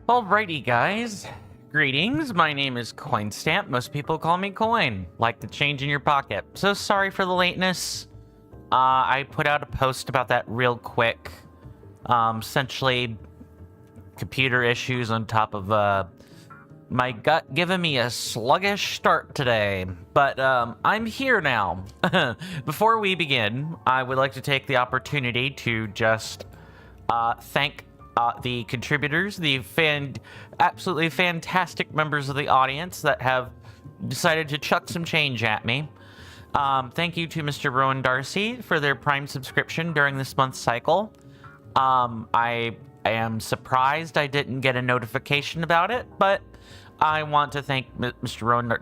Alrighty, guys. Greetings. My name is Coinstamp. Most people call me Coin, like the change in your pocket. So sorry for the lateness. I put out a post about that real quick. Essentially, computer issues on top of my gut giving me a sluggish start today. But I'm here now. Before we begin, I would like to take the opportunity to just thank the contributors, the absolutely fantastic members of the audience that have decided to chuck some change at me. Thank you to Mr. Rowan Darcy for their Prime subscription during this month's cycle. I am surprised I didn't get a notification about it, but I want to thank Mr.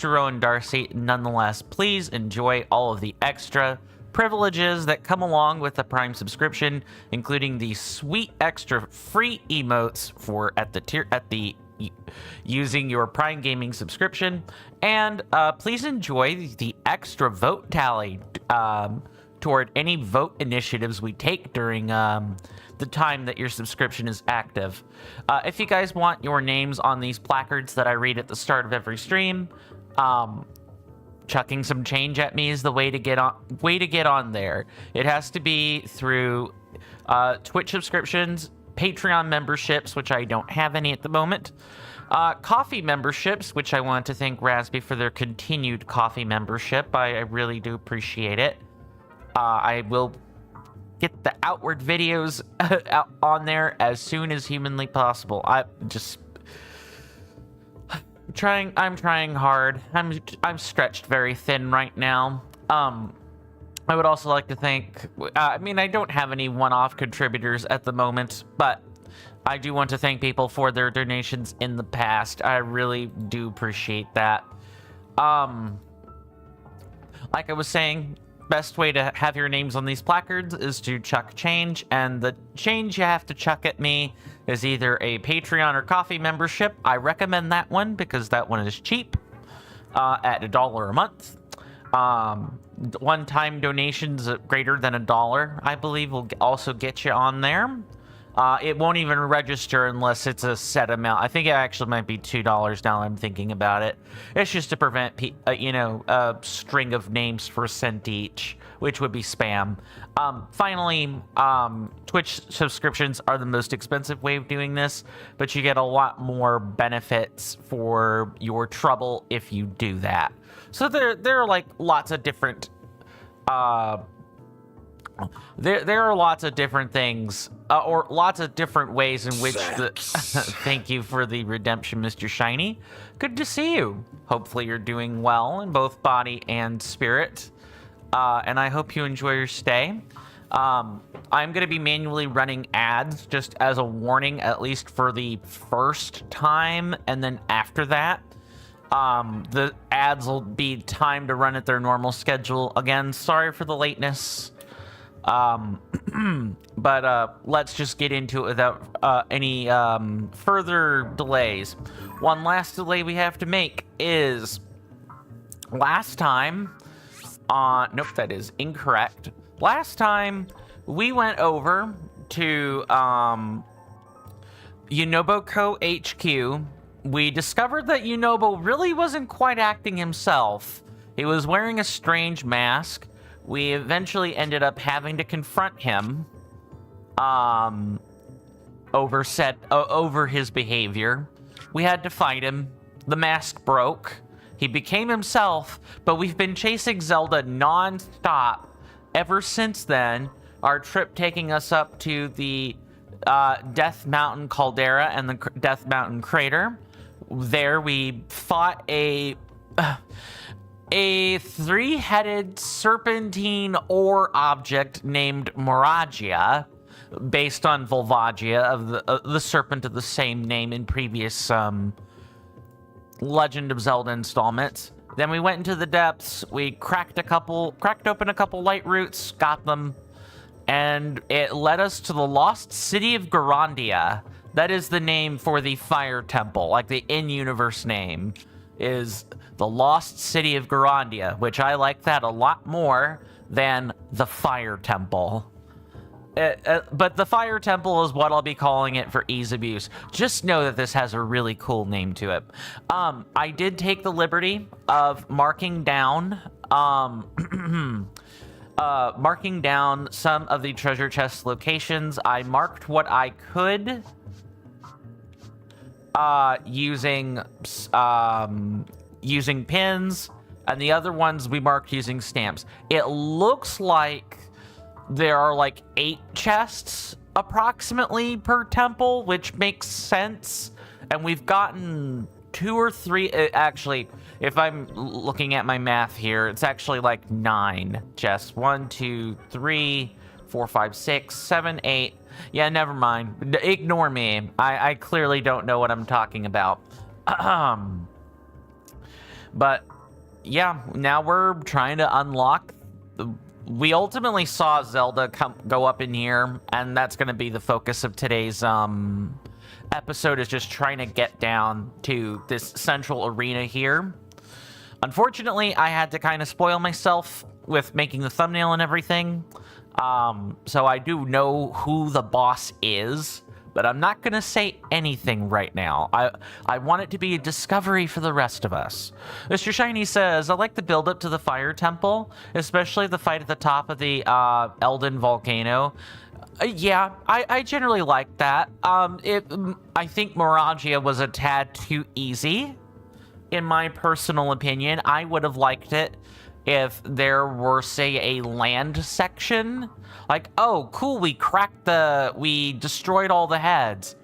Rowan Darcy nonetheless. Please enjoy all of the extra privileges that come along with the Prime subscription, including the sweet extra free emotes for using your Prime Gaming subscription, and please enjoy the extra vote tally toward any vote initiatives we take during the time that your subscription is active. If you guys want your names on these placards that I read at the start of every stream, chucking some change at me is the way to get on there. It has to be through Twitch subscriptions, Patreon memberships, which I don't have any at the moment, coffee memberships, which I want to thank Raspy for their continued coffee membership. I really do appreciate it. I will get the outward videos out on there as soon as humanly possible. I'm trying hard. I'm stretched very thin right now. I would also like to thank, I don't have any one-off contributors at the moment, but I do want to thank people for their donations in the past. I really do appreciate that. Like I was saying, best way to have your names on these placards is to chuck change, and the change you have to chuck at me is either a Patreon or coffee membership. I recommend that one because that one is cheap at $1 a month. One-time donations greater than $1, I believe, will also get you on there. It won't even register unless it's a set amount. I think it actually might be $2 now I'm thinking about it. It's just to prevent, a string of names for cent each, which would be spam. Finally, Twitch subscriptions are the most expensive way of doing this, but you get a lot more benefits for your trouble if you do that. So there are like lots of different there are lots of different things, or lots of different ways in which thank you for the redemption, Mr. Shiny. Good to see you. Hopefully you're doing well in both body and spirit. And I hope you enjoy your stay. I'm going to be manually running ads just as a warning, at least for the first time, and then after that, the ads will be timed to run at their normal schedule. Again, sorry for the lateness. But let's just get into it without any further delays. One last delay we have to make is last time nope, that is incorrect. Last time we went over to Yunobo Co. HQ. We discovered that Yunobo really wasn't quite acting himself. He was wearing a strange mask. We eventually ended up having to confront him over his behavior. We had to fight him. The mask broke. He became himself, but we've been chasing Zelda non-stop ever since then. Our trip taking us up to the Death Mountain Caldera and the Death Mountain Crater. There we fought a three-headed serpentine ore object named Moragia, based on Volvagia, of the serpent of the same name in previous Legend of Zelda installments. Then we went into the depths. We cracked open a couple light roots, got them, and it led us to the lost city of Gorondia. That is the name for the fire temple, like the in-universe name is the lost city of Gorondia, which I like that a lot more than the fire temple. but the Fire Temple is what I'll be calling it for ease of use. Just know that this has a really cool name to it. I did take the liberty of marking down, marking down some of the treasure chest locations. I marked what I could, using pins, and the other ones we marked using stamps. It looks like there are like 8 chests approximately per temple, which makes sense. And we've gotten 2 or 3, actually, if I'm looking at my math here, it's actually like 9 chests. 1, 2, 3, 4, 5, 6, 7, 8. Yeah, never mind. Ignore me. I clearly don't know what I'm talking about. But yeah, now we're trying to unlock. We ultimately saw Zelda go up in here, and that's going to be the focus of today's episode, is just trying to get down to this central arena here. Unfortunately, I had to kind of spoil myself with making the thumbnail and everything. So I do know who the boss is, but I'm not going to say anything right now. I want it to be a discovery for the rest of us. Mr. Shiny says, I like the build up to the Fire Temple, especially the fight at the top of the Elden volcano. Yeah, I generally like that. I think Moragia was a tad too easy, in my personal opinion. I would have liked it if there were, say, a land section. Like, oh, cool, we destroyed all the heads.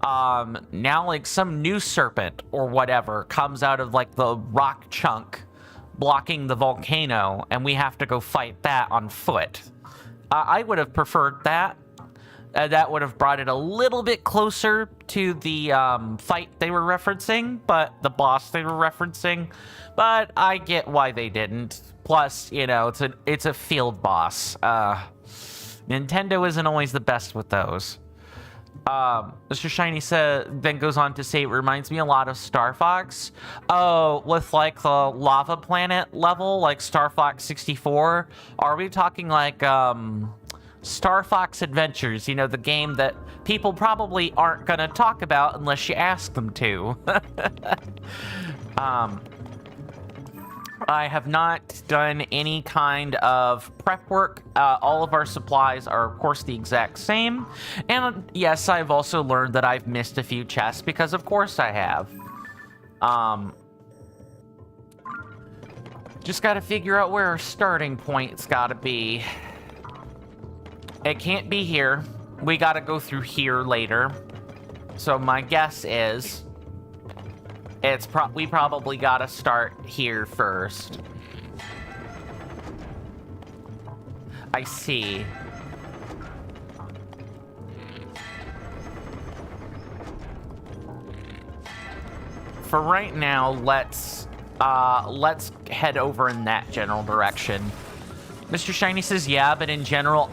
Now, like, some new serpent or whatever comes out of, like, the rock chunk blocking the volcano, and we have to go fight that on foot. I would have preferred that. That would have brought it a little bit closer to the fight they were referencing, but the boss they were referencing. But I get why they didn't. Plus, you know, it's a field boss. Nintendo isn't always the best with those. Mr. Shiny then goes on to say, it reminds me a lot of Star Fox. Oh, with like the lava planet level, like Star Fox 64. Are we talking like Star Fox Adventures? You know, the game that people probably aren't gonna talk about unless you ask them to. I have not done any kind of prep work. All of our supplies are, of course, the exact same. And yes, I've also learned that I've missed a few chests, because of course I have. Just gotta figure out where our starting point's gotta be. It can't be here. We gotta go through here later. So my guess is we probably gotta start here first. I see. For right now, let's head over in that general direction. Mr. Shiny says, yeah, but in general,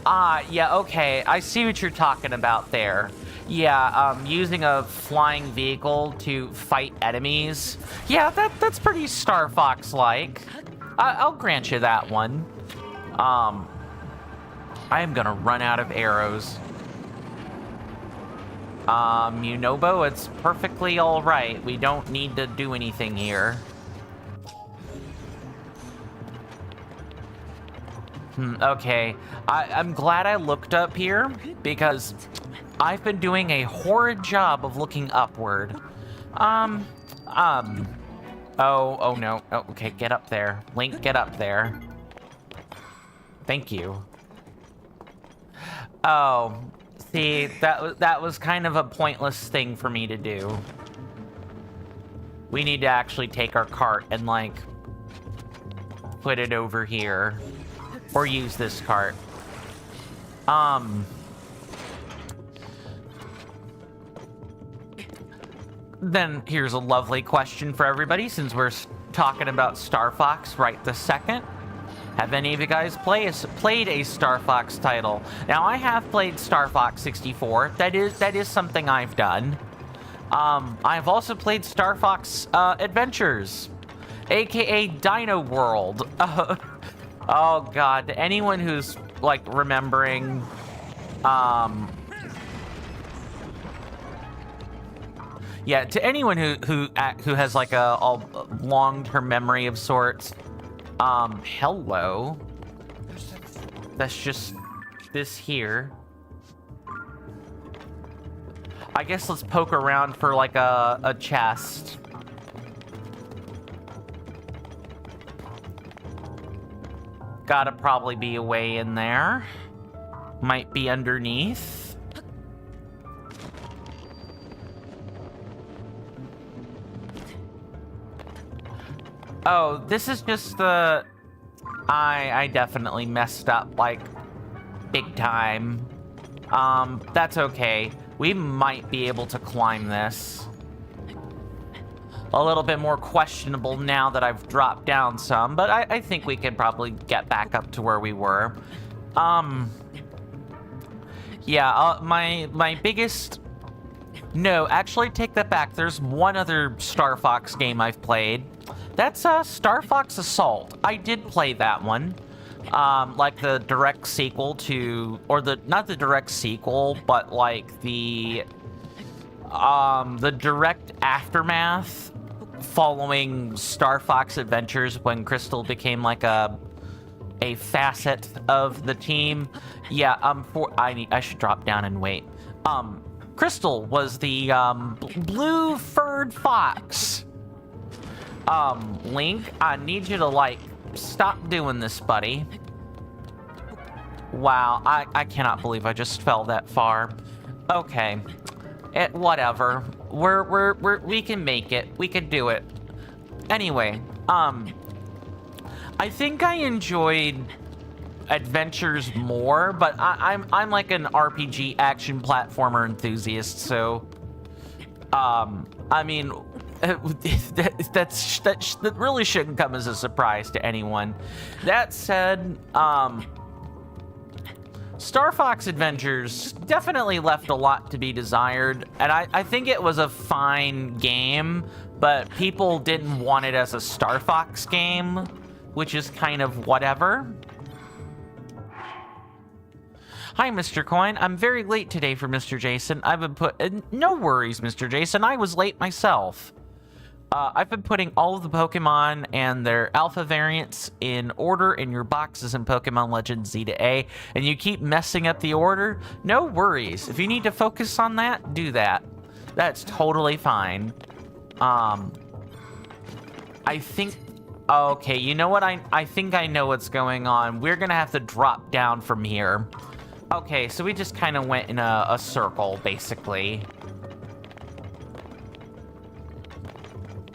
yeah, okay, I see what you're talking about there. Yeah, using a flying vehicle to fight enemies. Yeah, that's pretty Star Fox-like. I'll grant you that one. I am gonna run out of arrows. Yunobo, it's perfectly alright. We don't need to do anything here. Okay, I'm glad I looked up here, because I've been doing a horrid job of looking upward. Oh no. Oh, okay, get up there. Link, get up there. Thank you. Oh, see, that was kind of a pointless thing for me to do. We need to actually take our cart and, like, put it over here. Or use this cart. Then here's a lovely question for everybody, since we're talking about Star Fox right this second. Have any of you guys played a Star Fox title? Now, I have played Star Fox 64. That is something I've done. I've also played Star Fox Adventures, aka Dino World. Oh god, anyone who's, like, remembering Yeah, to anyone who has like a long-term memory of sorts, hello. That's just this here. I guess let's poke around for like a chest. Gotta probably be a way in there. Might be underneath. Oh, this is just the... I definitely messed up, like, big time. That's okay. We might be able to climb this. A little bit more questionable now that I've dropped down some, but I think we can probably get back up to where we were. Yeah, my biggest... No, actually take that back. There's one other Star Fox game I've played. That's Star Fox Assault. I did play that one. Like the direct sequel to... Or not the direct sequel, but like the direct aftermath following Star Fox Adventures when Crystal became like a facet of the team. Yeah, I should drop down and wait. Crystal was the blue-furred fox. Link, I need you to like stop doing this, buddy. Wow, I cannot believe I just fell that far. Okay. Whatever. We can make it. We can do it. Anyway, I think I enjoyed Adventures more, but I'm like an RPG action platformer enthusiast, so I mean, that really shouldn't come as a surprise to anyone. That said, Star Fox Adventures definitely left a lot to be desired, and I think it was a fine game, but people didn't want it as a Star Fox game, which is kind of whatever. Hi, Mr. Coin. I'm very late today for Mr. Jason. I've been no worries, Mr. Jason. I was late myself. I've been putting all of the Pokemon and their alpha variants in order in your boxes in Pokemon Legends Z to A, and you keep messing up the order. No worries. If you need to focus on that, do that. That's totally fine. I think... Okay, you know what? I think I know what's going on. We're gonna have to drop down from here. Okay, so we just kind of went in a circle, basically.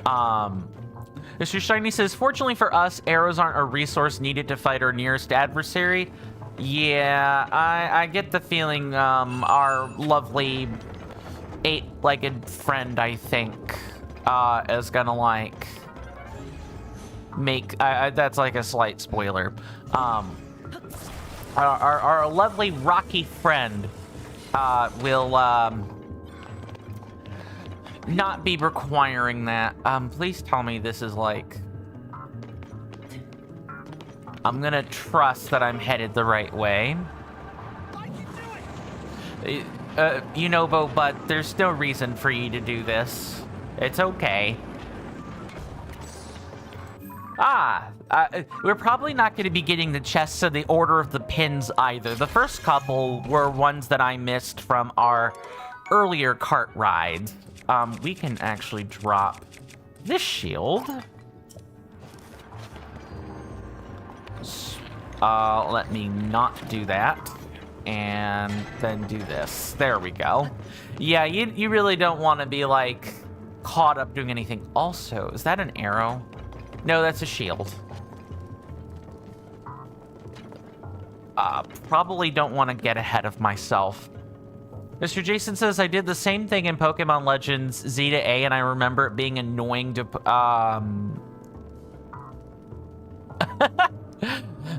Mr. Shiny says, fortunately for us, arrows aren't a resource needed to fight our nearest adversary. Yeah, I get the feeling our lovely eight-legged friend, I think, is gonna, like, make... that's like a slight spoiler. Our lovely rocky friend will not be requiring that. Please tell me this is like... I'm gonna trust that I'm headed the right way. Yunobo, but there's no reason for you to do this. It's okay. We're probably not going to be getting the chests in the order of the pins either. The first couple were ones that I missed from our earlier cart ride. We can actually drop this shield. Let me not do that. And then do this. There we go. Yeah, you really don't want to be, like, caught up doing anything. Also, is that an arrow? No, that's a shield. Probably don't want to get ahead of myself. Mr. Jason says, I did the same thing in Pokemon Legends Z to A, and I remember it being annoying to...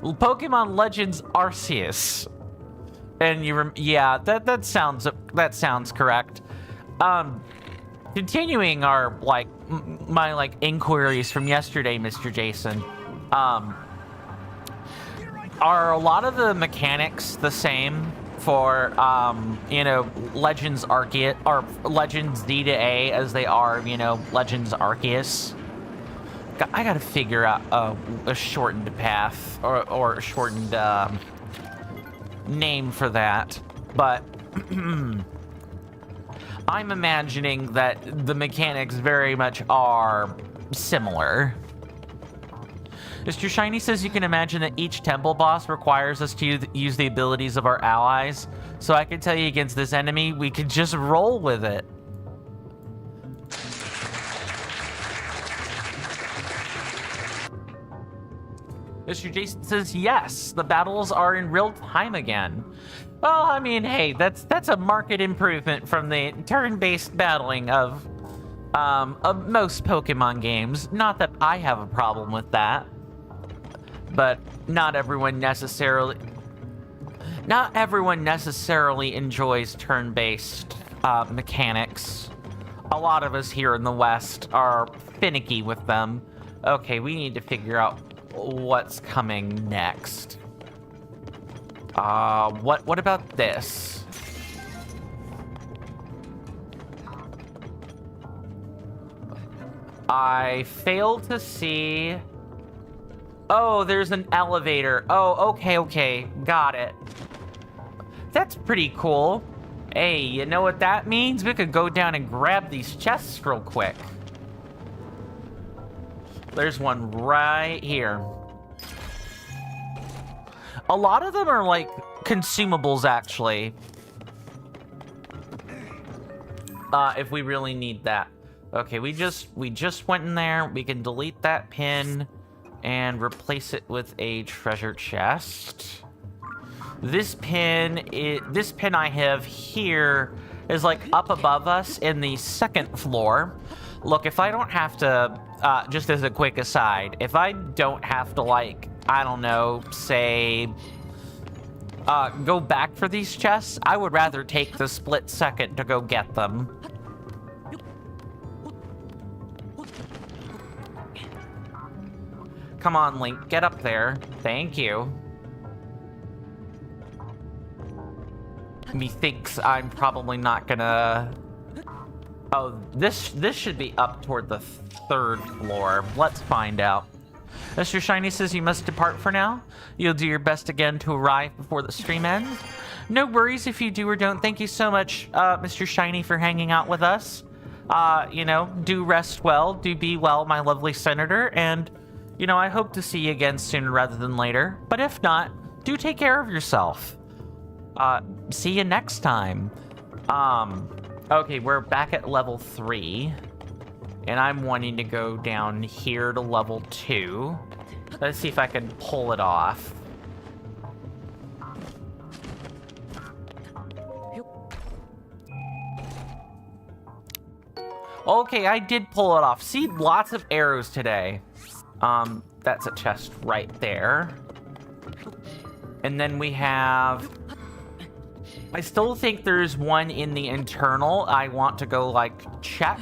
Pokemon Legends Arceus. And yeah, that sounds correct. Continuing our, like, my, like, inquiries from yesterday, Mr. Jason, are a lot of the mechanics the same for, you know, Legends Arceus, or Legends D to A as they are, you know, Legends Arceus. I gotta figure out a shortened path, or a shortened, name for that. But, I'm imagining that the mechanics very much are similar. Mr. Shiny says you can imagine that each temple boss requires us to use the abilities of our allies. So I can tell you against this enemy, we could just roll with it. Mr. Jason says yes, the battles are in real time again. Well, I mean, hey, that's a marked improvement from the turn-based battling of most Pokemon games. Not that I have a problem with that. But not everyone necessarily enjoys turn-based mechanics. A lot of us here in the West are finicky with them. Okay, we need to figure out what's coming next. What about this? I failed to see. Oh, there's an elevator. Oh, okay, got it. That's pretty cool. Hey, you know what that means? We could go down and grab these chests real quick. There's one right here. A lot of them are like consumables, actually. If we really need that. Okay, we just went in there. We can delete that pin and replace it with a treasure chest. This pin I have here is like up above us in the second floor. Look, if I don't have to, just as a quick aside, if I don't have to, like, I don't know, say, go back for these chests, I would rather take the split second to go get them. Come on, Link, get up there. Thank you. Methinks I'm probably not gonna... Oh, this should be up toward the third floor. Let's find out. Mr. Shiny says you must depart for now. You'll do your best again to arrive before the stream ends. No worries if you do or don't. Thank you so much, Mr. Shiny, for hanging out with us. You know, do rest well. Do be well, my lovely senator. And, you know, I hope to see you again sooner rather than later. But if not, do take care of yourself. See you next time. Okay, we're back at level 3. And I'm wanting to go down here to level 2. Let's see if I can pull it off. Okay, I did pull it off. See, lots of arrows today. That's a chest right there. And then we have... I still think there's one in the internal I want to go, like, check.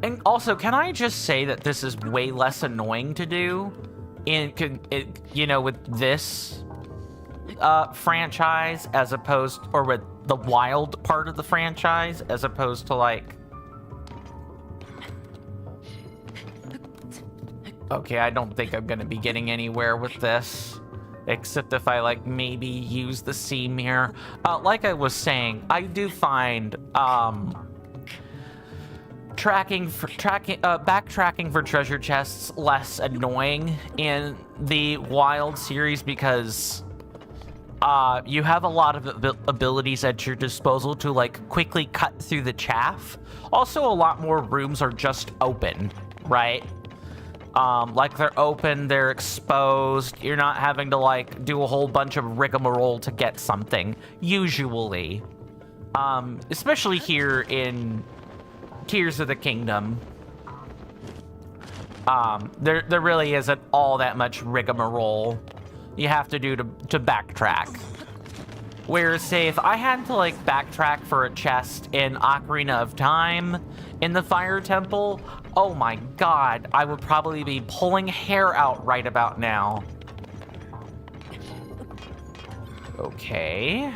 And also, can I just say that this is way less annoying to do you know, with this franchise as opposed, or with the wild part of the franchise as opposed to, like... Okay, I don't think I'm gonna be getting anywhere with this. Except if I, like, maybe use the sea mirror. Like I was saying, I do find, backtracking for treasure chests less annoying in the Wild series because, you have a lot of abilities at your disposal to, like, quickly cut through the chaff. Also, a lot more rooms are just open, right? Like, they're open, they're exposed, you're not having to, like, do a whole bunch of rigmarole to get something, usually. Especially here in Tears of the Kingdom. There really isn't all that much rigmarole you have to do to backtrack. Whereas, say, if I had to, like, backtrack for a chest in Ocarina of Time in the Fire Temple, oh my god, I would probably be pulling hair out right about now. Okay.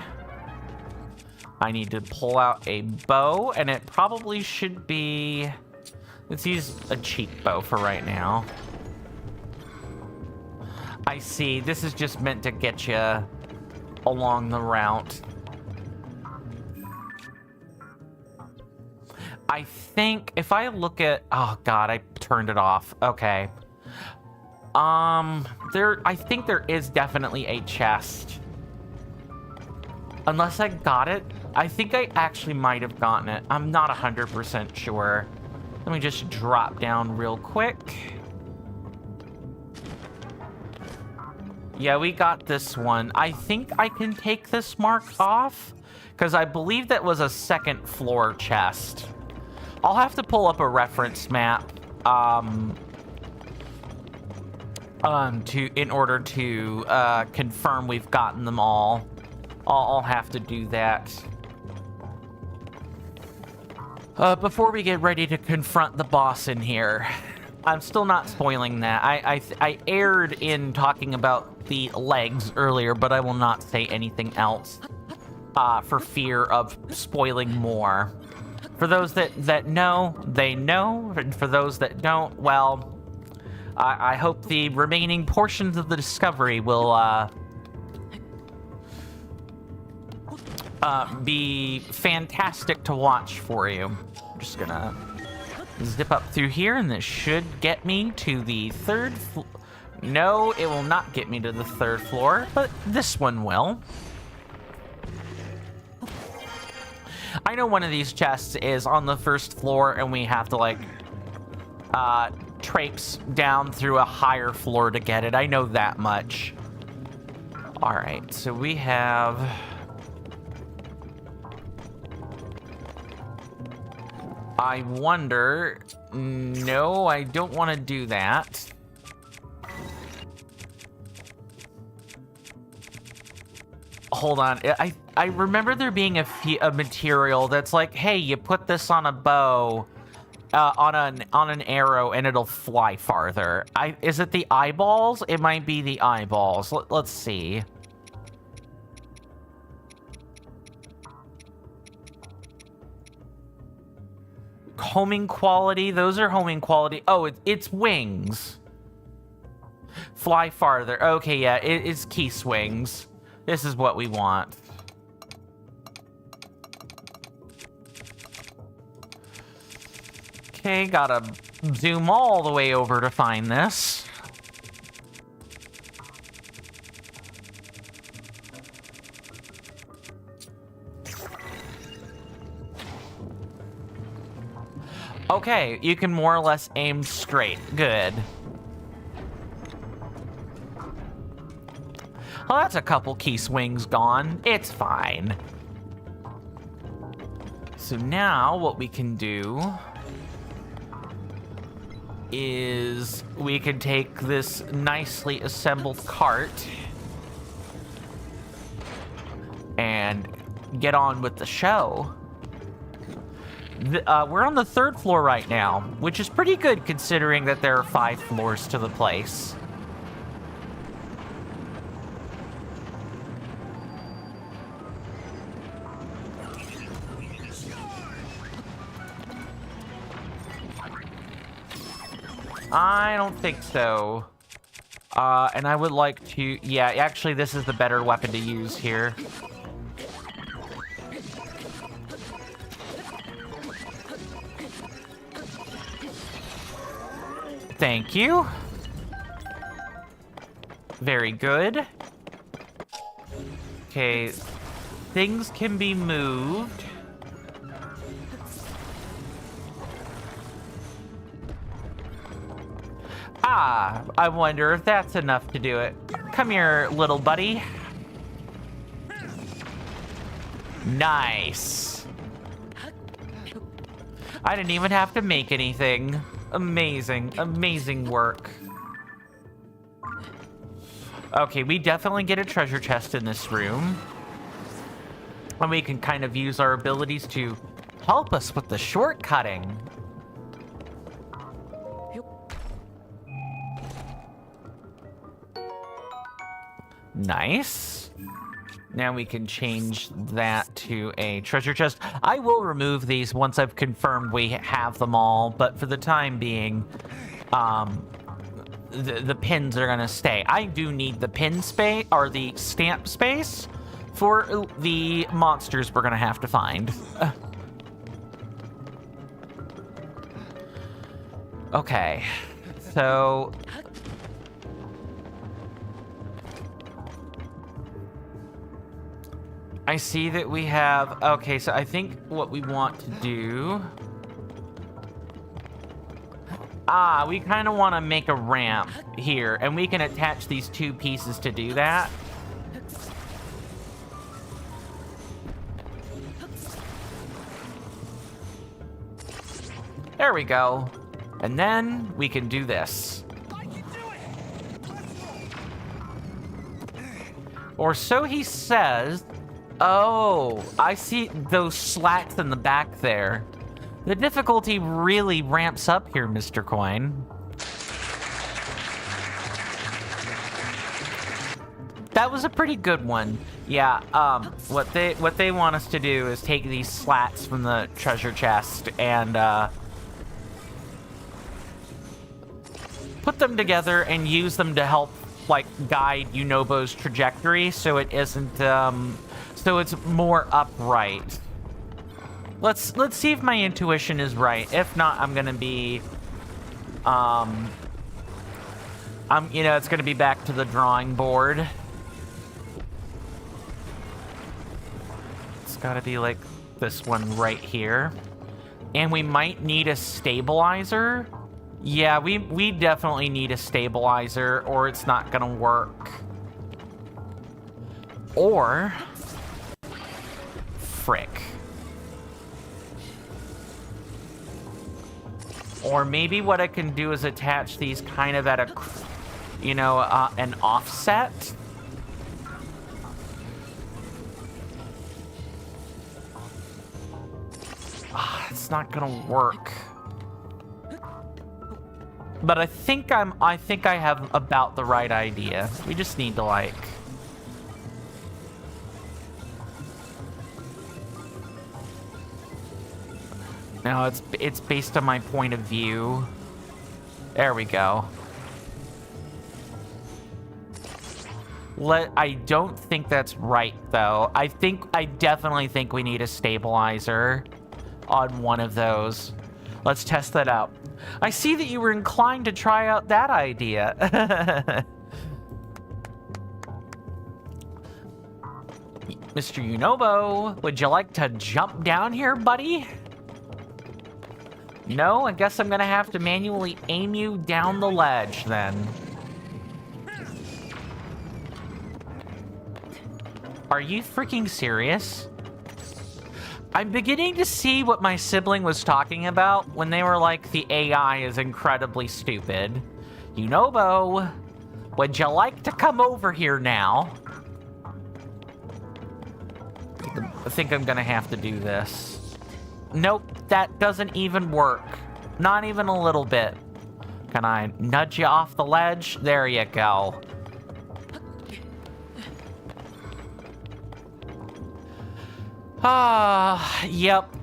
I need to pull out a bow, and it probably should be... Let's use a cheap bow for right now. I see. This is just meant to get you along the route. I think if I look at... Oh, God, I turned it off. Okay. I think there is definitely a chest. Unless I got it. I think I actually might have gotten it. I'm not 100% sure. Let me just drop down real quick. Yeah, we got this one. I think I can take this mark off, because I believe that was a second floor chest. I'll have to pull up a reference map in order to confirm we've gotten them all. I'll have to do that. Before we get ready to confront the boss in here. I'm still not spoiling that. I erred in talking about the legs earlier, but I will not say anything else for fear of spoiling more. For those that know, they know. And for those that don't, well, I hope the remaining portions of the discovery will be fantastic to watch for you. I'm just gonna zip up through here, and this should get me to the third floor. No, it will not get me to the third floor, but this one will. I know one of these chests is on the first floor, and we have to, like, traipse down through a higher floor to get it. I know that much. Alright, so we have... I wonder... No, I don't want to do that. Hold on. I remember there being a material that's like, hey, you put this on a bow, on an arrow, and it'll fly farther. Is it the eyeballs? It might be the eyeballs. Let's see. Homing quality. Those are homing quality. Oh, it's wings. Fly farther. Okay, yeah, it's key swings. This is what we want. Okay, gotta zoom all the way over to find this. Okay, you can more or less aim straight. Good. Well, that's a couple key swings gone. It's fine. So now what we can do is we can take this nicely assembled cart and get on with the show. We're on the third floor right now, which is pretty good considering that there are 5 floors to the place. I don't think so. And I would like to... Yeah, actually, this is the better weapon to use here. Thank you. Very good. Okay. Things can be moved. Ah, I wonder if that's enough to do it. Come here, little buddy. Nice. I didn't even have to make anything. Amazing, amazing work. Okay, we definitely get a treasure chest in this room. And we can kind of use our abilities to help us with the shortcutting. Nice. Now we can change that to a treasure chest. I will remove these once I've confirmed we have them all, but for the time being, the pins are gonna stay. I do need the pin space, or the stamp space, for the monsters we're gonna have to find. Okay, so... I see that we have... Okay, so I think what we want to do... we kind of want to make a ramp here, and we can attach these two pieces to do that. There we go. And then we can do this. Or so he says. Oh, I see those slats in the back there. The difficulty really ramps up here, Mr. Coin. That was a pretty good one. Yeah, what they want us to do is take these slats from the treasure chest and put them together and use them to help like guide Yunobo's trajectory so it isn't so it's more upright. Let's see if my intuition is right. If not, I'm gonna be it's gonna be back to the drawing board. It's gotta be like this one right here. And we might need a stabilizer. Yeah, we definitely need a stabilizer or it's not gonna work. Or frick. Or maybe what I can do is attach these kind of at a, an offset. It's not gonna work. But I think I have about the right idea. We just need to like... No, it's based on my point of view. There we go. I don't think that's right, though. I definitely think we need a stabilizer on one of those. Let's test that out. I see that you were inclined to try out that idea. Mr. Yunobo, would you like to jump down here, buddy? No, I guess I'm gonna have to manually aim you down the ledge, then. Are you freaking serious? I'm beginning to see what my sibling was talking about when they were like, the AI is incredibly stupid. Yunobo, would you like to come over here now? I think I'm gonna have to do this. Nope, that doesn't even work. Not even a little bit. Can I nudge you off the ledge? There you go. Yep.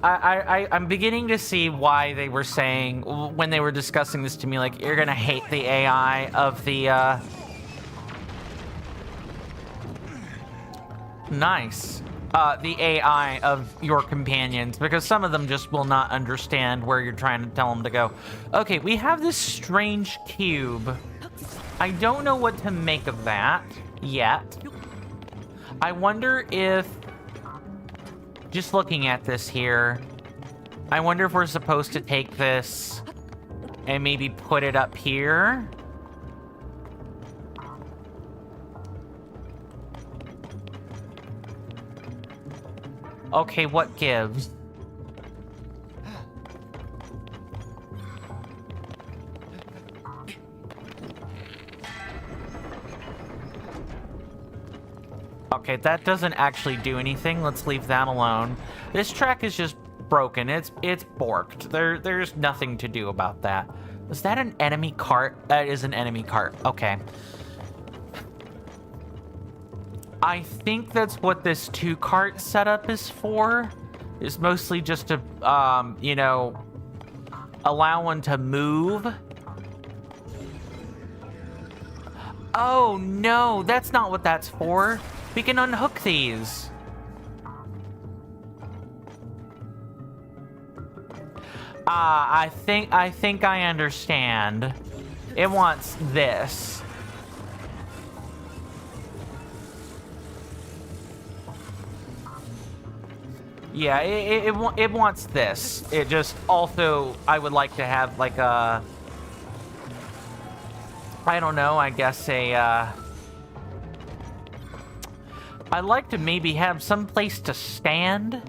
I'm beginning to see why they were saying, when they were discussing this to me, like, you're gonna hate the AI of the, Nice. The AI of your companions, because some of them just will not understand where you're trying to tell them to go. Okay, we have this strange cube. I don't know what to make of that yet. I wonder if... Just looking at this here, I wonder if we're supposed to take this and maybe put it up here. Okay, what gives? Okay, that doesn't actually do anything. Let's leave that alone. This track is just broken. It's borked. There's nothing to do about that. Is that an enemy cart? That is an enemy cart. Okay. I think that's what this 2-cart setup is for. It's mostly just to, you know, allow one to move. Oh, no, that's not what that's for. We can unhook these. I think I understand. It wants this. Yeah, it wants this. It just also, I would like to have like a, I don't know, I guess I'd like to maybe have some place to stand.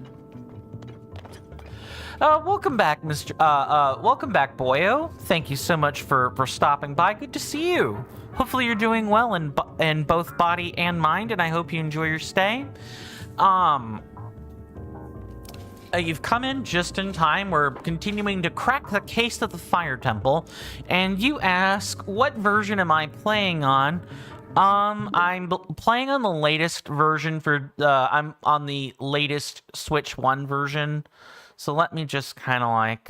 Welcome back, welcome back, Boyo. Thank you so much for stopping by. Good to see you. Hopefully you're doing well in both body and mind, and I hope you enjoy your stay. You've come in just in time. We're continuing to crack the case of the Fire Temple, and you ask, what version am I playing on? I'm playing on the latest version for, I'm on the latest Switch 1 version. So let me just kind of like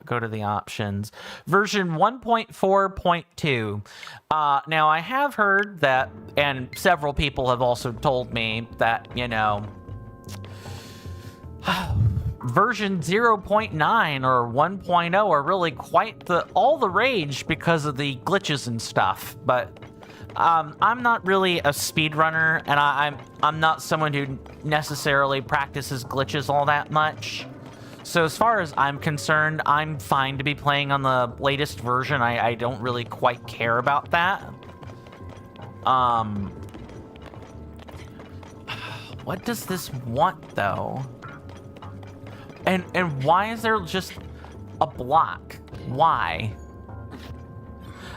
go to the options. Version 1.4.2. Now I have heard that, and several people have also told me that, you know, version 0.9 or 1.0 are really quite all the rage because of the glitches and stuff. But I'm not really a speedrunner, and I'm not someone who necessarily practices glitches all that much. So as far as I'm concerned, I'm fine to be playing on the latest version. I don't really quite care about that. What does this want, though? And why is there just a block? Why?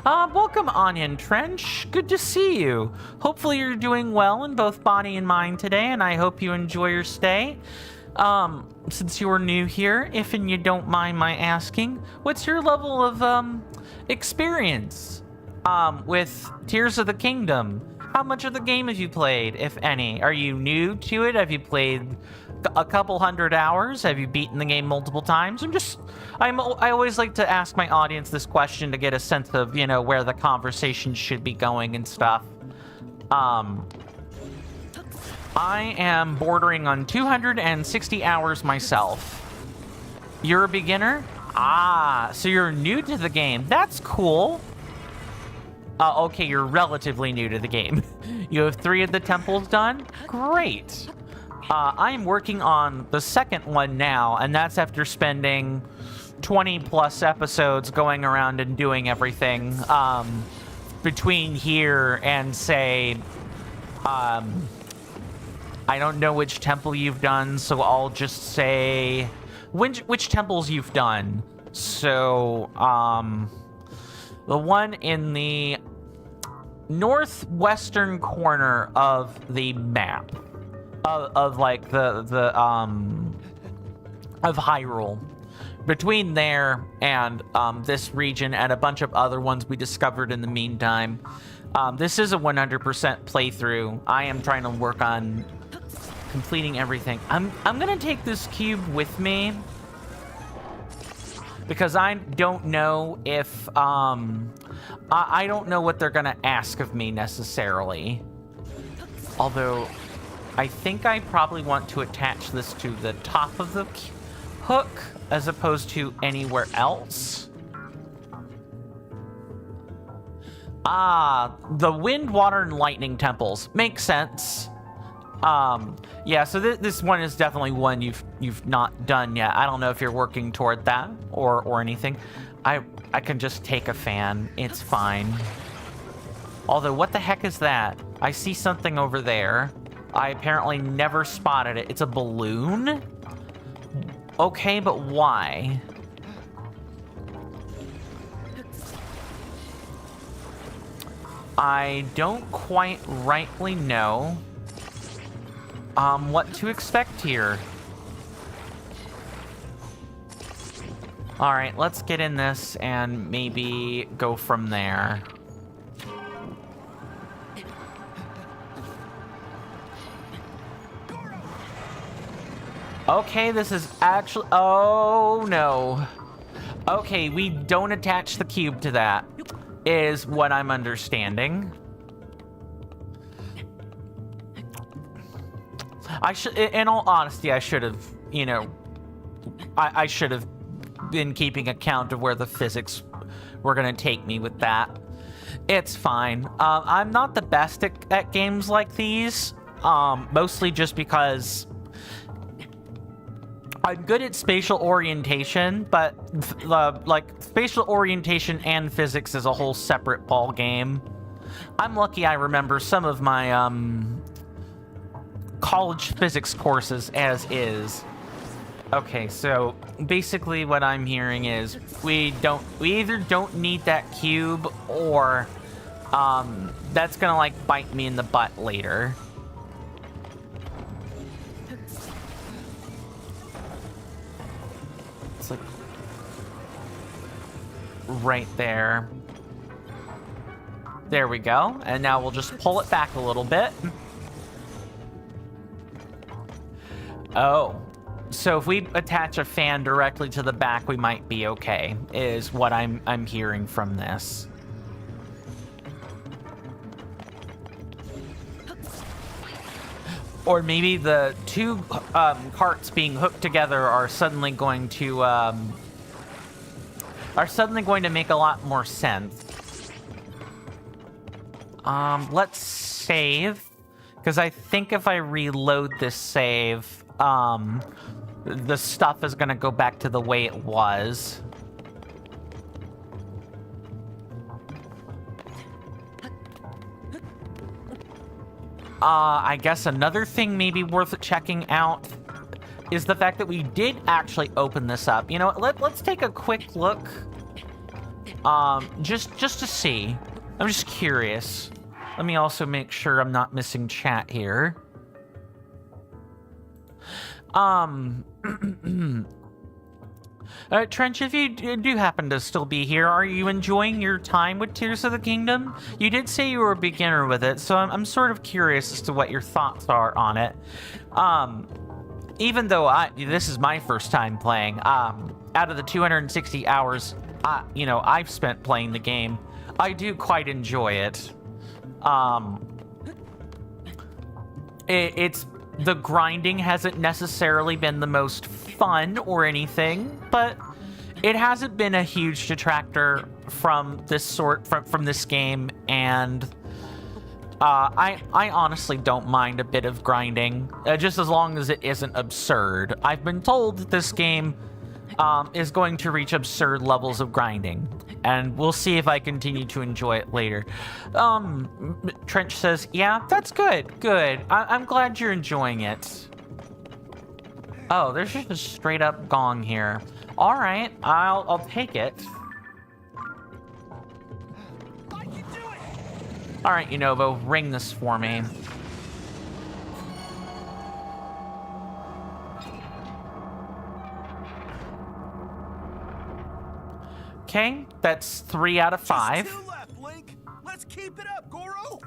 Welcome, Onion Trench. Good to see you. Hopefully you're doing well in both body and mind today, and I hope you enjoy your stay. Since you are new here, if and you don't mind my asking, what's your level of, experience, with Tears of the Kingdom? How much of the game have you played, if any? Are you new to it? Have you played a couple hundred hours? Have you beaten the game multiple times? I always like to ask my audience this question to get a sense of, you know, where the conversation should be going and stuff. I am bordering on 260 hours myself. You're a beginner? Ah, so you're new to the game. That's cool. Okay, you're relatively new to the game. You have 3 of the temples done? Great. I'm working on the second one now, and that's after spending 20 plus episodes going around and doing everything between here and, say, I don't know which temple you've done, so I'll just say which temples you've done. So, the one in the northwestern corner of the map of like of Hyrule, between there and this region and a bunch of other ones we discovered in the meantime. This is a 100% playthrough. I am trying to work on completing everything. I'm gonna take this cube with me because I don't know if I don't know what they're gonna ask of me necessarily. Although I think I probably want to attach this to the top of the hook as opposed to anywhere else. Ah, the wind, water, and lightning temples. Makes sense. Yeah, so this one is definitely one you've not done yet. I don't know if you're working toward that or anything. I can just take a fan. It's fine. Although, what the heck is that? I see something over there. I apparently never spotted it. It's a balloon? Okay, but why? I don't quite rightly know what to expect here. Alright, let's get in this and maybe go from there. Okay, this is actually... Oh, no. Okay, we don't attach the cube to that, is what I'm understanding. I should... In all honesty, I should have, you know... I should have been keeping account of where the physics were going to take me with that. It's fine. I'm not the best at games like these, mostly just because... I'm good at spatial orientation, but like spatial orientation and physics is a whole separate ball game. I'm lucky I remember some of my college physics courses as is. Okay, so basically what I'm hearing is we either don't need that cube or that's gonna like bite me in the butt later. It's like right there. There we go. And now we'll just pull it back a little bit. Oh. So if we attach a fan directly to the back, we might be okay, is what I'm hearing from this. Or maybe the two carts being hooked together are suddenly going to make a lot more sense. Let's save, because I think if I reload this save, the stuff is gonna go back to the way it was. I guess another thing maybe worth checking out is the fact that we did actually open this up. You know, let's take a quick look. Just to see. I'm just curious. Let me also make sure I'm not missing chat here. Trench, if you do happen to still be here, are you enjoying your time with Tears of the Kingdom? You did say you were a beginner with it, so I'm sort of curious as to what your thoughts are on it. Even though this is my first time playing, out of the 260 hours, you know, I've spent playing the game, I do quite enjoy it. The grinding hasn't necessarily been the most fun or anything, but it hasn't been a huge detractor from this from this game, and I honestly don't mind a bit of grinding, just as long as it isn't absurd. I've been told that this game is going to reach absurd levels of grinding, and we'll see if I continue to enjoy it later. Trench says, yeah, that's good. I'm glad you're enjoying it. Oh, there's just a straight up gong here. All right, I'll take it. All right, Yunobo, ring this for me. Okay, that's 3 out of 5. Just 2 left, Link. Let's keep it up, Goro.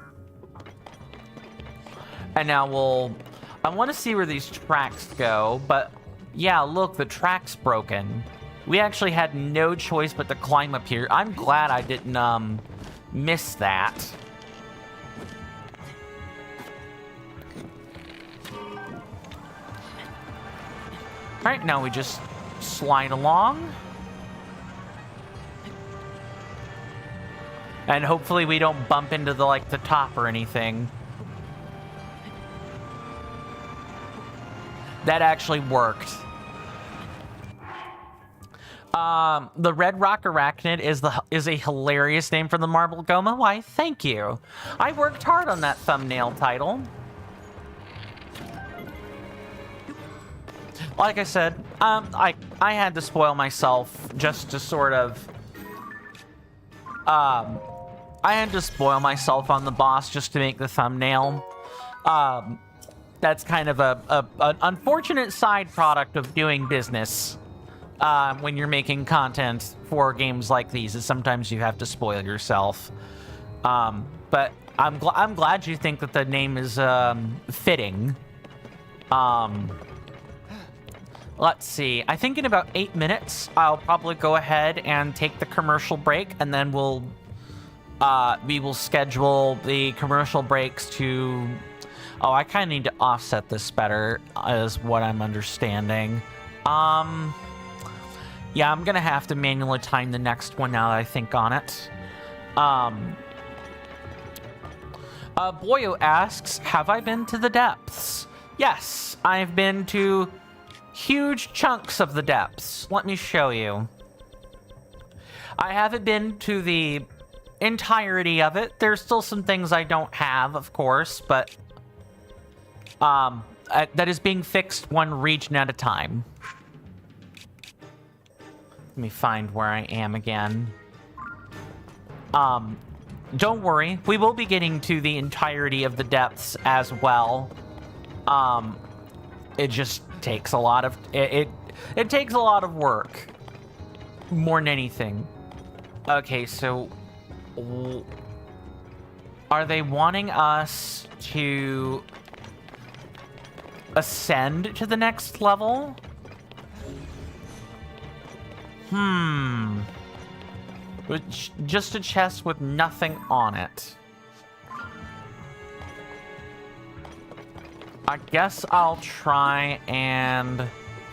And now I want to see where these tracks go, but yeah, look, the track's broken. We actually had no choice but to climb up here. I'm glad I didn't miss that. All right, now we just slide along. And hopefully we don't bump into the top or anything. That actually worked. The Red Rock Arachnid is a hilarious name for the Marble Goma. Why, thank you. I worked hard on that thumbnail title. Like I said, I had to spoil myself just to sort of... I had to spoil myself on the boss just to make the thumbnail. That's kind of an unfortunate side product of doing business when you're making content for games like these, is sometimes you have to spoil yourself. But I'm glad you think that the name is fitting. Let's see. I think in about 8 minutes, I'll probably go ahead and take the commercial break, and then we will schedule the commercial breaks to... Oh, I kind of need to offset this better, is what I'm understanding. Yeah, I'm gonna have to manually time the next one now that I think on it. Boyo asks, have I been to the depths? Yes, I've been to huge chunks of the depths. Let me show you. I haven't been to the entirety of it. There's still some things I don't have, of course, but that is being fixed one region at a time. Let me find where I am again. Don't worry, we will be getting to the entirety of the depths as well. It just takes a lot of it takes a lot of work more than anything. Okay, so are they wanting us to ascend to the next level? Which, just a chest with nothing on it. I guess I'll try and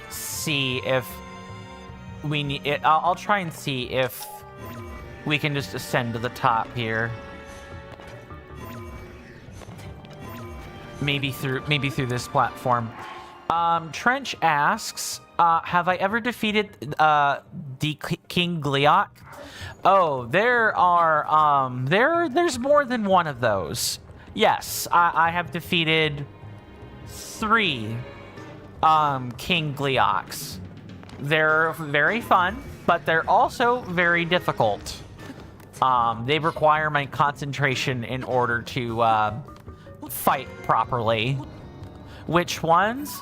see if we need it. I'll try and see if we can just ascend to the top here. Maybe through this platform. Trench asks, have I ever defeated the King Gliok? Oh, there's more than one of those. Yes, I have defeated 3 King Glioks. They're very fun, but they're also very difficult. They require my concentration in order to fight properly. Which ones?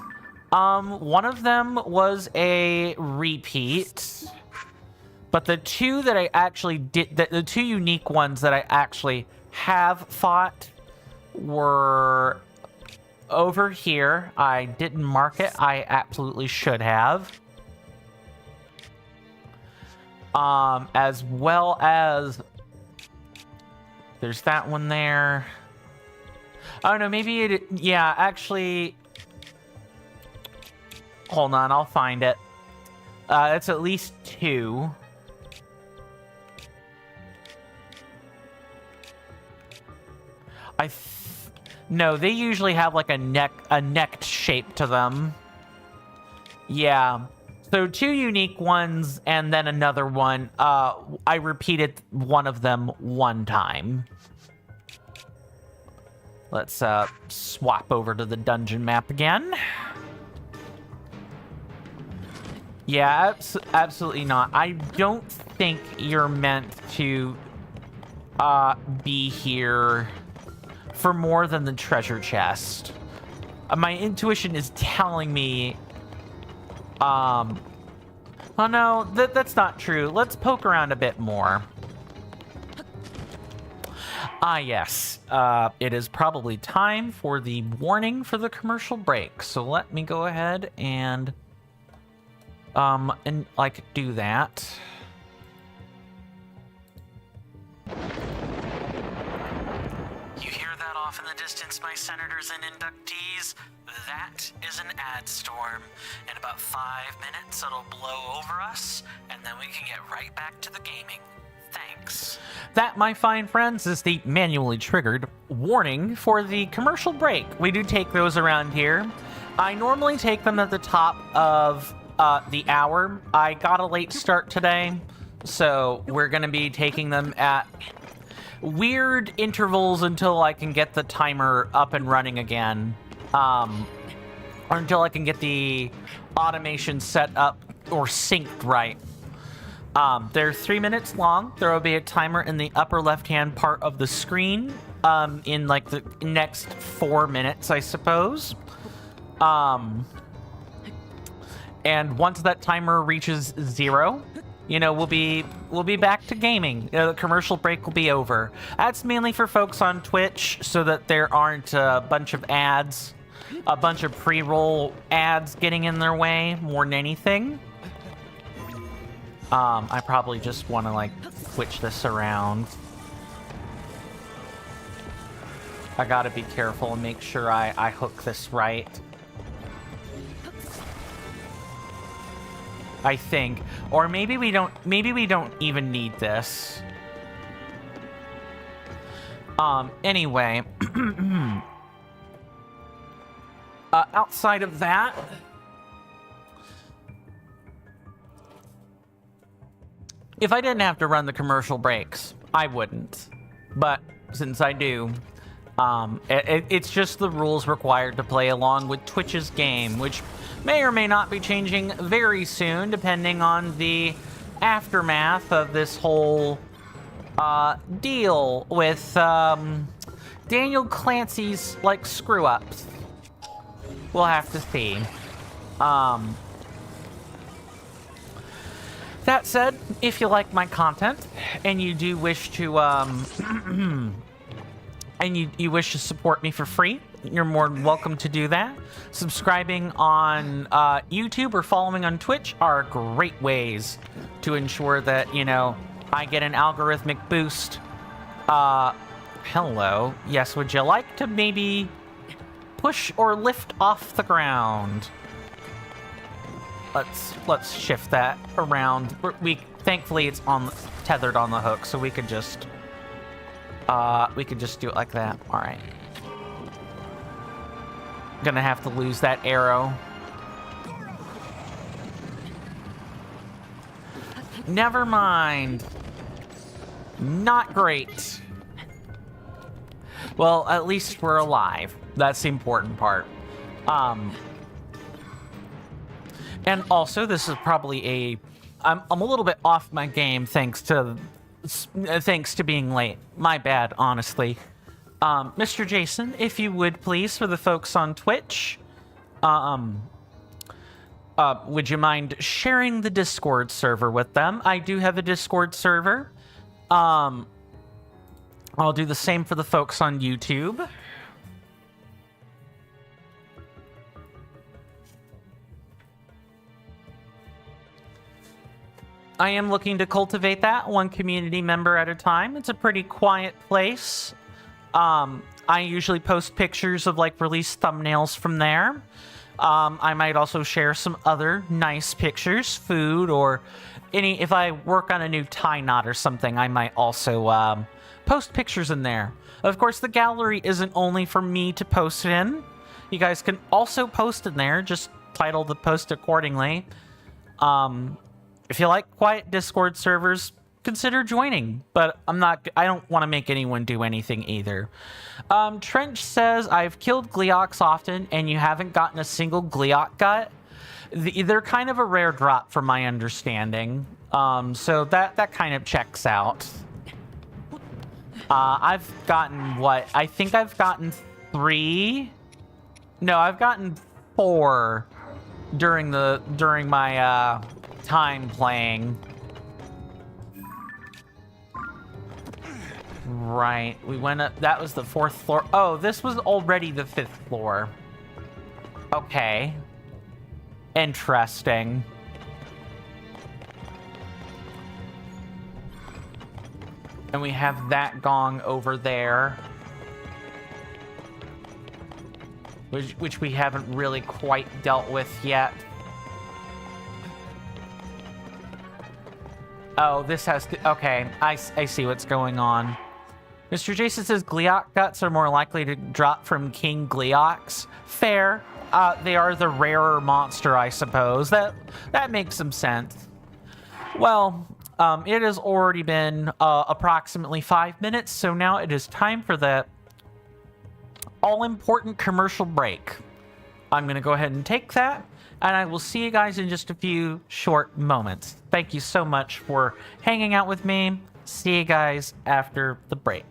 One of them was a repeat, but the 2 that I actually did, the 2 unique ones that I actually have fought were over here. I didn't mark it. I absolutely should have. As well as there's that one there. Oh no, maybe it, yeah, actually, hold on, I'll find it. It's at least 2. No, they usually have like a necked shape to them. Yeah. So 2 unique ones and then another one. I repeated one of them 1 time. Let's swap over to the dungeon map again. Yeah, absolutely not. I don't think you're meant to be here for more than the treasure chest. My intuition is telling me... oh no, that's not true. Let's poke around a bit more. Ah, yes. It is probably time for the warning for the commercial break. So let me go ahead and do that. You hear that off in the distance, my senators and inductees? That is an ad storm. In about 5 minutes, it'll blow over us, and then we can get right back to the gaming. Thanks. That, my fine friends, is the manually triggered warning for the commercial break. We do take those around here. I normally take them at the top of the hour. I got a late start today, so we're going to be taking them at weird intervals until I can get the timer up and running again. Or until I can get the automation set up or synced right. They're 3 minutes long. There will be a timer in the upper left-hand part of the screen in like the next 4 minutes, I suppose. And once that timer reaches 0, you know, we'll be back to gaming. The commercial break will be over. That's mainly for folks on Twitch so that there aren't a bunch of ads. a bunch of pre-roll ads getting in their way more than anything. I probably just want to, like, switch this around. I gotta be careful and make sure I hook this right. I think. Or maybe we don't even need this. Anyway. Outside of that, if I didn't have to run the commercial breaks, I wouldn't. But since I do, it's just the rules required to play along with Twitch's game, which may or may not be changing very soon, depending on the aftermath of this whole deal with Daniel Clancy's, like, screw-ups. We'll have to see. That said, if you like my content and you do wish to and you wish to support me for free, you're more than welcome to do that. Subscribing on YouTube or following on Twitch are great ways to ensure that, you know, I get an algorithmic boost. Hello. Yes, would you like to maybe push or lift off the ground? Let's shift that around. Thankfully it's tethered on the hook, so we could just do it like that. All right. Gonna have to lose that arrow. Never mind. Not great. Well, at least we're alive. That's the important part. And also, this is probably I'm a little bit off my game thanks to being late. My bad, honestly. Mr. Jason, if you would please, for the folks on Twitch, would you mind sharing the Discord server with them? I do have a Discord server. I'll do the same for the folks on YouTube. I am looking to cultivate that one community member at a time. It's a pretty quiet place. I usually post pictures of, like, release thumbnails from there. I might also share some other nice pictures, food, or if I work on a new tie knot or something, I might also post pictures in there. Of course, the gallery isn't only for me to post in. You guys can also post in there, just title the post accordingly. If you like quiet Discord servers, consider joining, but I don't want to make anyone do anything either. Trench says, I've killed Gleoks often, and you haven't gotten a single Gleok gut. They're kind of a rare drop from my understanding. So that kind of checks out. I've gotten what? I think I've gotten 3. No, I've gotten 4 during my time playing. Right, we went up. That was the 4th floor. Oh, this was already the 5th floor. Okay. Interesting. And we have that gong over there. Which we haven't really quite dealt with yet. Oh, this has to... Okay, I see what's going on. Mr. Jason says Gleok guts are more likely to drop from King Gleoks. Fair. They are the rarer monster, I suppose. That makes some sense. Well, it has already been approximately 5 minutes, so now it is time for the all-important commercial break. I'm going to go ahead and take that, and I will see you guys in just a few short moments. Thank you so much for hanging out with me. See you guys after the break.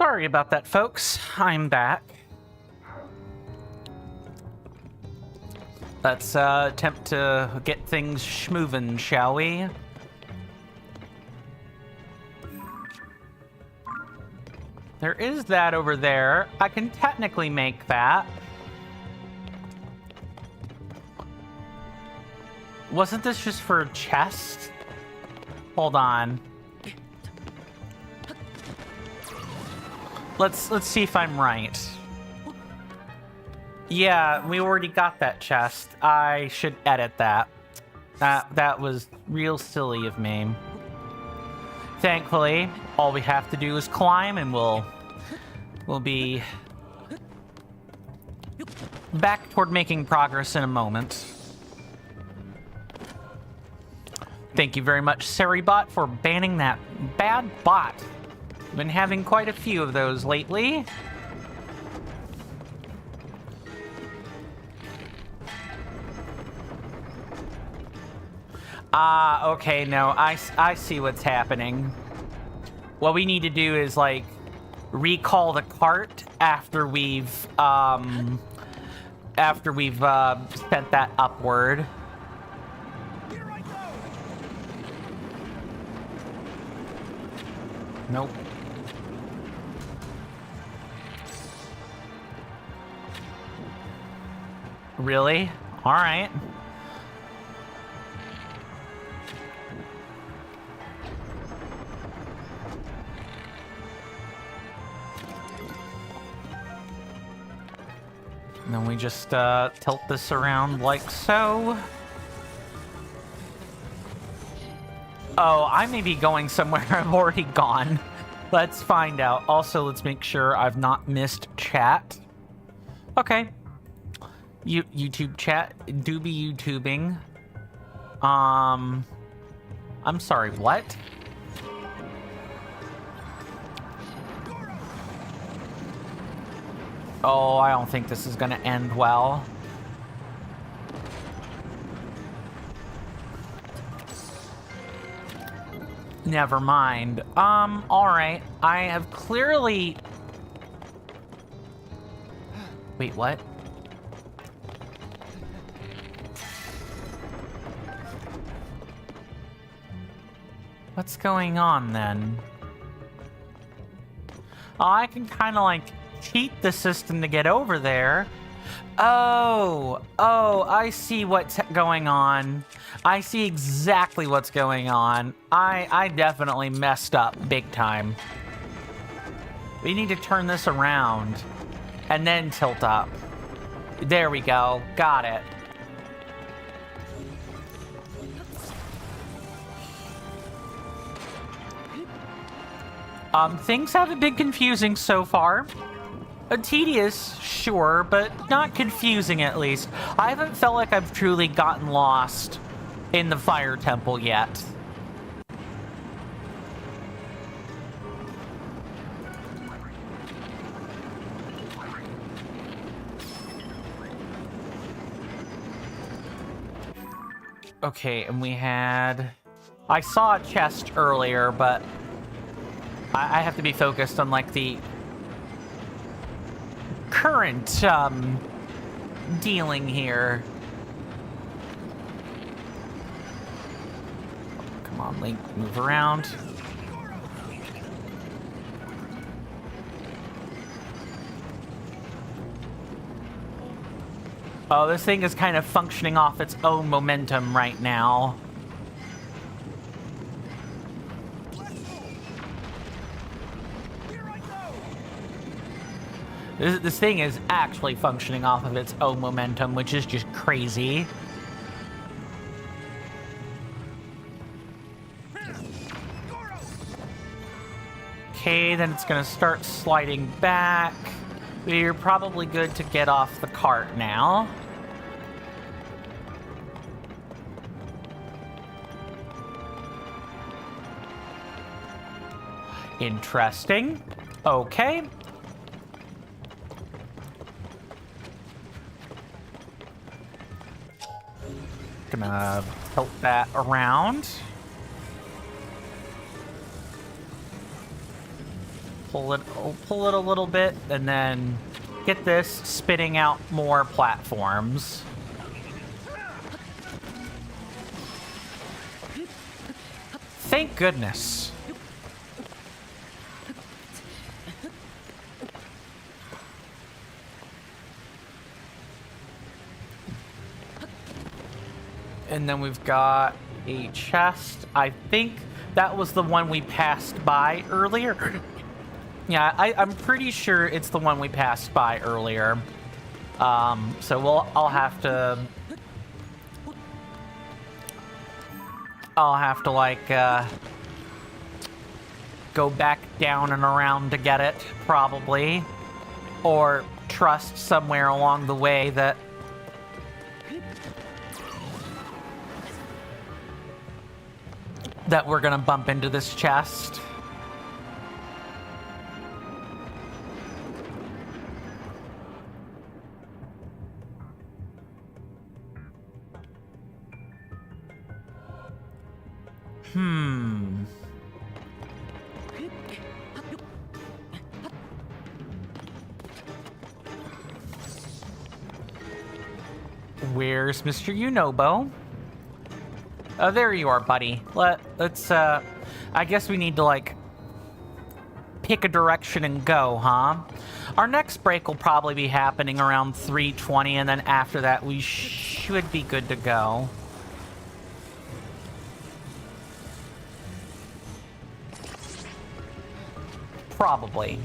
Sorry about that, folks. I'm back. Let's attempt to get things schmovin', shall we? There is that over there. I can technically make that. Wasn't this just for a chest? Hold on. Let's see if I'm right. Yeah, we already got that chest. I should edit that. That was real silly of me. Thankfully, all we have to do is climb and we'll be back toward making progress in a moment. Thank you very much, Seribot, for banning that bad bot. Been having quite a few of those lately. Okay, no, I see what's happening. What we need to do is, like, recall the cart after we've sent that upward. Here I go. Nope. Really? All right. And then we just tilt this around like so. Oh, I may be going somewhere I've already gone. Let's find out. Also, let's make sure I've not missed chat. Okay. YouTube chat. Do be YouTubing. I'm sorry, what? Oh, I don't think this is gonna end well. Never mind. Alright. I have clearly... Wait, what? What's going on, then? Oh, I can kind of, like, cheat the system to get over there. Oh, I see what's going on. I see exactly what's going on. I definitely messed up big time. We need to turn this around and then tilt up. There we go. Got it. Things haven't been confusing so far. Tedious, sure, but not confusing at least. I haven't felt like I've truly gotten lost in the fire temple yet. Okay, and we had... I saw a chest earlier, but I have to be focused on, like, the current, dealing here. Come on, Link, move around. Oh, this thing is kind of functioning off its own momentum right now. This thing is actually functioning off of its own momentum, which is just crazy. Okay, then it's gonna start sliding back. We're probably good to get off the cart now. Interesting. Okay. Gonna tilt that around. pull it a little bit, and then get this spitting out more platforms. Thank goodness. And then we've got a chest. I think that was the one we passed by earlier. Yeah, I'm pretty sure it's the one we passed by earlier. So I'll have to like go back down and around to get it, probably, or trust somewhere along the way that we're gonna bump into this chest. Where's Mr. Yunobo? Oh, there you are, buddy. Let's, I guess we need to, like, pick a direction and go, huh? Our next break will probably be happening around 3:20, and then after that we should be good to go. Probably.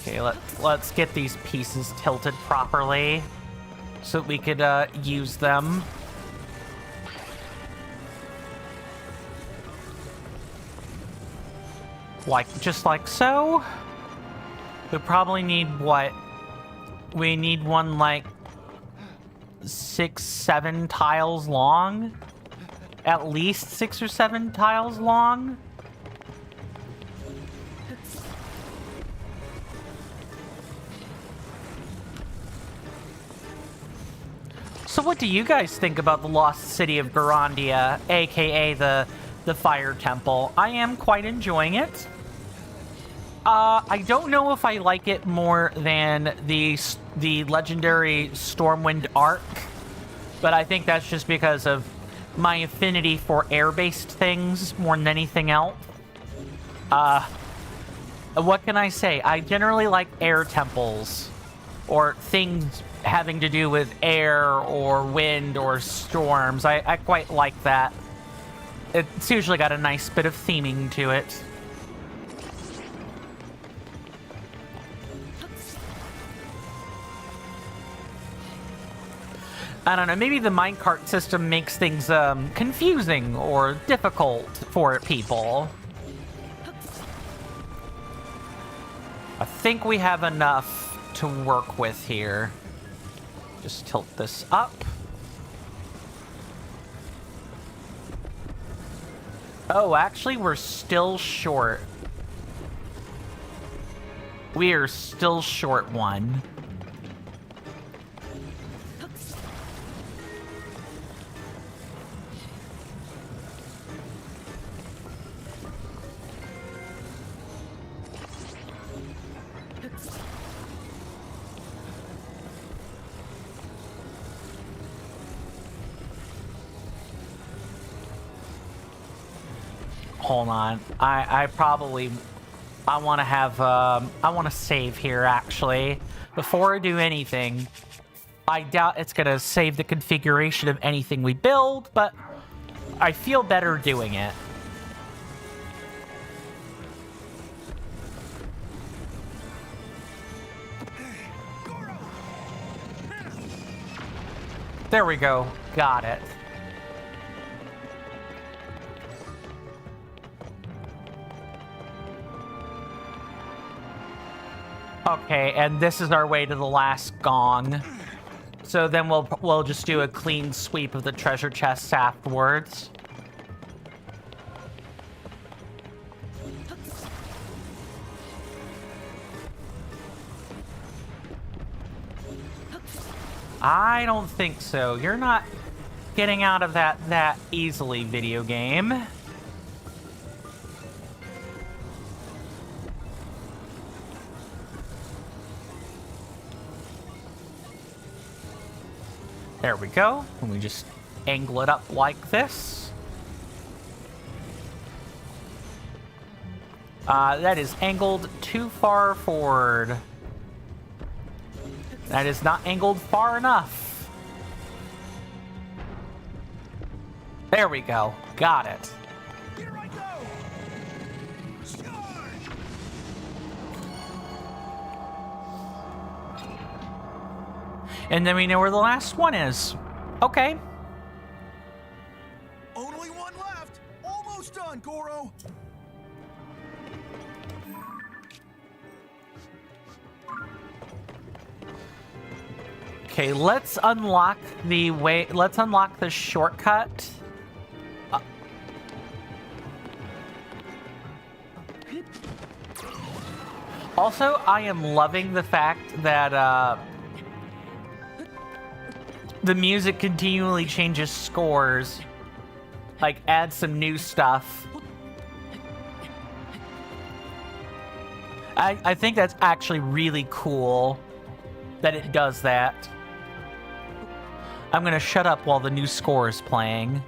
Okay, let's get these pieces tilted properly so that we could use them. Just like so. We probably need what? We need one like 6, 7 tiles long? At least 6 or 7 tiles long? So what do you guys think about the lost city of Gorondia, aka the Fire Temple? I am quite enjoying it. I don't know if I like it more than the legendary Stormwind Arc, but I think that's just because of my affinity for air-based things more than anything else. What can I say? I generally like air temples, or things having to do with air or wind or storms. I quite like that. It's usually got a nice bit of theming to it. I don't know, maybe the minecart system makes things confusing or difficult for people. I think we have enough to work with here. Just tilt this up. Oh, actually, we're still short. We are still short one. Hold on. I want to save here, actually. Before I do anything, I doubt it's going to save the configuration of anything we build, but I feel better doing it. There we go. Got it. Okay, and this is our way to the last gong. So then we'll just do a clean sweep of the treasure chests afterwards. I don't think so. You're not getting out of that easily, video game. There we go. And we just angle it up like this. That is angled too far forward. That is not angled far enough. There we go. Got it. Here I go. Charge! And then we know where the last one is. Okay. Only one left. Almost done, Goro. Okay, let's unlock the way. Let's unlock the shortcut. Also, I am loving the fact that the music continually changes scores. Like, adds some new stuff. I think that's actually really cool that it does that. I'm gonna shut up while the new score is playing.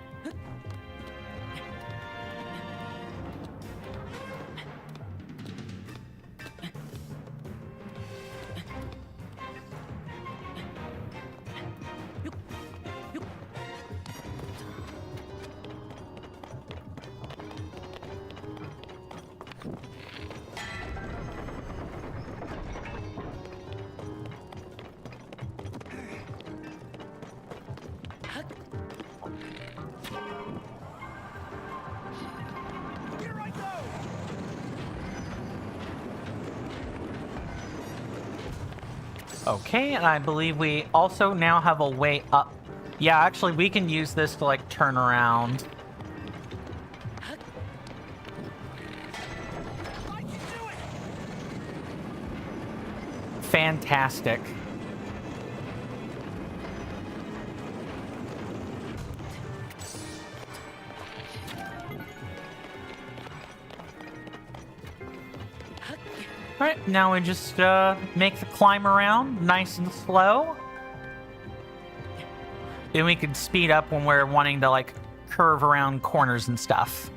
Here I go. Okay, and I believe we also now have a way up. Yeah, actually, we can use this to, like, turn around. I can do it. Fantastic. Alright, now we just make the climb around nice and slow. Then we can speed up when we're wanting to, like, curve around corners and stuff.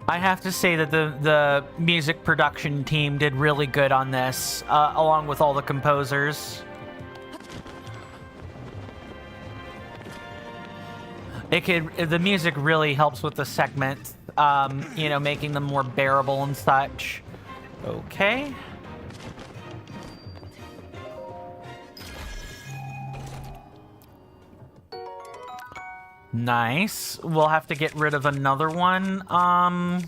I have to say that the music production team did really good on this, along with all the composers. The music really helps with the segments, you know, making them more bearable and such. Okay. Nice. We'll have to get rid of another one. I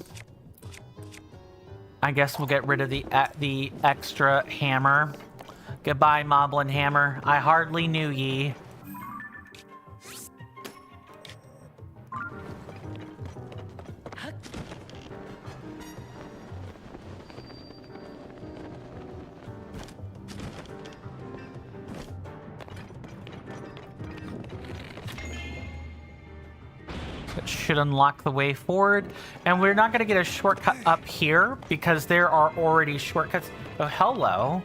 guess we'll get rid of the extra hammer. Goodbye, Moblin Hammer. I hardly knew ye. That should unlock the way forward. And we're not going to get a shortcut up here because there are already shortcuts. Oh, hello.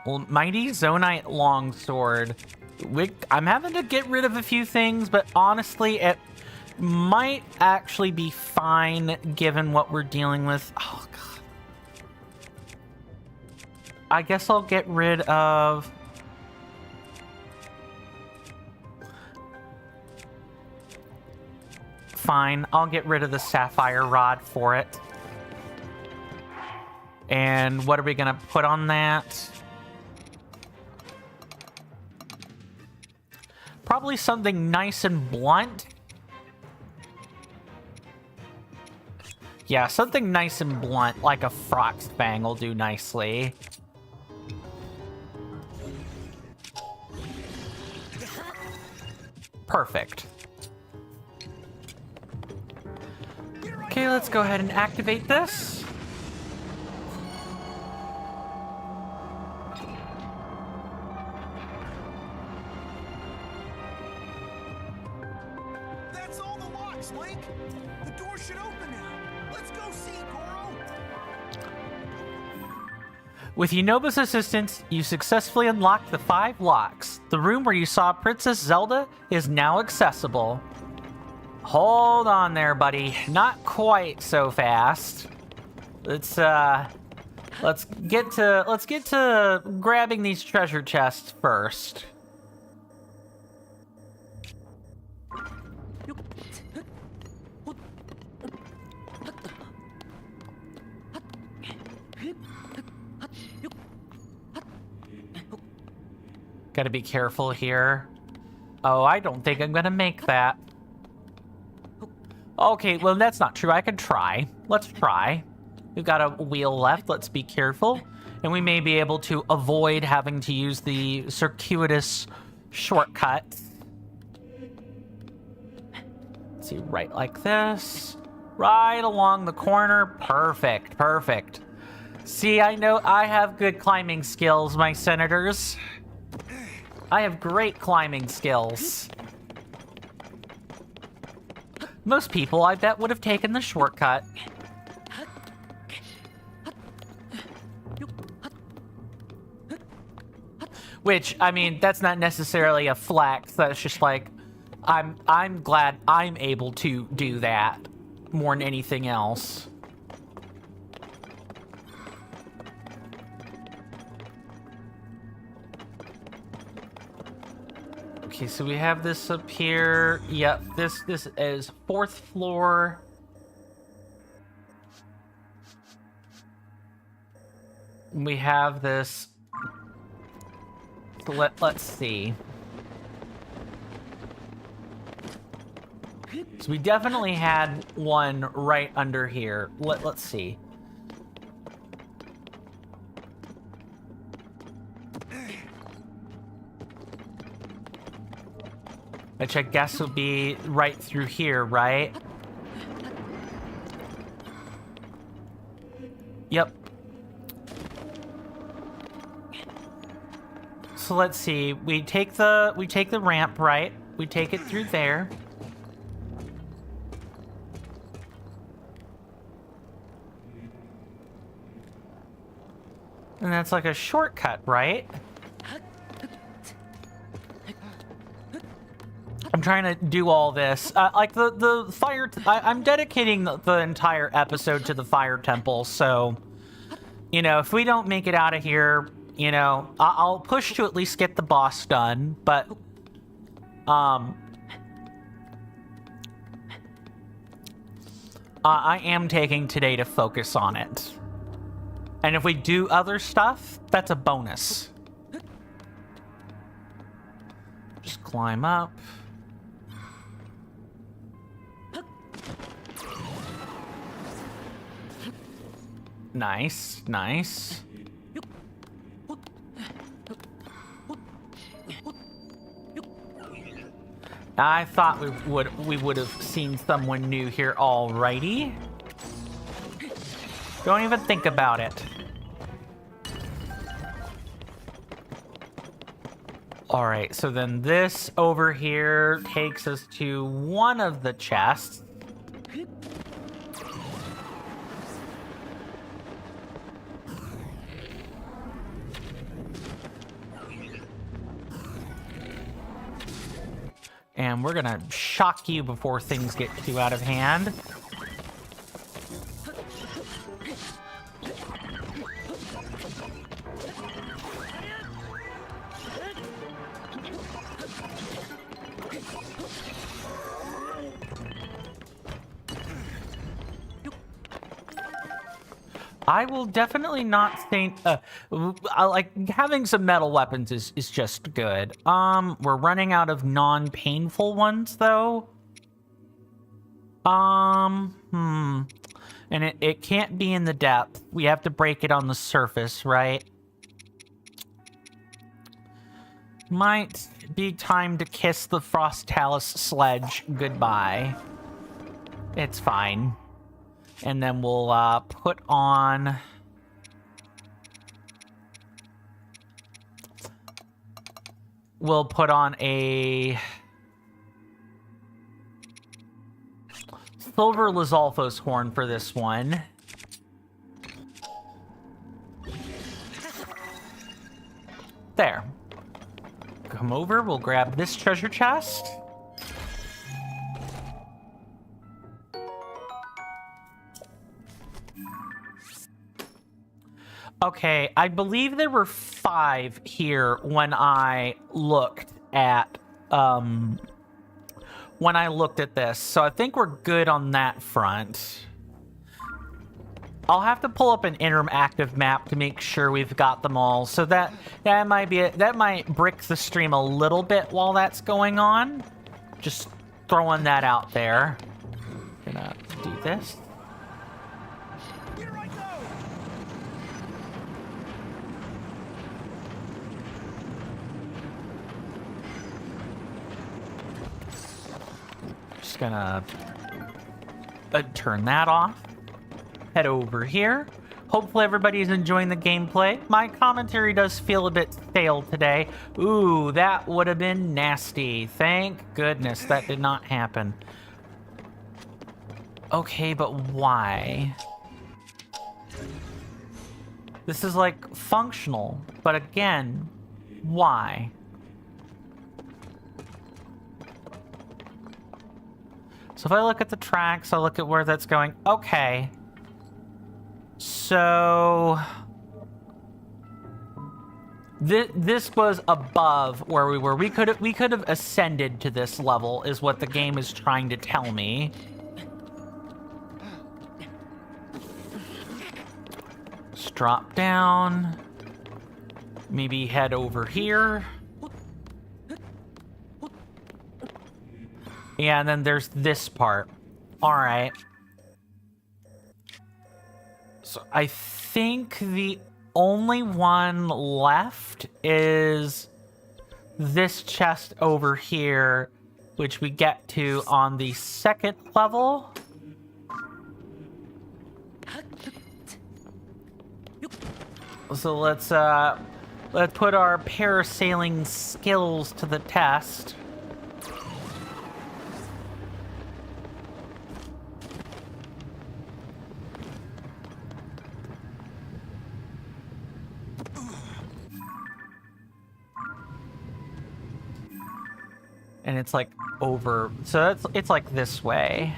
Well, Mighty Zonite Longsword. I'm having to get rid of a few things, but honestly, it might actually be fine given what we're dealing with. Oh, God. I guess I'll get rid of... Fine, I'll get rid of the sapphire rod for it. And what are we gonna put on that? Probably something nice and blunt. Yeah, something nice and blunt, like a Frox Fang will do nicely. Perfect. Okay, let's go ahead and activate this. That's all the locks, Link. The door should open now. Let's go see, Goro. With Yunobo's assistance, you successfully unlocked the 5 locks. The room where you saw Princess Zelda is now accessible. Hold on there, buddy. Not quite so fast. Let's get to grabbing these treasure chests first. Gotta be careful here. Oh, I don't think I'm gonna make that. Okay, well, that's not true. I can try. Let's try. We've got a wheel left. Let's be careful. And we may be able to avoid having to use the circuitous shortcut. Let's see, right like this. Right along the corner. Perfect, perfect. See, I know I have good climbing skills, my senators. I have great climbing skills. Most people, I bet, would have taken the shortcut. Which, I mean, that's not necessarily a flex. That's just like, I'm glad I'm able to do that more than anything else. Okay, so we have this up here. Yep, this is 4th floor. We have this. So let's see. So we definitely had one right under here. Let's see. Which I guess will be right through here, right? Yep. So let's see. We take the ramp, right? We take it through there. And that's like a shortcut, right? I'm trying to do all this. Like the fire... I'm dedicating the entire episode to the fire temple, so... You know, if we don't make it out of here, you know, I'll push to at least get the boss done, but... I am taking today to focus on it. And if we do other stuff, that's a bonus. Just climb up. Nice, nice. I thought we would have seen someone new here alrighty. Don't even think about it. Alright, so then this over here takes us to one of the chests. And we're gonna shock you before things get too out of hand. I will definitely not think, like, having some metal weapons is just good. We're running out of non-painful ones, though. And it can't be in the depth. We have to break it on the surface, right? Might be time to kiss the Frost Talus sledge goodbye. It's fine. And then we'll put on... We'll put on a... Silver Lizalfos horn for this one. There. Come over, we'll grab this treasure chest. Okay, I believe there were 5 here when I looked at this, so I think we're good on that front. I'll have to pull up an interactive map to make sure we've got them all. So that might brick the stream a little bit while that's going on. Just throwing that out there. Gonna do this. Here I go. Just gonna turn that off. Head over here. Hopefully everybody's enjoying the gameplay. My commentary does feel a bit stale today. Ooh, that would have been nasty. Thank goodness that did not happen. Okay, but why? This is like functional, but again, why? So if I look at the tracks, I look at where that's going. Okay. So this was above where we were. We could have ascended to this level, is what the game is trying to tell me. Just drop down. Maybe head over here. Yeah, and then there's this part. All right. So I think the only one left is this chest over here, which we get to on the 2nd level. So let's put our parasailing skills to the test. And it's like over, so it's like this way.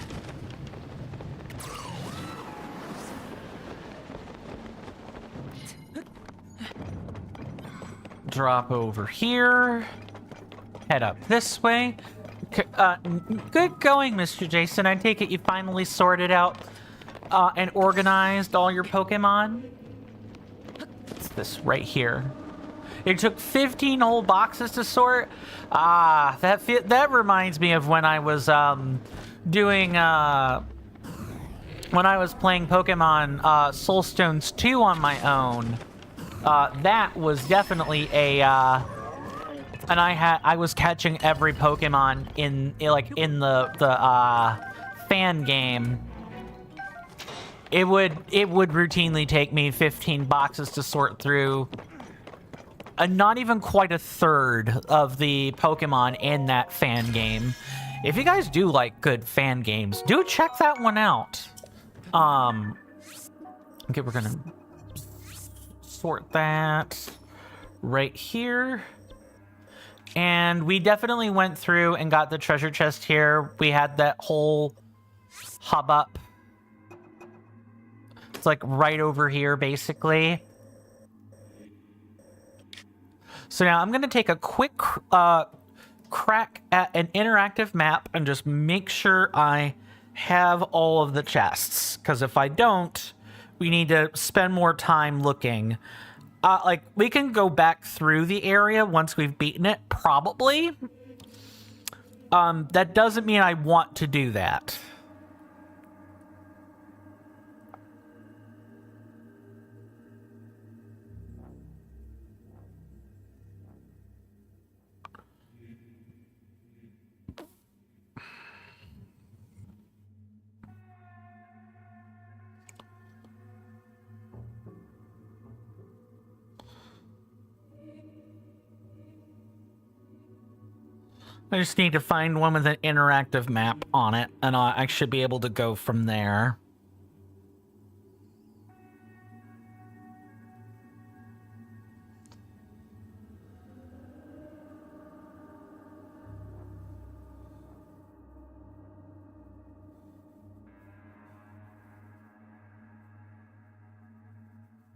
Drop over here. Head up this way. Good going, Mr. Jason. I take it you finally sorted out and organized all your Pokemon. It's this right here. It took 15 whole boxes to sort. Ah, that reminds me of when I was doing when I was playing Pokemon Soulstones 2 on my own. That was definitely a and I was catching every Pokemon in the fan game. It would routinely take me 15 boxes to sort through. Not even quite a third of the Pokemon in that fan game. If you guys do like good fan games, do check that one out. Okay, we're gonna sort that right here. And we definitely went through and got the treasure chest here. We had that whole hub up. It's like right over here, basically. So now I'm going to take a quick crack at an interactive map and just make sure I have all of the chests. Because if I don't, we need to spend more time looking. Like, we can go back through the area once we've beaten it, probably. That doesn't mean I want to do that. I just need to find one with an interactive map on it, and I should be able to go from there.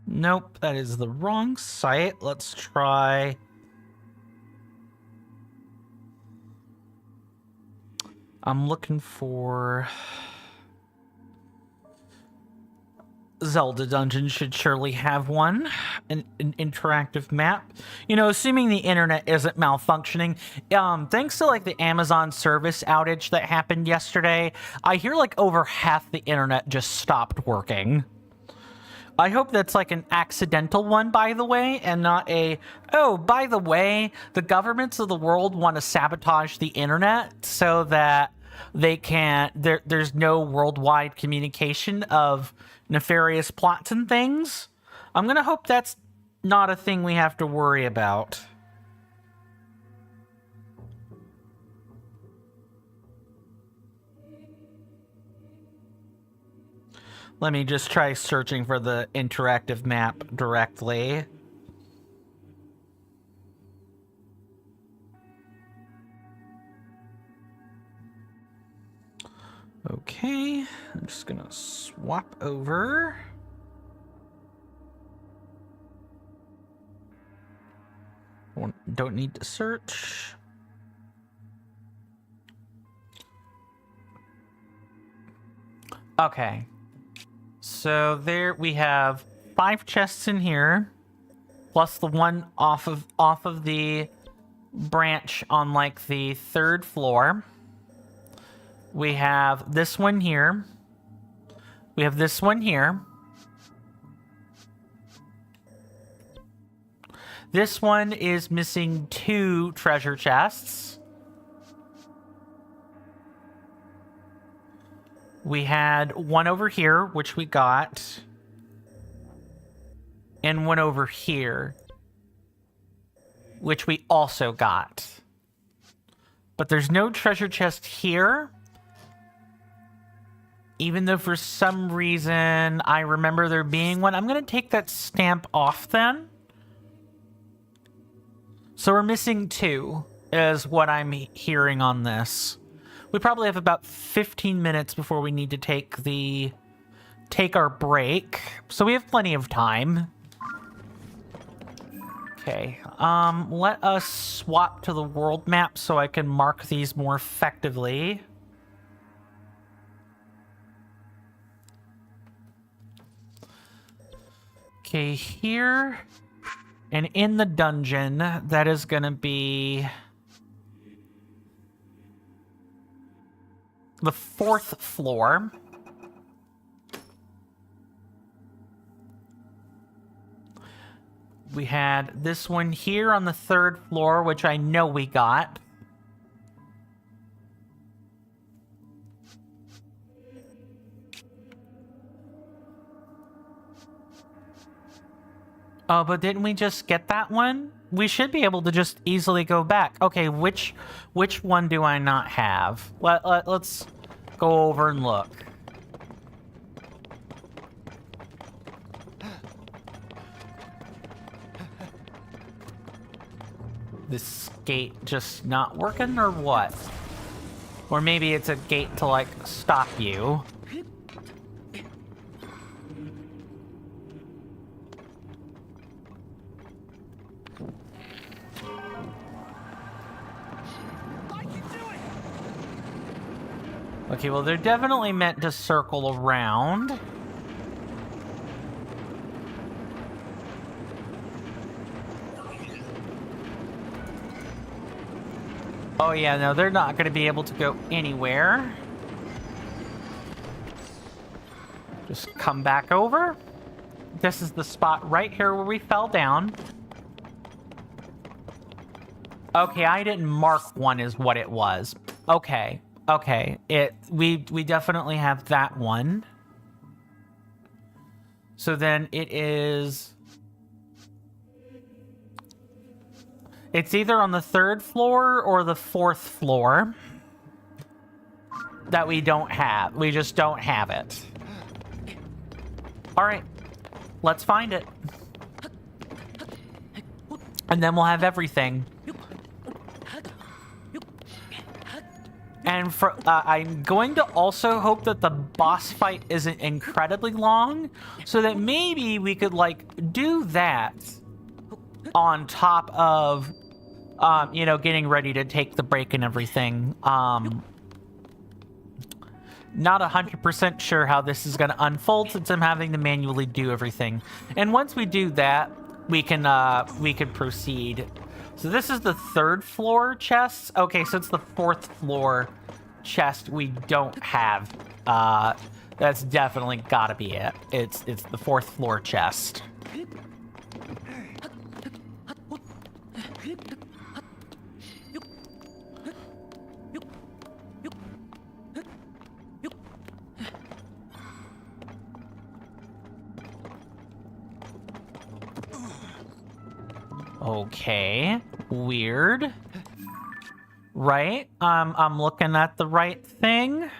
Nope, that is the wrong site. Let's try... I'm looking for... Zelda Dungeon should surely have one. An interactive map. You know, assuming the internet isn't malfunctioning. Thanks to, like, the Amazon service outage that happened yesterday, I hear, like, over half the internet just stopped working. I hope that's like an accidental one, by the way, and not a, oh, by the way, the governments of the world want to sabotage the internet so that they can't, there's no worldwide communication of nefarious plots and things. I'm gonna hope that's not a thing we have to worry about. Let me just try searching for the interactive map directly. Okay, I'm just gonna swap over. Don't need to search. Okay. So there we have 5 chests in here, plus the one off of the branch on like the 3rd floor. We have this one here. We have this one here. This one is missing 2 treasure chests. We had one over here, which we got. And one over here, which we also got. But there's no treasure chest here. Even though for some reason I remember there being one. I'm going to take that stamp off then. So we're missing 2, is what I'm hearing on this. We probably have about 15 minutes before we need to take our break. So we have plenty of time. Okay, let us swap to the world map so I can mark these more effectively. Okay, here and in the dungeon, that is gonna be the 4th floor. We had this one here on the 3rd floor, which I know we got. Oh, but didn't we just get that one? We should be able to just easily go back. Okay, which one do I not have? Let's go over and look. This gate just not working or what? Or maybe it's a gate to like stop you. Okay, well, they're definitely meant to circle around. Oh, yeah, no, they're not going to be able to go anywhere. Just come back over. This is the spot right here where we fell down. Okay, I didn't mark one is what it was. Okay. Okay, we definitely have that one. So then it is It's either on the 3rd floor or the 4th floor that we don't have. We just don't have it. All right, let's find it. And then we'll have everything. And for I'm going to also hope that the boss fight isn't incredibly long, so that maybe we could, like, do that on top of, you know, getting ready to take the break and everything. Not 100% sure how this is going to unfold since I'm having to manually do everything. And once we do that, we can proceed. So this is the 3rd floor chest. Okay, so it's the 4th floor chest we don't have. That's definitely gotta be it. It's the 4th floor chest. Okay, weird. Right? I'm looking at the right thing.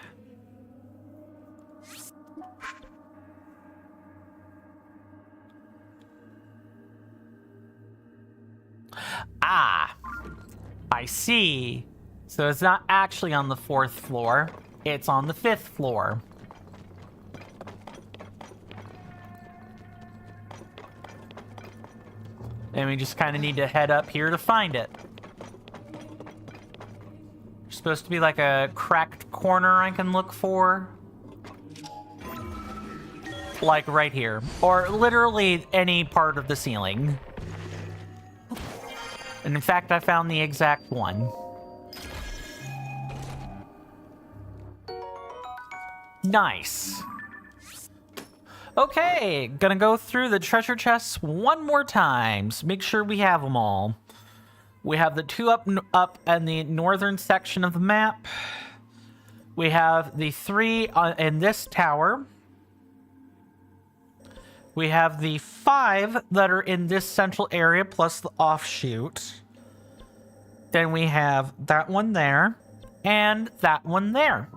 Ah, I see. So it's not actually on the 4th floor. It's on the 5th floor. And we just kind of need to head up here to find it. There's supposed to be like a cracked corner I can look for. Like right here. Or literally any part of the ceiling. And in fact, I found the exact one. Nice. Okay, gonna go through the treasure chests one more time. So make sure we have them all. We have the 2 up in the northern section of the map. We have the 3 in this tower. We have the 5 that are in this central area, plus the offshoot. Then we have that one there, and that one there.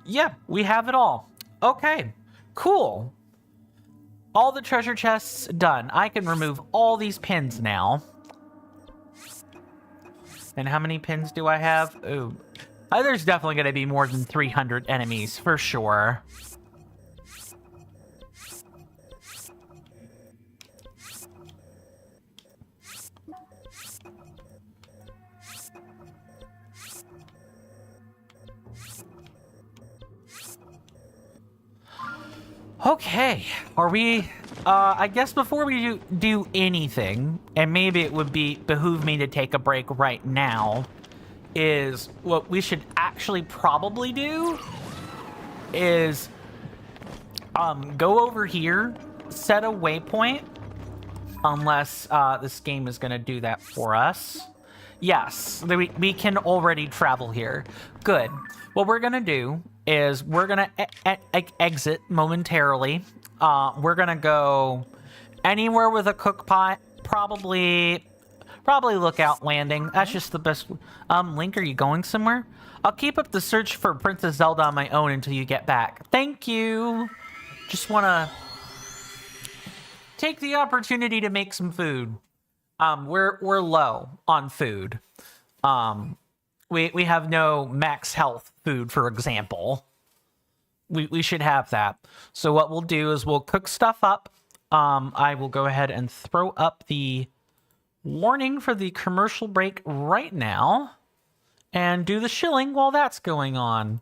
Yeah, we have it all. Okay, cool. All the treasure chests done. I can remove all these pins now. And how many pins do I have? Ooh. There's definitely going to be more than 300 enemies, for sure. Okay, are we, I guess before we do anything, and maybe it would behoove me to take a break right now, is what we should actually probably do is, go over here, set a waypoint, unless, this game is gonna do that for us. Yes, we can already travel here. Good. What we're gonna do is we're gonna exit momentarily. We're gonna go anywhere with a cook pot. Probably Lookout Landing. That's just the best. Link, are you going somewhere? I'll keep up the search for Princess Zelda on my own until you get back. Thank you. Just wanna take the opportunity to make some food. We're low on food. We have no max health food, for example. We should have that. So what we'll do is we'll cook stuff up. I will go ahead and throw up the warning for the commercial break right now and do the shilling while that's going on.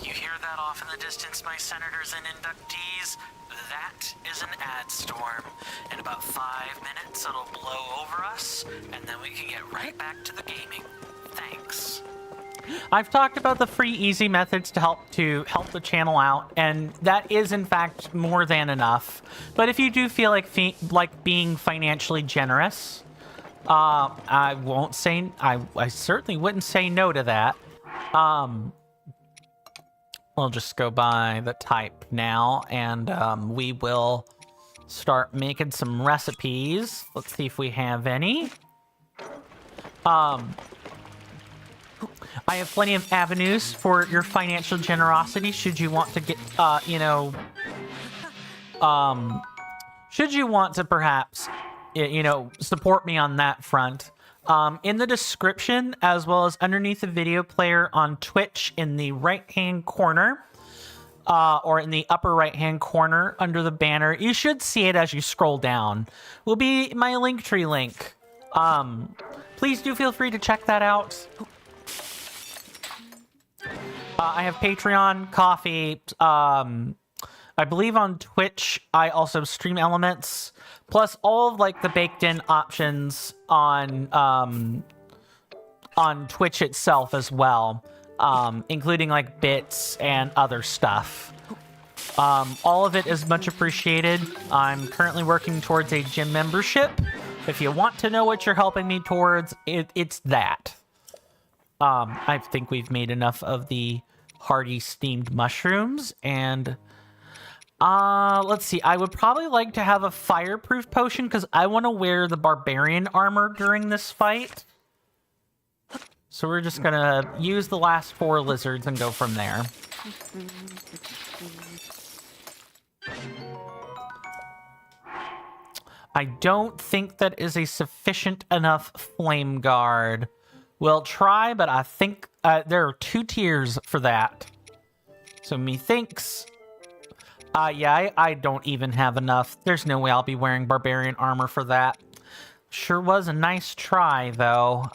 You hear that off in the distance, my senators and inductees? That is an ad storm. In about 5 minutes, it'll blow over us, and then we can get right back to the gaming. Thanks. I've talked about the free, easy methods to help the channel out, and that is, in fact, more than enough. But if you do feel like being financially generous, I won't say... I certainly wouldn't say no to that. we'll just go by the type now, and we will start making some recipes. Let's see if we have any. I have plenty of avenues for your financial generosity should you want to get, should you want to perhaps, support me on that front. In the description, as well as underneath the video player on Twitch in the right-hand corner, or in the upper right-hand corner under the banner, you should see it as you scroll down, will be my Linktree link. Please do feel free to check that out. I have Patreon, Coffee, I believe on Twitch, I also stream elements, plus all of like the baked in options on Twitch itself as well, including like bits and other stuff. All of it is much appreciated. I'm currently working towards a gym membership. If you want to know what you're helping me towards, it's that. I think we've made enough of the hearty steamed mushrooms, and let's see. I would probably like to have a fireproof potion because I want to wear the barbarian armor during this fight. So we're just gonna use the last 4 lizards and go from there. I don't think that is a sufficient enough flame guard. We'll try, but I think there are 2 tiers for that. So methinks... yeah, I don't even have enough. There's no way I'll be wearing barbarian armor for that. Sure was a nice try, though.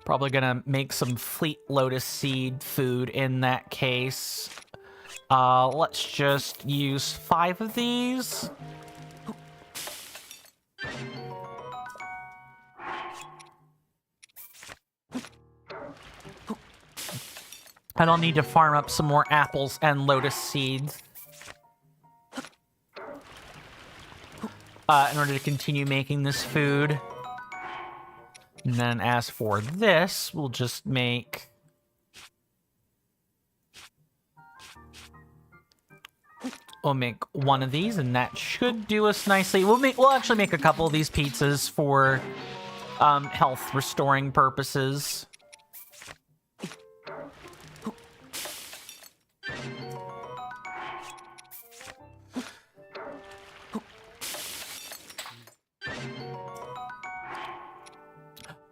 Probably gonna make some Fleet Lotus Seed food in that case. Let's just use 5 of these. And I'll need to farm up some more apples and lotus seeds in order to continue making this food. And then as for this, we'll just make... We'll make 1 of these, and that should do us nicely. We'll actually make a couple of these pizzas for health restoring purposes.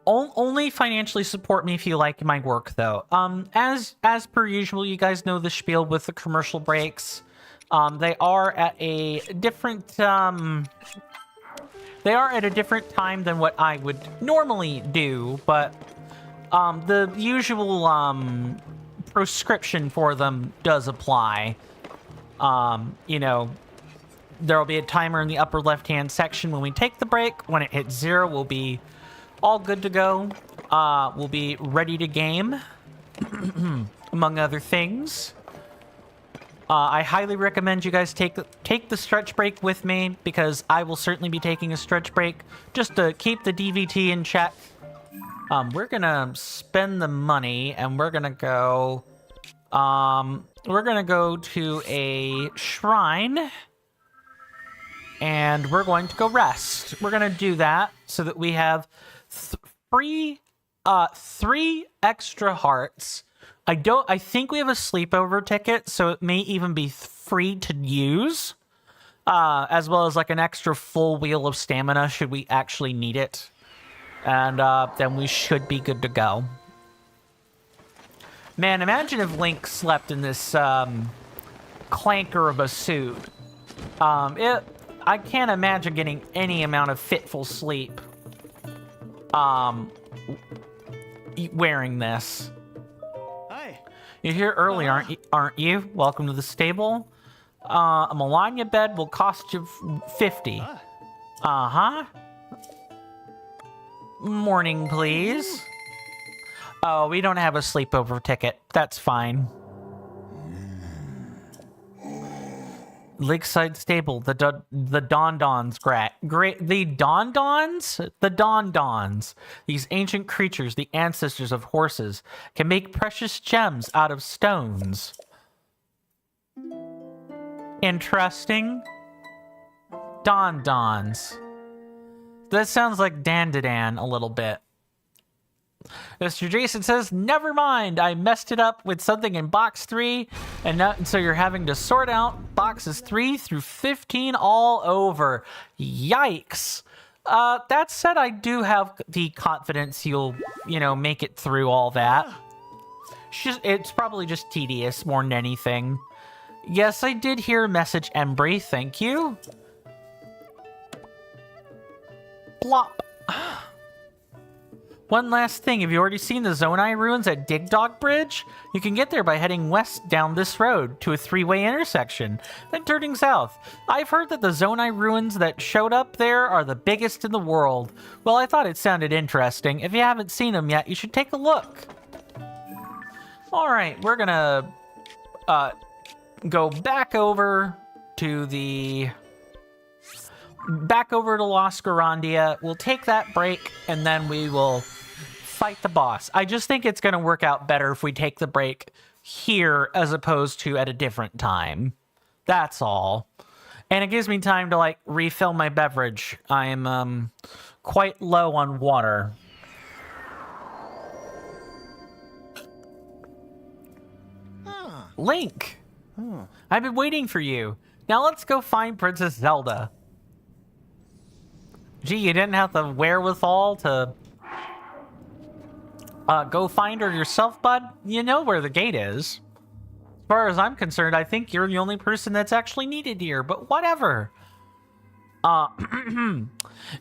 Only financially support me if you like my work, though. As per usual, you guys know the spiel with the commercial breaks. They are at a different time than what I would normally do, but the usual prescription for them does apply. There'll be a timer in the upper left-hand section when we take the break. When it hits 0, we'll be all good to go. We'll be ready to game, among other things. I highly recommend you guys take the stretch break with me, because I will certainly be taking a stretch break just to keep the DVT in check. We're gonna spend the money, and we're gonna go to a shrine, and we're going to go rest. We're gonna do that so that we have 3 extra hearts. I think we have a sleepover ticket, so it may even be free to use, as well as like an extra full wheel of stamina should we actually need it. And then we should be good to go. Man, imagine if Link slept in this clanker of a suit. I can't imagine getting any amount of fitful sleep wearing this. Hi. You're here early, aren't you? Welcome to the stable. A Melania bed will cost you 50. Uh-huh. Morning, please. Oh, we don't have a sleepover ticket. That's fine. Lakeside Stable, the Dondons, the Dondons? The Dondons. These ancient creatures, the ancestors of horses, can make precious gems out of stones. Interesting. Dondons. That sounds like Dandadan a little bit. Mr. Jason says, never mind, I messed it up with something in box 3, and so you're having to sort out boxes 3 through 15 all over. Yikes. That said, I do have the confidence you'll, make it through all that. It's probably just tedious more than anything. Yes, I did hear a message, Embry, thank you. Plop. One last thing, have you already seen the Zonai ruins at Dig Dog Bridge? You can get there by heading west down this road to a 3-way intersection, then turning south. I've heard that the Zonai ruins that showed up there are the biggest in the world. Well, I thought it sounded interesting. If you haven't seen them yet, you should take a look. Alright, we're gonna go back over to Lost Gorondia. We'll take that break, and then we will fight the boss. I just think it's going to work out better if we take the break here as opposed to at a different time. That's all. And it gives me time to, refill my beverage. I am, quite low on water. Link! I've been waiting for you. Now let's go find Princess Zelda. Gee, you didn't have the wherewithal to go find her yourself, bud? You know where the gate is. As far as I'm concerned, I think you're the only person that's actually needed here, but whatever.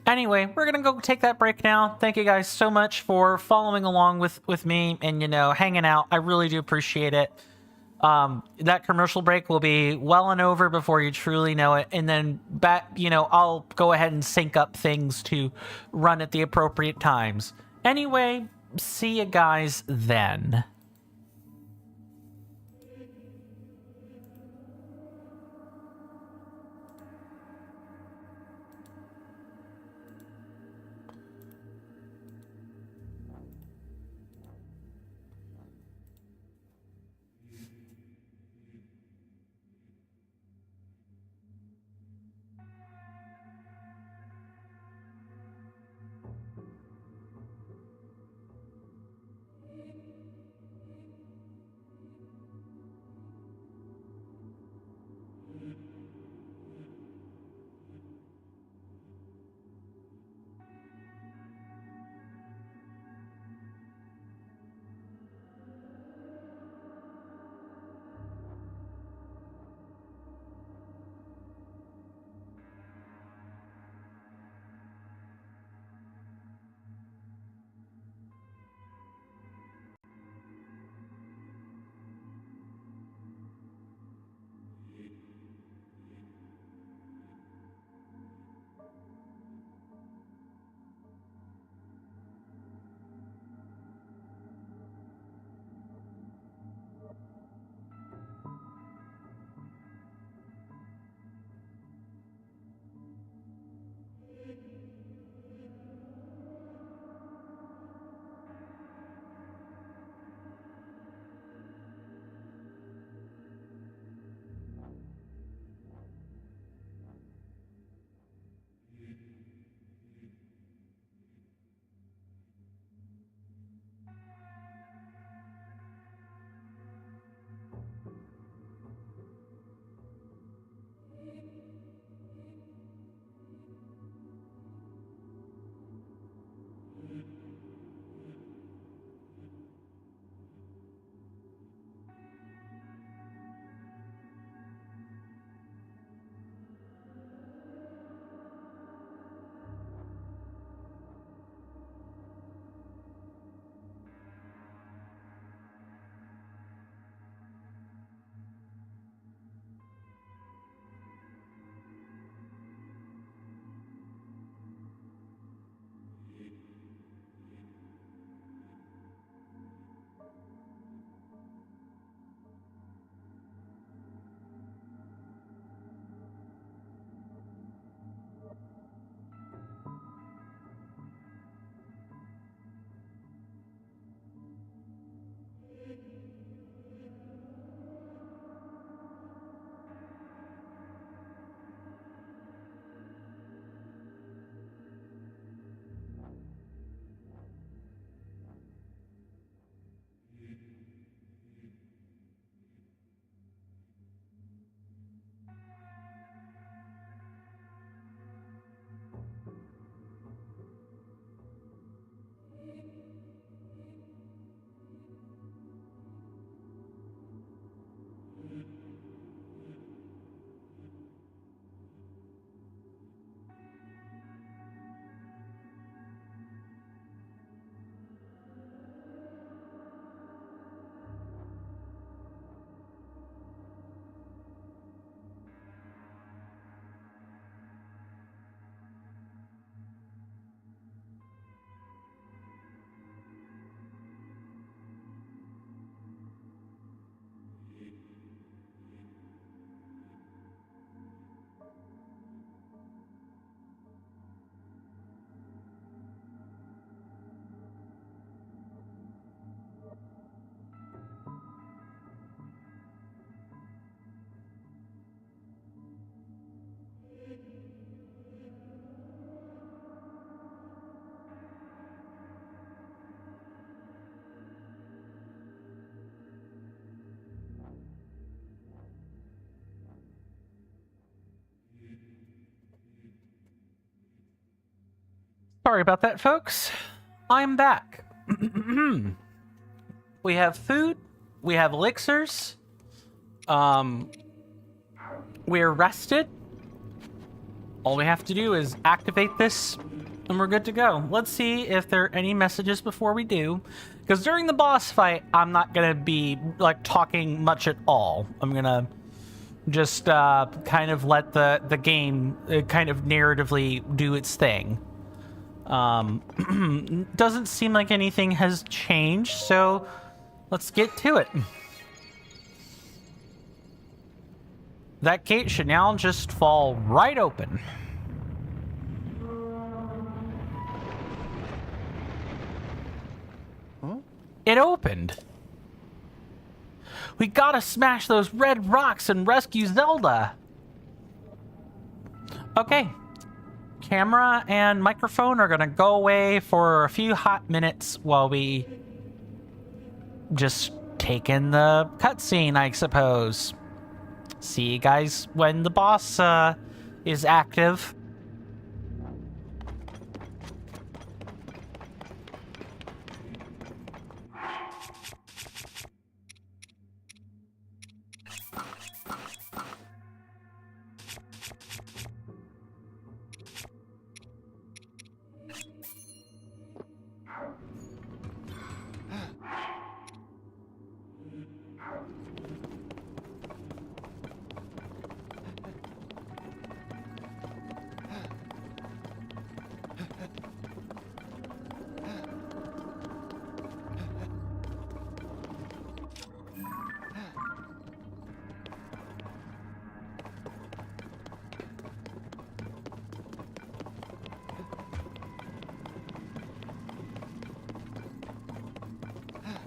Anyway, we're gonna go take that break now. Thank you guys so much for following along with me and, hanging out. I really do appreciate it. That commercial break will be well and over before you truly know it, and then I'll go ahead and sync up things to run at the appropriate times. Anyway, see you guys then. Sorry about that, folks. I'm back. We have food. We have elixirs. We're rested. All we have to do is activate this, and we're good to go. Let's see if there are any messages before we do. Because during the boss fight, I'm not going to be, like, talking much at all. I'm going to just kind of let the game kind of narratively do its thing. Doesn't seem like anything has changed, so let's get to it. That gate should now just fall right open. Huh? It opened. We gotta smash those red rocks and rescue Zelda. Okay. Camera and microphone are gonna go away for a few hot minutes while we just take in the cutscene, I suppose. See you guys when the boss is active.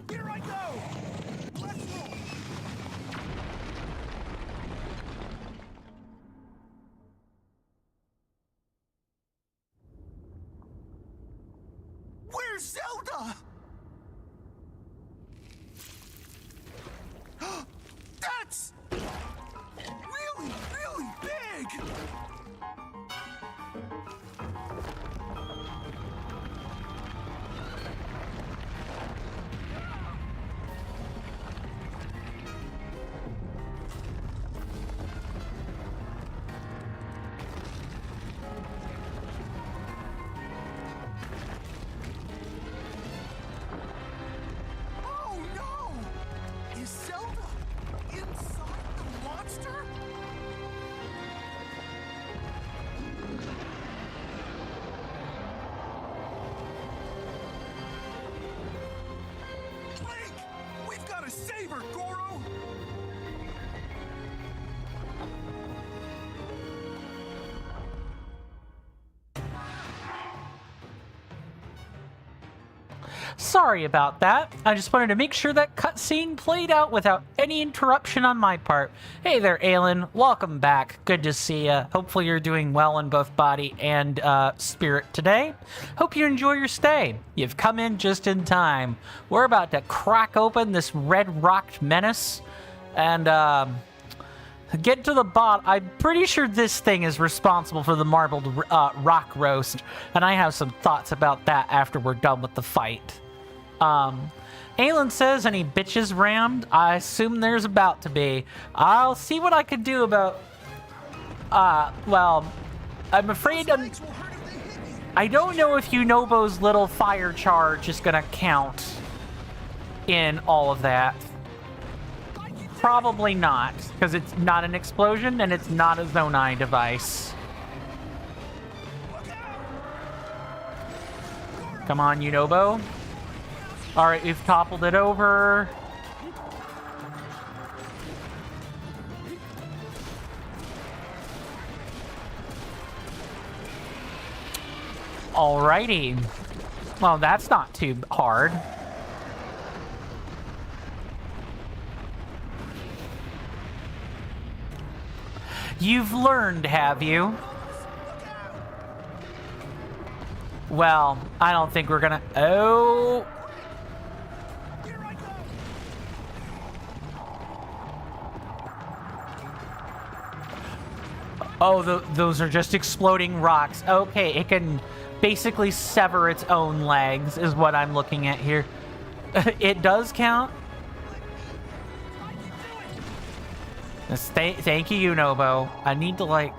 Here I go! Let's roll! Where's Zelda? That's really, really big! Oh no! Is Zelda inside the monster? Link! We've got to save her, Goro! Sorry about that. I just wanted to make sure that cutscene played out without any interruption on my part. Hey there, Aelin. Welcome back. Good to see ya. Hopefully you're doing well in both body and spirit today. Hope you enjoy your stay. You've come in just in time. We're about to crack open this red rock menace and get to the bot. I'm pretty sure this thing is responsible for the marbled rock roast, and I have some thoughts about that after we're done with the fight. Aelin says, any bitches rammed? I assume there's about to be. I'll see what I can do about... well, I'm afraid I don't know if Yunobo's little fire charge is gonna count in all of that. Probably not, because it's not an explosion and it's not a Zonai device. Come on, Yunobo. Alright, we've toppled it over. Alrighty. Well, that's not too hard. You've learned, have you? Well, I don't think we're gonna... Oh! Oh, those are just exploding rocks. Okay, it can basically sever its own legs, is what I'm looking at here. It does count. Thank you, Yunobo. I need to, like...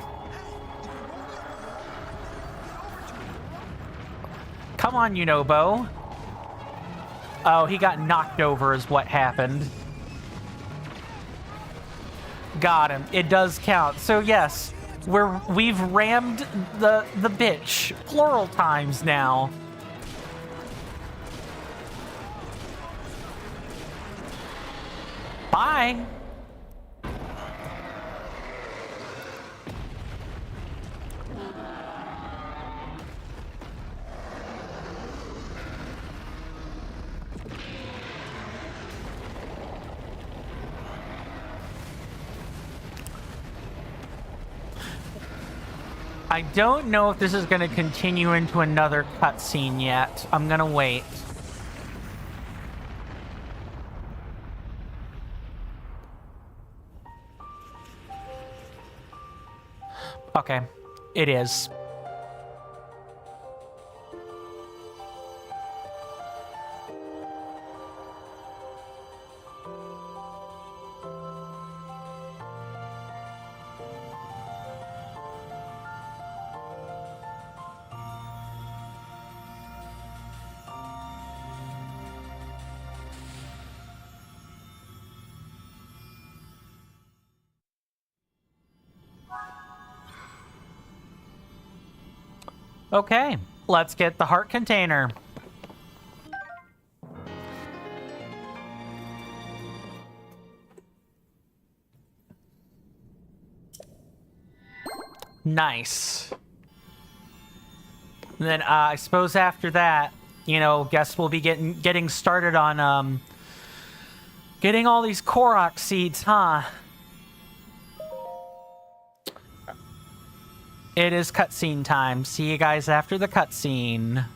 Come on, Yunobo. Oh, he got knocked over is what happened. Got him. It does count. So yes, we've rammed the bitch plural times now. Bye. I don't know if this is going to continue into another cutscene yet. I'm going to wait. Okay, it is. Okay, let's get the heart container. Nice. And then I suppose after that, you know, guess we'll be getting started on getting all these Korok seeds, huh? It is cutscene time. See you guys after the cutscene.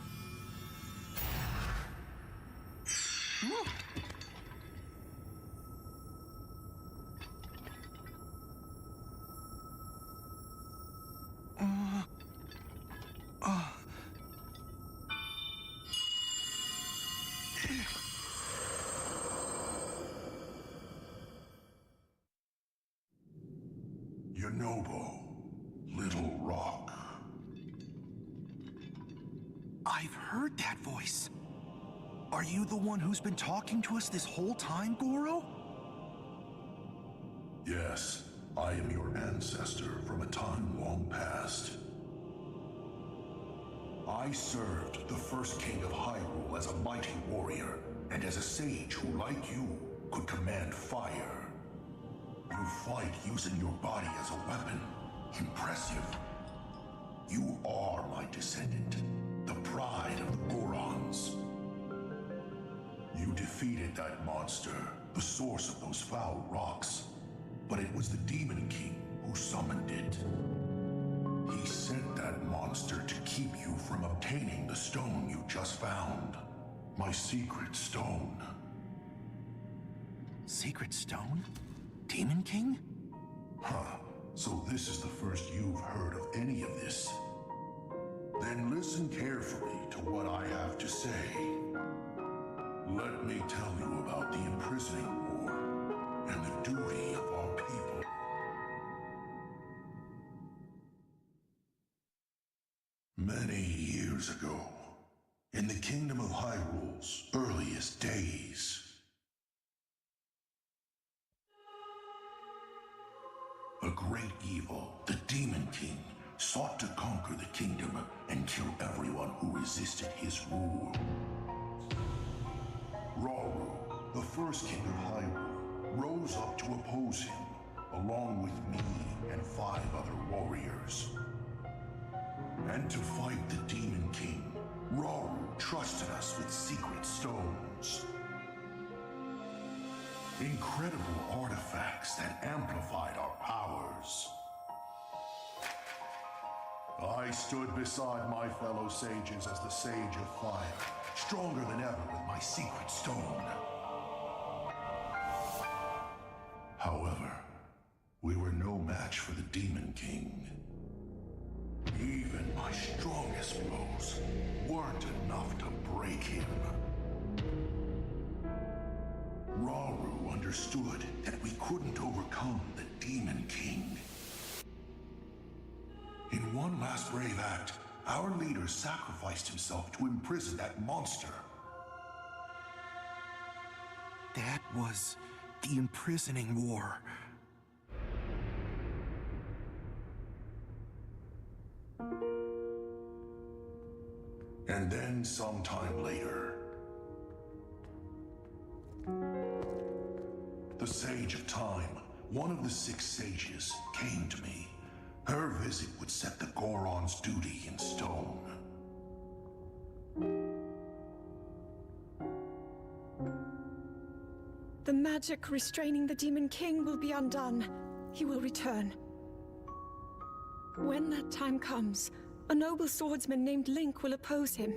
Yunobo, Little Rock. I've heard that voice. Are you the one who's been talking to us this whole time, Goro? Yes, I am your ancestor from a time long past. I served the first king of Hyrule as a mighty warrior, and as a sage who, like you, could command fire. You fight using your body as a weapon. Impressive. You are my descendant, the pride of the Gorons. You defeated that monster, the source of those foul rocks. But it was the Demon King who summoned it. He sent that monster to keep you from obtaining the stone you just found. My secret stone. Secret stone? Demon King? Huh. So this is the first you've heard of any of this. Then listen carefully to what I have to say. Let me tell you about the imprisoning war and the duty of our people. Many years ago, in the kingdom of Hyrule's earliest days, a great evil, the Demon King, sought to conquer the kingdom and kill everyone who resisted his rule. Rauru, the first king of Hyrule, rose up to oppose him, along with me and 5 other warriors. And to fight the Demon King, Rauru trusted us with secret stones. Incredible artifacts that amplified our powers. I stood beside my fellow sages as the Sage of Fire, stronger than ever with my secret stone. However, we were no match for the Demon King. Even my strongest blows weren't enough to break him. Rauru understood that we couldn't overcome the Demon King. In one last brave act, our leader sacrificed himself to imprison that monster. That was the imprisoning war. And then sometime later, the Sage of Time, one of the 6 sages, came to me. Her visit would set the Goron's duty in stone. The magic restraining the Demon King will be undone. He will return. When that time comes, a noble swordsman named Link will oppose him.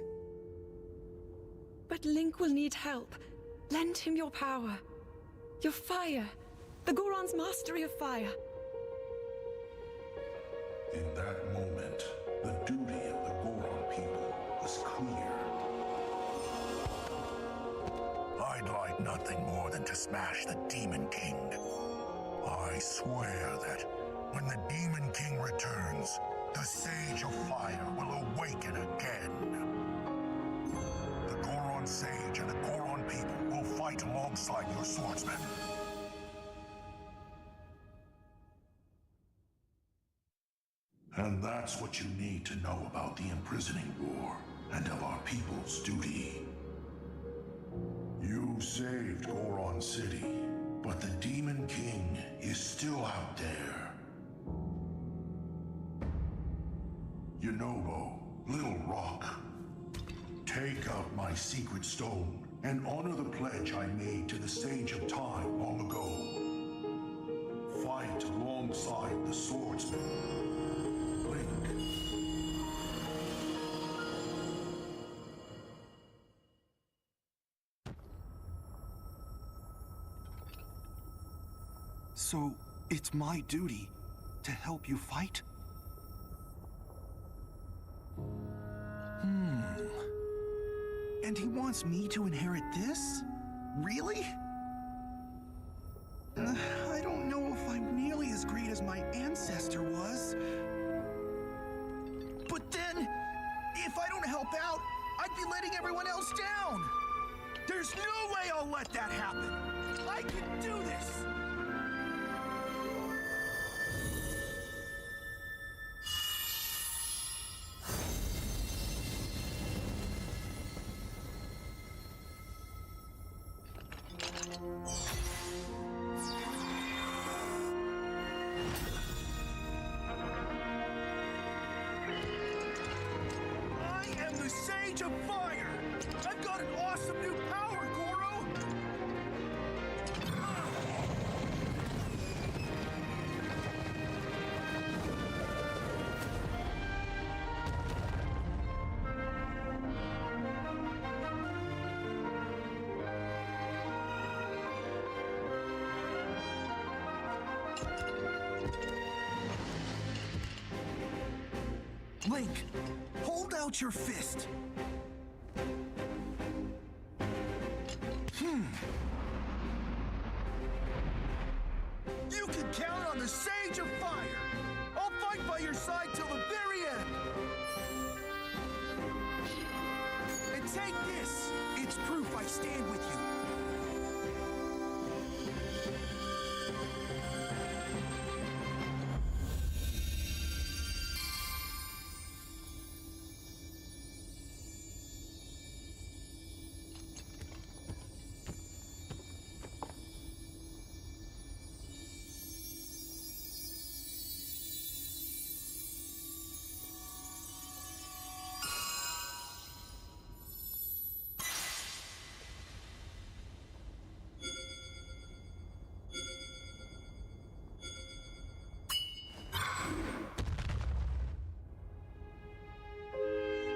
But Link will need help. Lend him your power. Your fire. The Goron's mastery of fire. In that moment, the duty of the Goron people was clear. I'd like nothing more than to smash the Demon King. I swear that when the Demon King returns, the Sage of Fire will awaken again. The Goron Sage and the Goron people will fight alongside your swordsmen. And that's what you need to know about the imprisoning war and of our people's duty. You saved Goron City, but the Demon King is still out there. Yunobo, Little Rock, take out my secret stone and honor the pledge I made to the Sage of Time long ago. Fight alongside the swordsman. Link. So, it's my duty to help you fight? And he wants me to inherit this? Really? I don't know if I'm nearly as great as my ancestor was. But then, if I don't help out, I'd be letting everyone else down. There's no way I'll let that happen. I can do this! I am the Sage of Fire! I've got an awesome new power, Goro! Link, hold out your fist. You can count on the Sage of Fire. I'll fight by your side till the very end. And take this. It's proof I stand with you.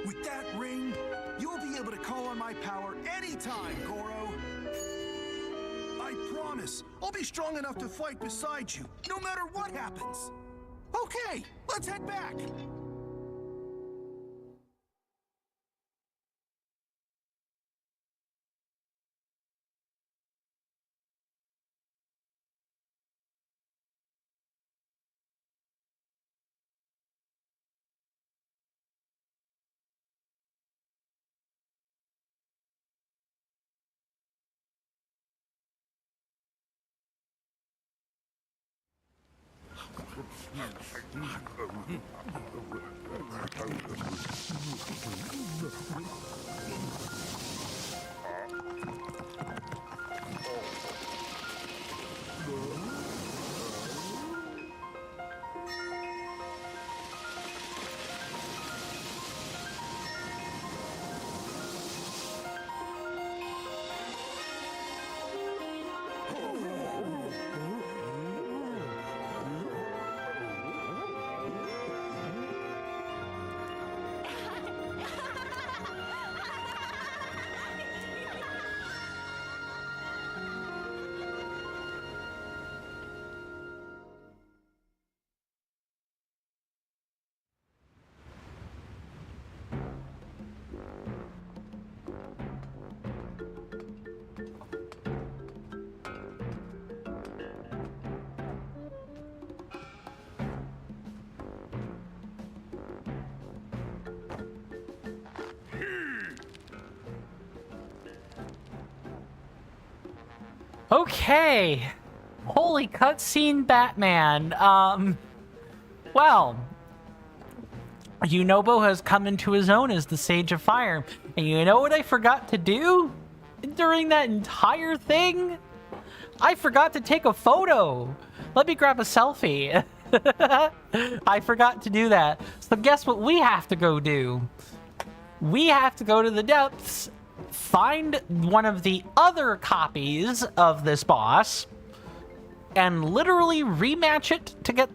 With that ring, you'll be able to call on my power anytime, Goro. I promise, I'll be strong enough to fight beside you, no matter what happens. Okay, let's head back. Okay. Holy cutscene Batman. Well, Yunobo has come into his own as the Sage of Fire. And you know what I forgot to do during that entire thing? I forgot to take a photo. Let me grab a selfie. I forgot to do that. So guess what we have to go do? We have to go to the depths, find one of the other copies of this boss, and literally rematch it to get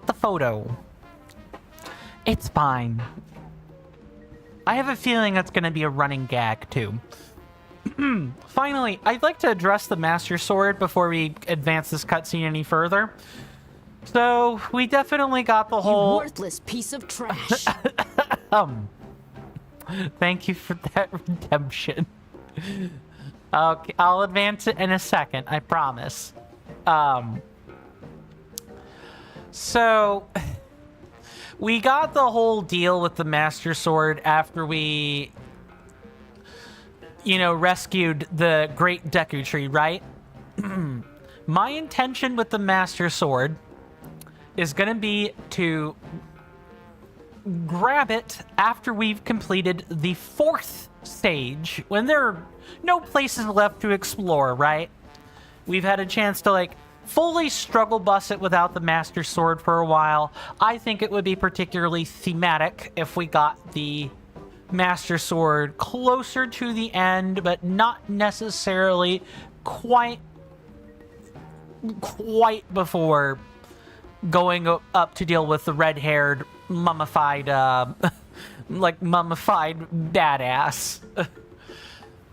the photo. It's fine. I have a feeling that's going to be a running gag too. Finally, I'd like to address the Master Sword before we advance this cutscene any further. So we definitely got the whole worthless piece of trash. Thank you for that redemption. Okay, I'll advance it in a second, I promise. So we got the whole deal with the Master Sword after we, you know, rescued the Great Deku Tree, right? My intention with the Master Sword is gonna be to grab it after we've completed the 4th stage, when there are no places left to explore, right? We've had a chance to, like, fully struggle bus it without the Master Sword for a while. I think it would be particularly thematic if we got the Master Sword closer to the end, but not necessarily quite before going up to deal with the red-haired, mummified, mummified badass.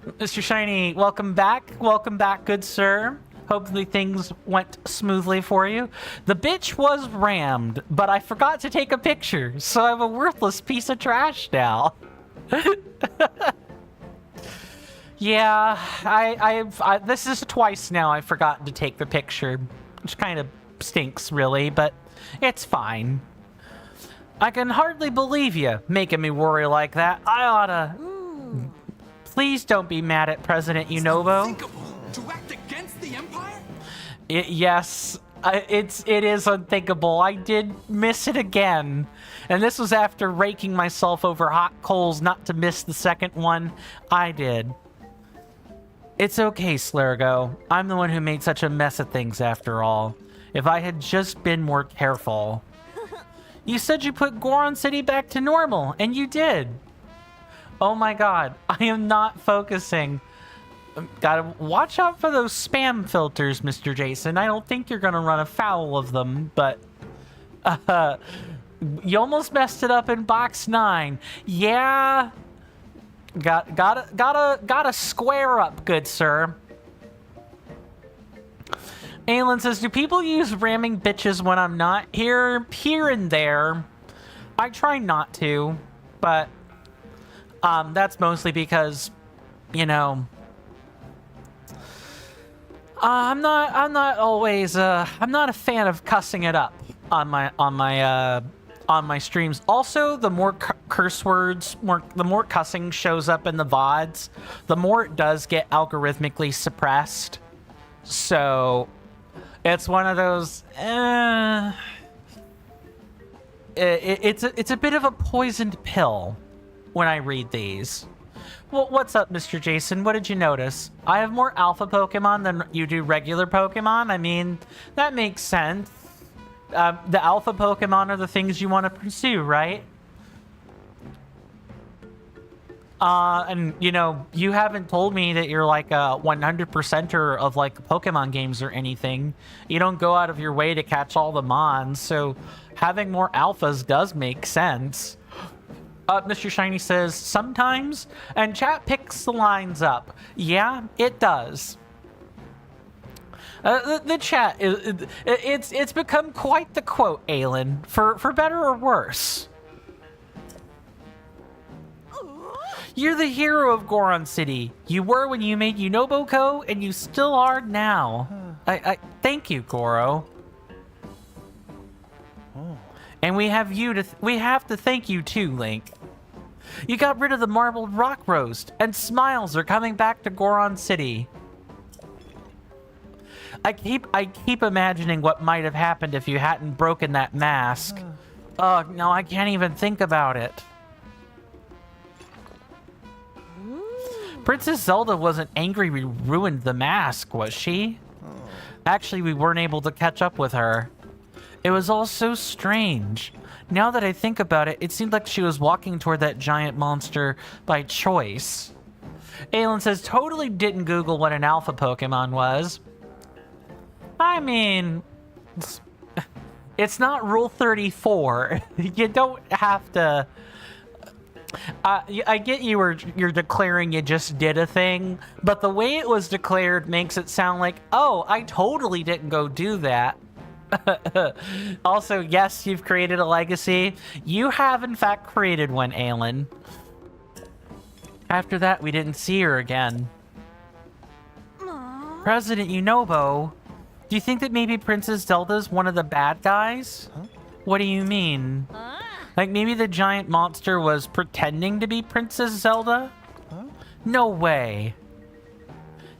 Mr. Shiny, welcome back. Welcome back, good sir. Hopefully things went smoothly for you. The bitch was rammed, but I forgot to take a picture, so I'm a worthless piece of trash now. Yeah, I this is twice now I've forgotten to take the picture, which kind of stinks, really, but it's fine. I can hardly believe you making me worry like that. I oughta... Please don't be mad at President Yunobo. Unthinkable. To act against the Empire? Yes, it is unthinkable. I did miss it again. And this was after raking myself over hot coals not to miss the second one. I did. It's okay, Slurgo. I'm the one who made such a mess of things after all. If I had just been more careful. You said you put Goron City back to normal, and you did. Oh my god, I am not focusing. Gotta watch out for those spam filters, Mr. Jason. I don't think you're gonna run afoul of them, but... you almost messed it up in box 9. Yeah... Gotta square up, good sir. Aelin says, do people use ramming bitches when I'm not here? Here and there. I try not to, but that's mostly because, you know, I'm not always I'm not a fan of cussing it up on my streams. Also, the more curse words, the more cussing shows up in the VODs, the more it does get algorithmically suppressed. So it's one of those it's a bit of a poisoned pill when I read these. Well, what's up, Mr. Jason? What did you notice? I have more alpha Pokemon than you do regular Pokemon. I mean, that makes sense. The alpha Pokemon are the things you want to pursue, right? And, you know, you haven't told me that you're like a 100%er of like Pokemon games or anything. You don't go out of your way to catch all the Mons, so having more alphas does make sense. Mr. Shiny says, sometimes, and chat picks the lines up. Yeah, it does. The chat, it's become quite the quote, Aelin, for better or worse. You're the hero of Goron City. You were when you made Yunobo Co, and you still are now. I thank you, Goro. And we have to thank you too, Link. You got rid of the marbled rock roast, and smiles are coming back to Goron City. I keep imagining what might have happened if you hadn't broken that mask. Oh, no, I can't even think about it. Princess Zelda wasn't angry we ruined the mask, was she? Actually, we weren't able to catch up with her. It was all so strange. Now that I think about it, it seemed like she was walking toward that giant monster by choice. Aelin says, totally didn't Google what an alpha Pokemon was. I mean, it's not Rule 34. You don't have to... I get you're declaring you just did a thing, but the way it was declared makes it sound like, oh, I totally didn't go do that. Also, yes, you've created a legacy. You have, in fact, created one, Aelin. After that, we didn't see her again. Aww. President Yunobo, do you think that maybe Princess Zelda's one of the bad guys? Huh? What do you mean? Like maybe the giant monster was pretending to be Princess Zelda? Huh? No way.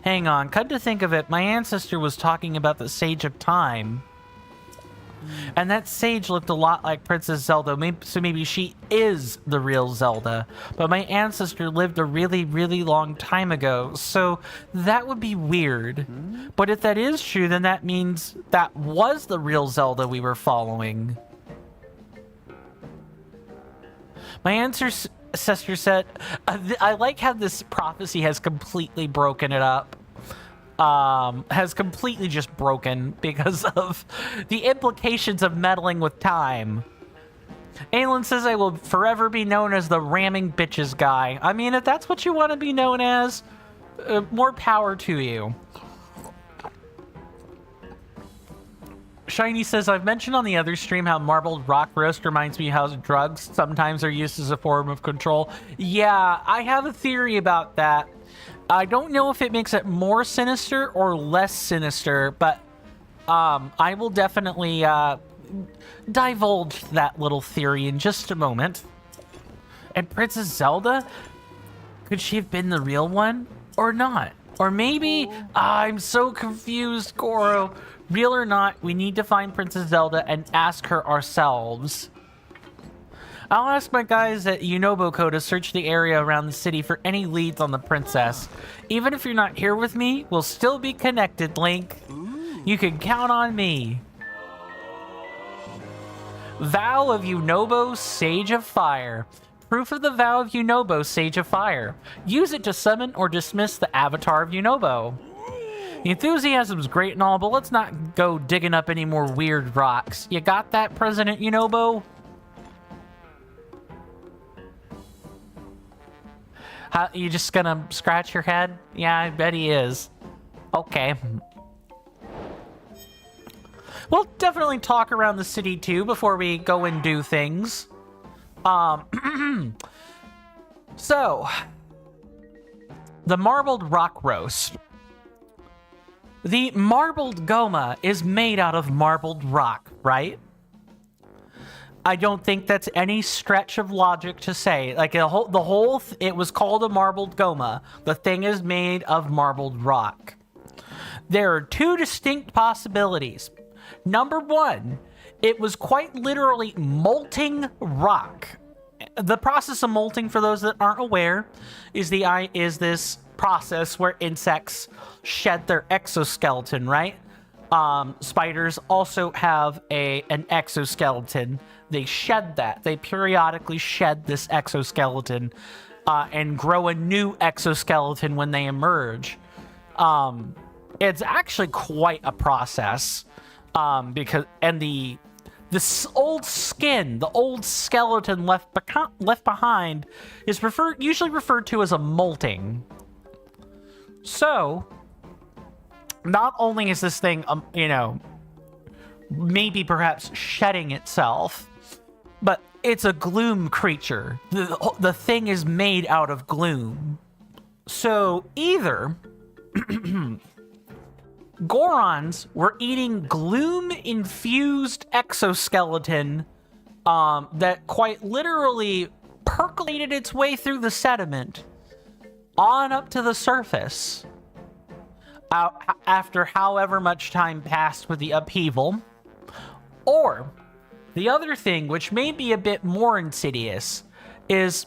Hang on, come to think of it, my ancestor was talking about the Sage of Time. And that sage looked a lot like Princess Zelda, so maybe she is the real Zelda. But my ancestor lived a really, really long time ago, so that would be weird. But if that is true, then that means that was the real Zelda we were following. My ancestor said, I like how this prophecy has completely broken it up. Has completely just broken because of the implications of meddling with time. Aelin says I will forever be known as the ramming bitches guy. I mean, if that's what you want to be known as, more power to you. Shiny says, I've mentioned on the other stream how marbled rock roast reminds me how drugs sometimes are used as a form of control. Yeah, I have a theory about that. I don't know if it makes it more sinister or less sinister, but I will definitely divulge that little theory in just a moment. And Princess Zelda? Could she have been the real one or not? Or maybe, I'm so confused, Goro. Real or not, we need to find Princess Zelda and ask her ourselves. I'll ask my guys at Yunobo Co to search the area around the city for any leads on the princess. Even if you're not here with me, we'll still be connected, Link. You can count on me. Vow of Yunobo, Sage of Fire. Proof of the Vow of Yunobo, Sage of Fire. Use it to summon or dismiss the avatar of Yunobo. The enthusiasm's great and all, but let's not go digging up any more weird rocks. You got that, President Yunobo? You just gonna scratch your head? Yeah, I bet he is. Okay. We'll definitely talk around the city too before we go and do things. So, the marbled rock roast. The marbled goma is made out of marbled rock, right? I don't think that's any stretch of logic to say. Like it was called a marbled goma. The thing is made of marbled rock. There are two distinct possibilities. Number one, it was quite literally molting rock. The process of molting, for those that aren't aware, is this process where insects shed their exoskeleton, right? Spiders also have an exoskeleton. They shed that. They periodically shed this exoskeleton and grow a new exoskeleton when they emerge. It's actually quite a process because the old skin, the old skeleton left behind is usually referred to as a molting. So, not only is this thing, maybe perhaps shedding itself, but it's a gloom creature. The thing is made out of gloom. So, either Gorons were eating gloom-infused exoskeleton that quite literally percolated its way through the sediment on up to the surface after however much time passed with the upheaval. Or, the other thing, which may be a bit more insidious, is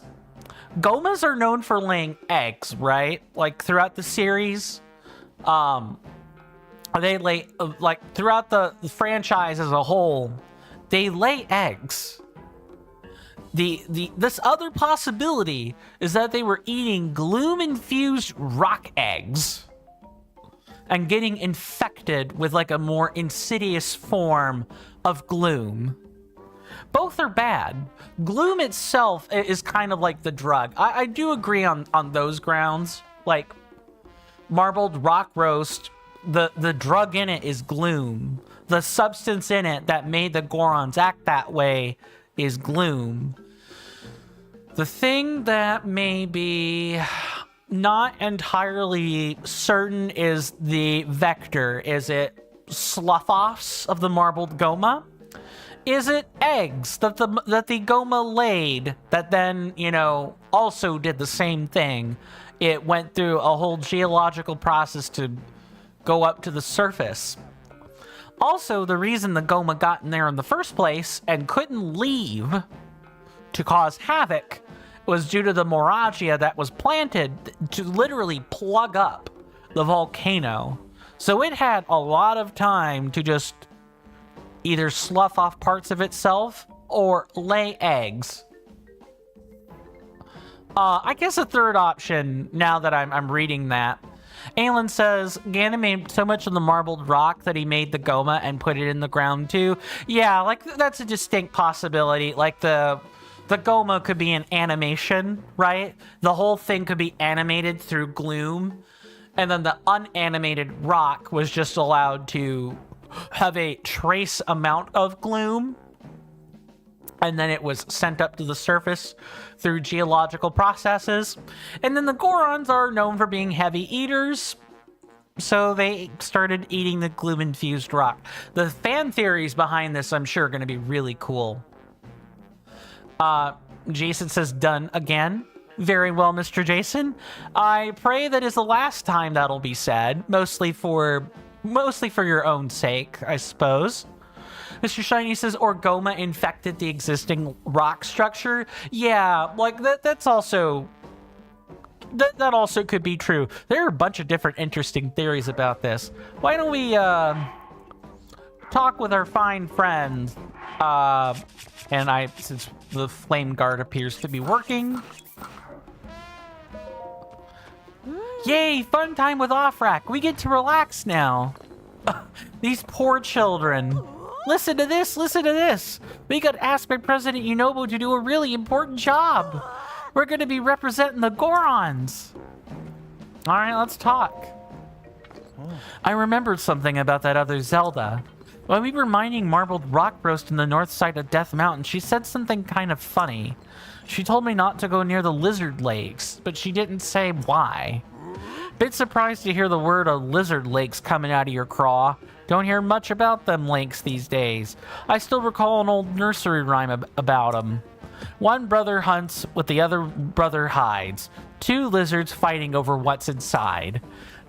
gomas are known for laying eggs, right? Like, throughout the series, they lay, like, throughout the franchise as a whole, they lay eggs. This other possibility is that they were eating gloom-infused rock eggs and getting infected with, like, a more insidious form of gloom. Both are bad. Gloom itself is kind of like the drug. I do agree on those grounds. Like, marbled rock roast, the drug in it is gloom. The substance in it that made the Gorons act that way is gloom. The thing that may be not entirely certain is the vector. Is it slough-offs of the marbled goma? Is it eggs that the goma laid that then, also did the same thing? It went through a whole geological process to go up to the surface. Also, the reason the goma got in there in the first place and couldn't leave to cause havoc was due to the Moragia that was planted to literally plug up the volcano. So it had a lot of time to just either slough off parts of itself or lay eggs. I guess a third option, now that I'm reading that, Aelin says Ganon made so much of the marbled rock that he made the goma and put it in the ground too. Yeah, like, that's a distinct possibility. Like, the goma could be an animation, right? The whole thing could be animated through gloom, and then the unanimated rock was just allowed to have a trace amount of gloom, and then it was sent up to the surface through geological processes. And then the Gorons are known for being heavy eaters, so they started eating the gloom-infused rock. The fan theories behind this, I'm sure, are going to be really cool. Jason says, done again. Very well, Mr. Jason. I pray that is the last time that'll be said, mostly for your own sake, I suppose. Mr. Shiny says, or goma infected the existing rock structure. Yeah, like, that's also... That also could be true. There are a bunch of different interesting theories about this. Why don't we, talk with our fine friend, since the flame guard appears to be working. Yay, fun time with Offrak. We get to relax now. These poor children. Listen to this, listen to this. We got Aspect President Yunobo to do a really important job. We're going to be representing the Gorons. All right, let's talk. I remembered something about that other Zelda. When we were mining marbled rock roast in the north side of Death Mountain, she said something kind of funny. She told me not to go near the lizard lakes, but she didn't say why. Bit surprised to hear the word of lizard lakes coming out of your craw. Don't hear much about them lakes these days. I still recall an old nursery rhyme about them. One brother hunts with the other brother hides. Two lizards fighting over what's inside.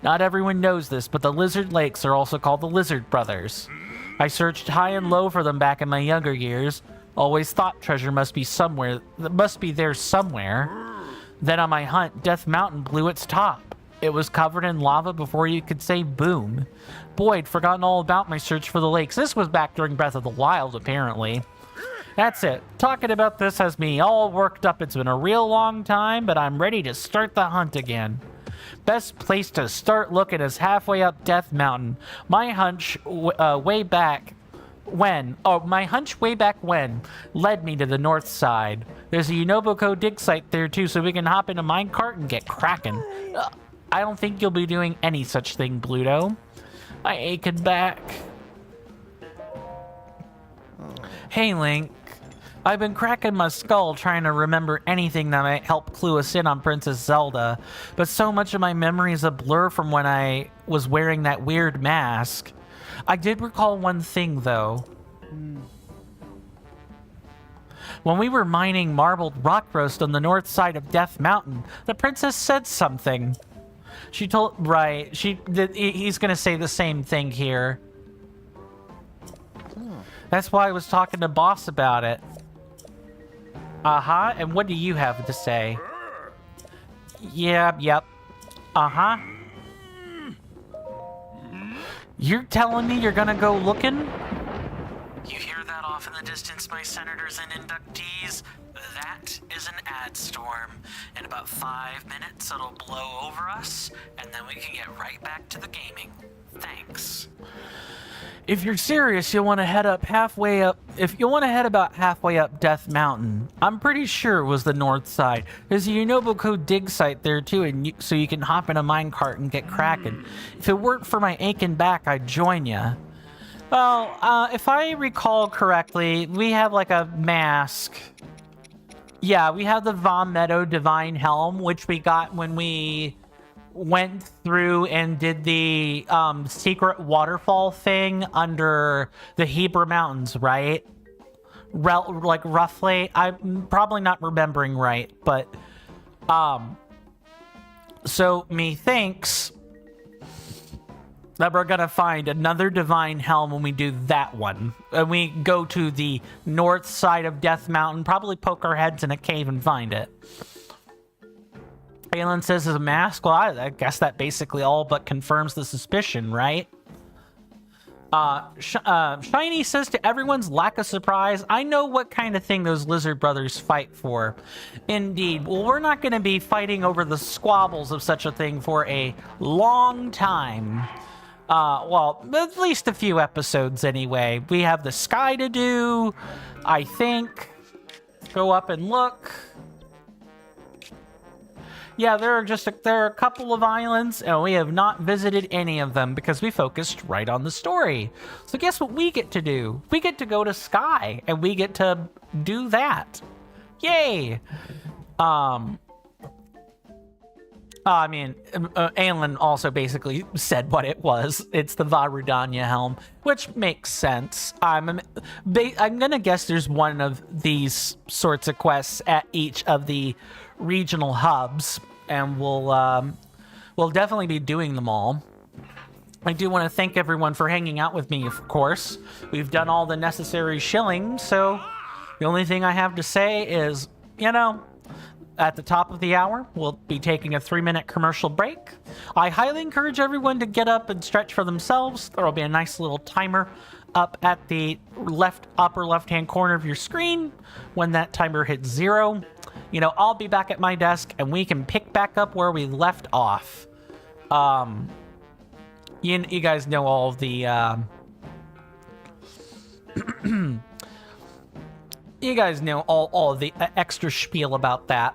Not everyone knows this, but the lizard lakes are also called the Lizard Brothers. I searched high and low for them back in my younger years. Always thought treasure must be there somewhere. Then on my hunt, Death Mountain blew its top. It was covered in lava before you could say boom. Boy, I'd forgotten all about my search for the lakes. This was back during Breath of the Wild, apparently. That's it. Talking about this has me all worked up. It's been a real long time, but I'm ready to start the hunt again. Best place to start looking is halfway up Death Mountain. My hunch way back when led me to the north side. There's a Yunobo dig site there too, so we can hop in a minecart and get cracking. I don't think you'll be doing any such thing, Bluto. My aching back. Hey, Link. I've been cracking my skull trying to remember anything that might help clue us in on Princess Zelda, but so much of my memory is a blur from when I was wearing that weird mask. I did recall one thing, though. When we were mining marbled rock roast on the north side of Death Mountain, the princess said something. She told... Right, he's gonna say the same thing here. That's why I was talking to Boss about it. Uh-huh, and what do you have to say? Yep. Uh-huh. You're telling me you're gonna go looking? You hear that off in the distance, my senators and inductees? That is an ad storm. In about 5 minutes, it'll blow over us, and then we can get right back to the gaming. Thanks. If you're serious, you'll want to head about halfway up Death Mountain. I'm pretty sure it was the north side. There's a Yunobo dig site there too, and so you can hop in a minecart and get cracking. If it weren't for my aching back, I'd join ya. Well, if I recall correctly, we have like a mask. Yeah, we have the Vom Meadow Divine Helm, which we got when we went through and did the secret waterfall thing under the Hebrew Mountains, right? Like roughly, I'm probably not remembering right, but so methinks that we're gonna find another divine helm when we do that one, and we go to the north side of Death Mountain, probably poke our heads in a cave and find it. Alan says it's a mask. Well, I guess that basically all but confirms the suspicion, right? Shiny says, to everyone's lack of surprise, I know what kind of thing those lizard brothers fight for. Indeed. Well, we're not going to be fighting over the squabbles of such a thing for a long time. Well, at least a few episodes anyway. We have the sky to do, I think. Go up and look. Yeah, there are a couple of islands, and we have not visited any of them because we focused right on the story. So guess what we get to do? We get to go to Sky, and we get to do that. Yay! I mean, Alan also basically said what it was. It's the Varudanya helm, which makes sense. I'm gonna guess there's one of these sorts of quests at each of the regional hubs, and we'll definitely be doing them all. I do want to thank everyone for hanging out with me, of course. We've done all the necessary shilling, so the only thing I have to say is, you know, at the top of the hour, we'll be taking a 3-minute commercial break. I highly encourage everyone to get up and stretch for themselves. There will be a nice little timer up at the upper left-hand corner of your screen. When that timer hits 0, you know, I'll be back at my desk and we can pick back up where we left off. You guys know all of the you guys know all of the extra spiel about that.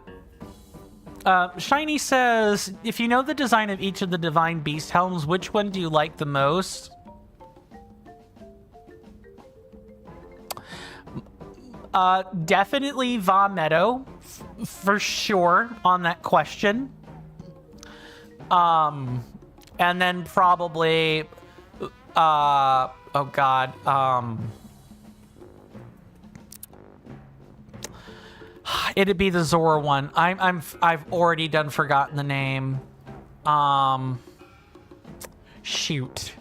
Shiny says, if you know the design of each of the Divine Beast helms, which one do you like the most? Definitely Va Meadow, for sure, on that question. And then probably, oh god, it'd be the Zora one. I've already forgotten the name. Shoot.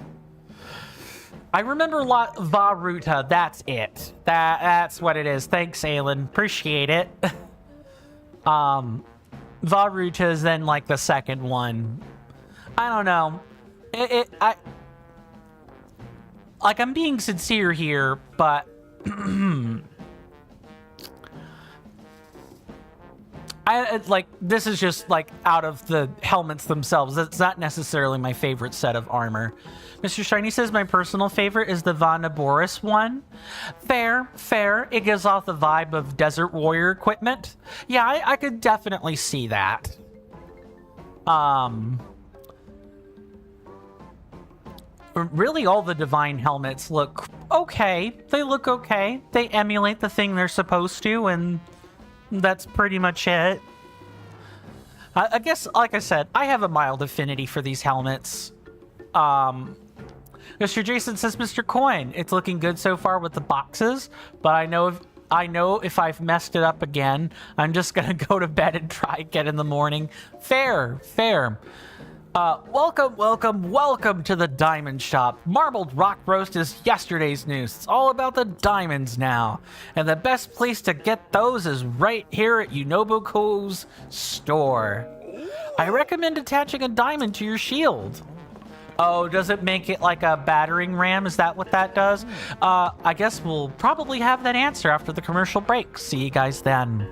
I remember Varuta. That's it. That's what it is. Thanks, Aelin. Appreciate it. Varuta is then like the second one. I don't know. I'm being sincere here, but this is just like out of the helmets themselves. That's not necessarily my favorite set of armor. Mr. Shiny says my personal favorite is the Von Naboris one. Fair. It gives off the vibe of Desert Warrior equipment. Yeah, I could definitely see that. Really, all the Divine helmets look okay. They look okay. They emulate the thing they're supposed to, and that's pretty much it. I guess, like I said, I have a mild affinity for these helmets. Mr. Jason says, Mr. Coin, it's looking good so far with the boxes, but I know if I've messed it up again, I'm just gonna go to bed and try again in the morning. Fair. Welcome to the Diamond Shop. Marbled Rock Roast is yesterday's news. It's all about the diamonds now. And the best place to get those is right here at Yunobo's store. I recommend attaching a diamond to your shield. Oh, does it make it like a battering ram? Is that what that does? I guess we'll probably have that answer after the commercial break. See you guys then.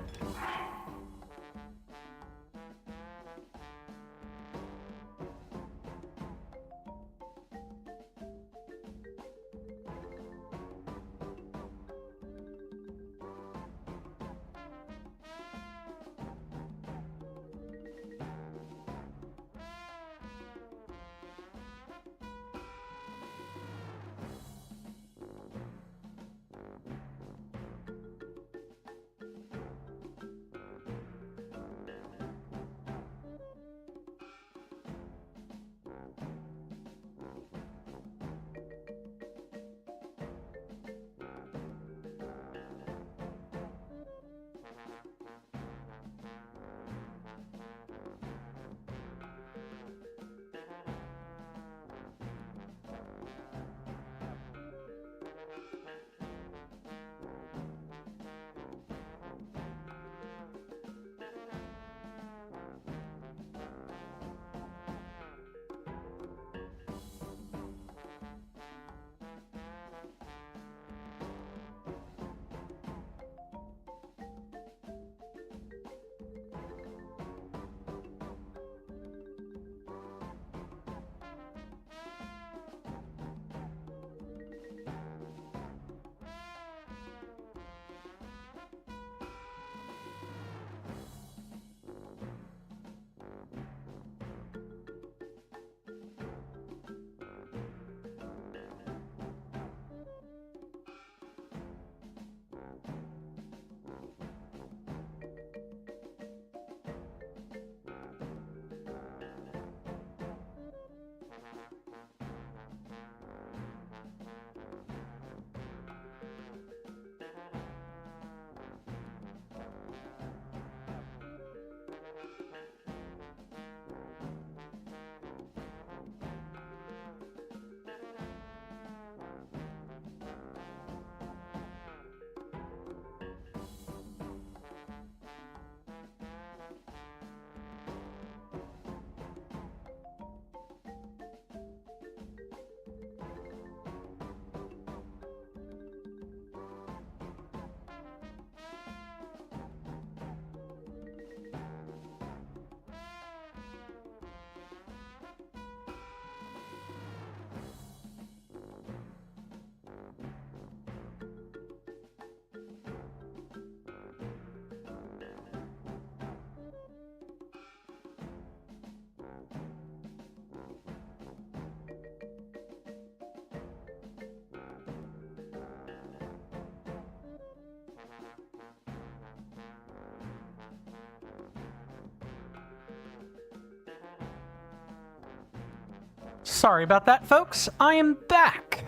Sorry about that, folks. I am back.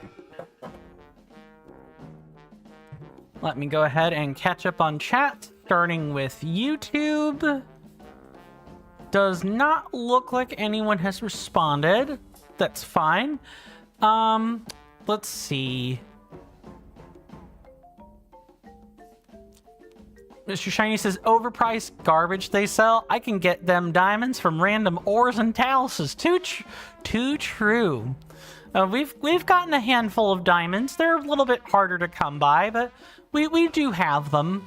Let me go ahead and catch up on chat, starting with YouTube. Does not look like anyone has responded. That's fine. let's see. Mr. Shiny says, overpriced garbage they sell. I can get them diamonds from random ores and taluses. Too true. We've gotten a handful of diamonds. They're a little bit harder to come by, but we do have them.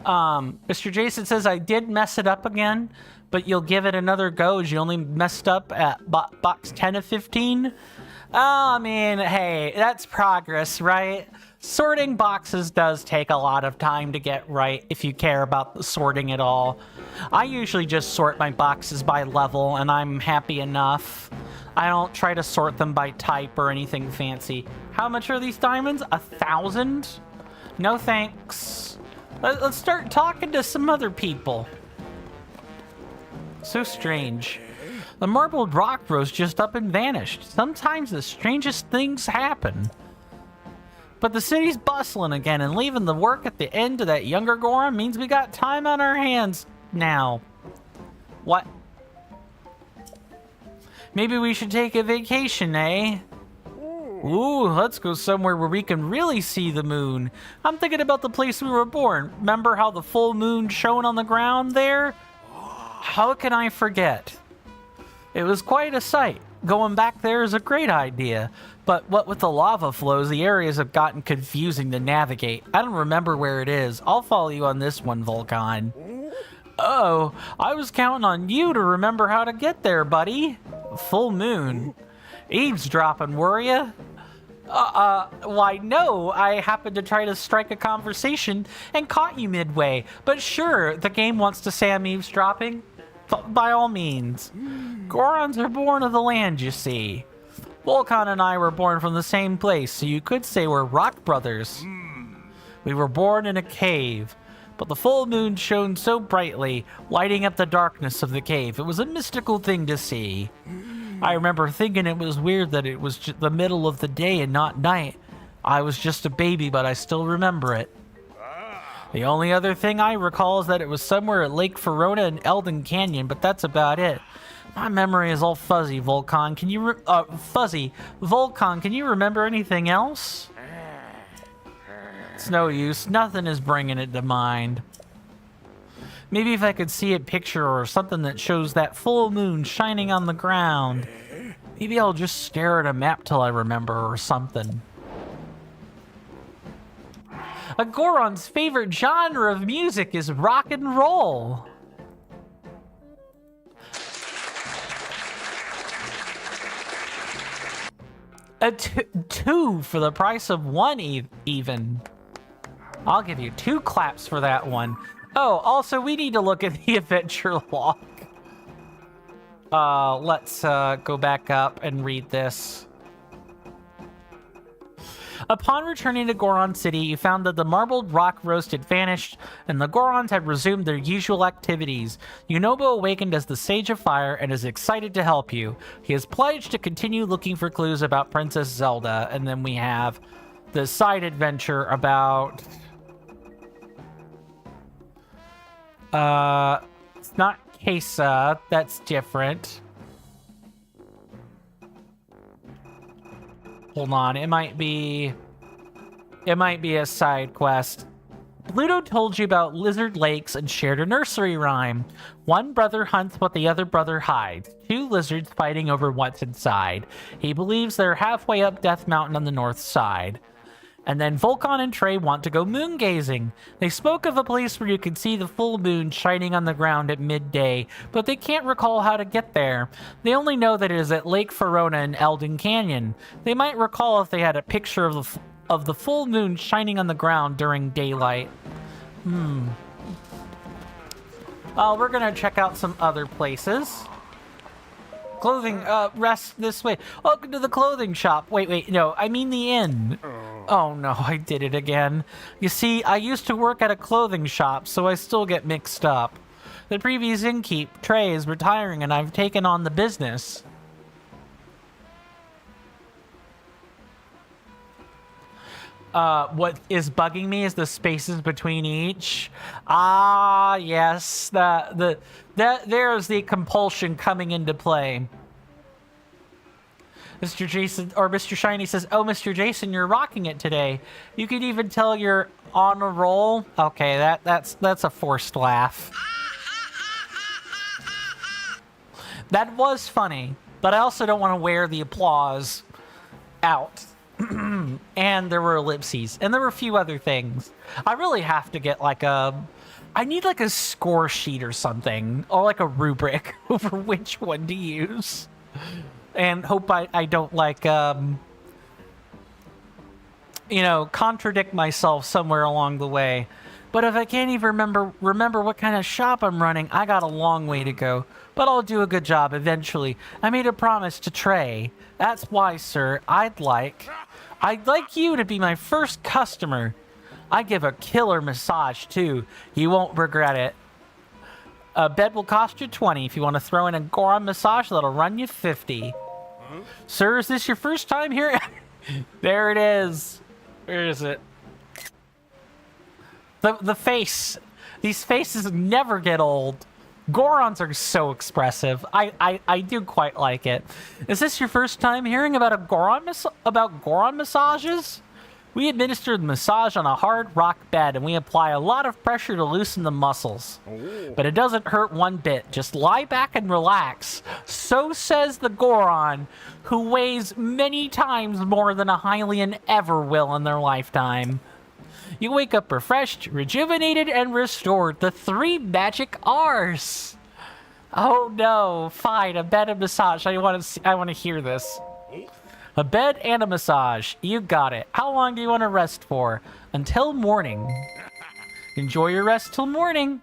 Mr. Jason says, I did mess it up again, but you'll give it another go as you only messed up at box 10 of 15. I mean, hey, that's progress, right? Sorting boxes does take a lot of time to get right if you care about the sorting at all. I usually just sort my boxes by level, and I'm happy enough. I don't try to sort them by type or anything fancy. How much are these diamonds? 1,000? No thanks. Let's start talking to some other people. So strange. The marbled rock rose just up and vanished. Sometimes the strangest things happen. But the city's bustling again, and leaving the work at the end of that younger Goron means we got time on our hands now. What? Maybe we should take a vacation, eh? Ooh, let's go somewhere where we can really see the moon. I'm thinking about the place we were born. Remember how the full moon shone on the ground there? How can I forget? It was quite a sight. Going back there is a great idea. But what with the lava flows, the areas have gotten confusing to navigate. I don't remember where it is. I'll follow you on this one, Volcan. Oh, I was counting on you to remember how to get there, buddy. Full moon. Eavesdropping, were ya? Why no, I happened to try to strike a conversation and caught you midway. But sure, the game wants to say I'm eavesdropping. By all means. Gorons are born of the land, you see. Volcan and I were born from the same place, so you could say we're rock brothers. We were born in a cave, but the full moon shone so brightly, lighting up the darkness of the cave. It was a mystical thing to see. I remember thinking it was weird that it was the middle of the day and not night. I was just a baby, but I still remember it. The only other thing I recall is that it was somewhere at Lake Verona and Elden Canyon, but that's about it. My memory is all fuzzy, Volcan. Can you Volcan, can you remember anything else? It's no use. Nothing is bringing it to mind. Maybe if I could see a picture or something that shows that full moon shining on the ground. Maybe I'll just stare at a map till I remember or something. A Goron's favorite genre of music is rock and roll. Two for the price of one even. I'll give you 2 claps for that one. Oh, also we need to look at the adventure log. Let's go back up and read this. Upon returning to Goron City, you found that the marbled rock roast had vanished, and the Gorons had resumed their usual activities. Yunobo awakened as the Sage of Fire and is excited to help you. He is pledged to continue looking for clues about Princess Zelda, and then we have the side adventure about... it's not Kesa, that's different. Hold on, it might be a side quest. Pluto told you about lizard lakes and shared a nursery rhyme. One brother hunts what the other brother hides. 2 lizards fighting over what's inside. He believes they're halfway up Death Mountain on the north side. And then Volcan and Trey want to go moon gazing. They spoke of a place where you can see the full moon shining on the ground at midday, but they can't recall how to get there. They only know that it is at Lake Verona and Elden Canyon. They might recall if they had a picture of the full moon shining on the ground during daylight. Well, we're gonna check out some other places. Clothing, rest this way. Welcome to the clothing shop. Wait, no, I mean the inn. Oh no, I did it again. You see, I used to work at a clothing shop, so I still get mixed up. The previous innkeep, Trey, is retiring and I've taken on the business. What is bugging me is the spaces between each. Ah, yes, there's the compulsion coming into play. Mr. Jason or Mr. Shiny says, "Oh, Mr. Jason, you're rocking it today. You can even tell you're on a roll." Okay, that's a forced laugh. That was funny, but I also don't want to wear the applause out. And there were ellipses, and there were a few other things. I really have to get like I need like a score sheet or something, or like a rubric over which one to use. And hope I don't like, contradict myself somewhere along the way. But if I can't even remember what kind of shop I'm running, I got a long way to go. But I'll do a good job eventually. I made a promise to Trey. That's why, sir, I'd like you to be my first customer. I give a killer massage, too. You won't regret it. A bed will cost you 20. If you want to throw in a Goron massage, that'll run you 50. Sir, is this your first time here? There it is. Where is it? The face. These faces never get old. Gorons are so expressive. I do quite like it. Is this your first time hearing about Goron massages? We administer the massage on a hard rock bed, and we apply a lot of pressure to loosen the muscles. But it doesn't hurt one bit. Just lie back and relax. So says the Goron, who weighs many times more than a Hylian ever will in their lifetime. You wake up refreshed, rejuvenated, and restored. The 3 magic R's. Oh no! Fine, a bed and massage. I want to hear this. A bed and a massage. You got it. How long do you want to rest for? Until morning. Enjoy your rest till morning.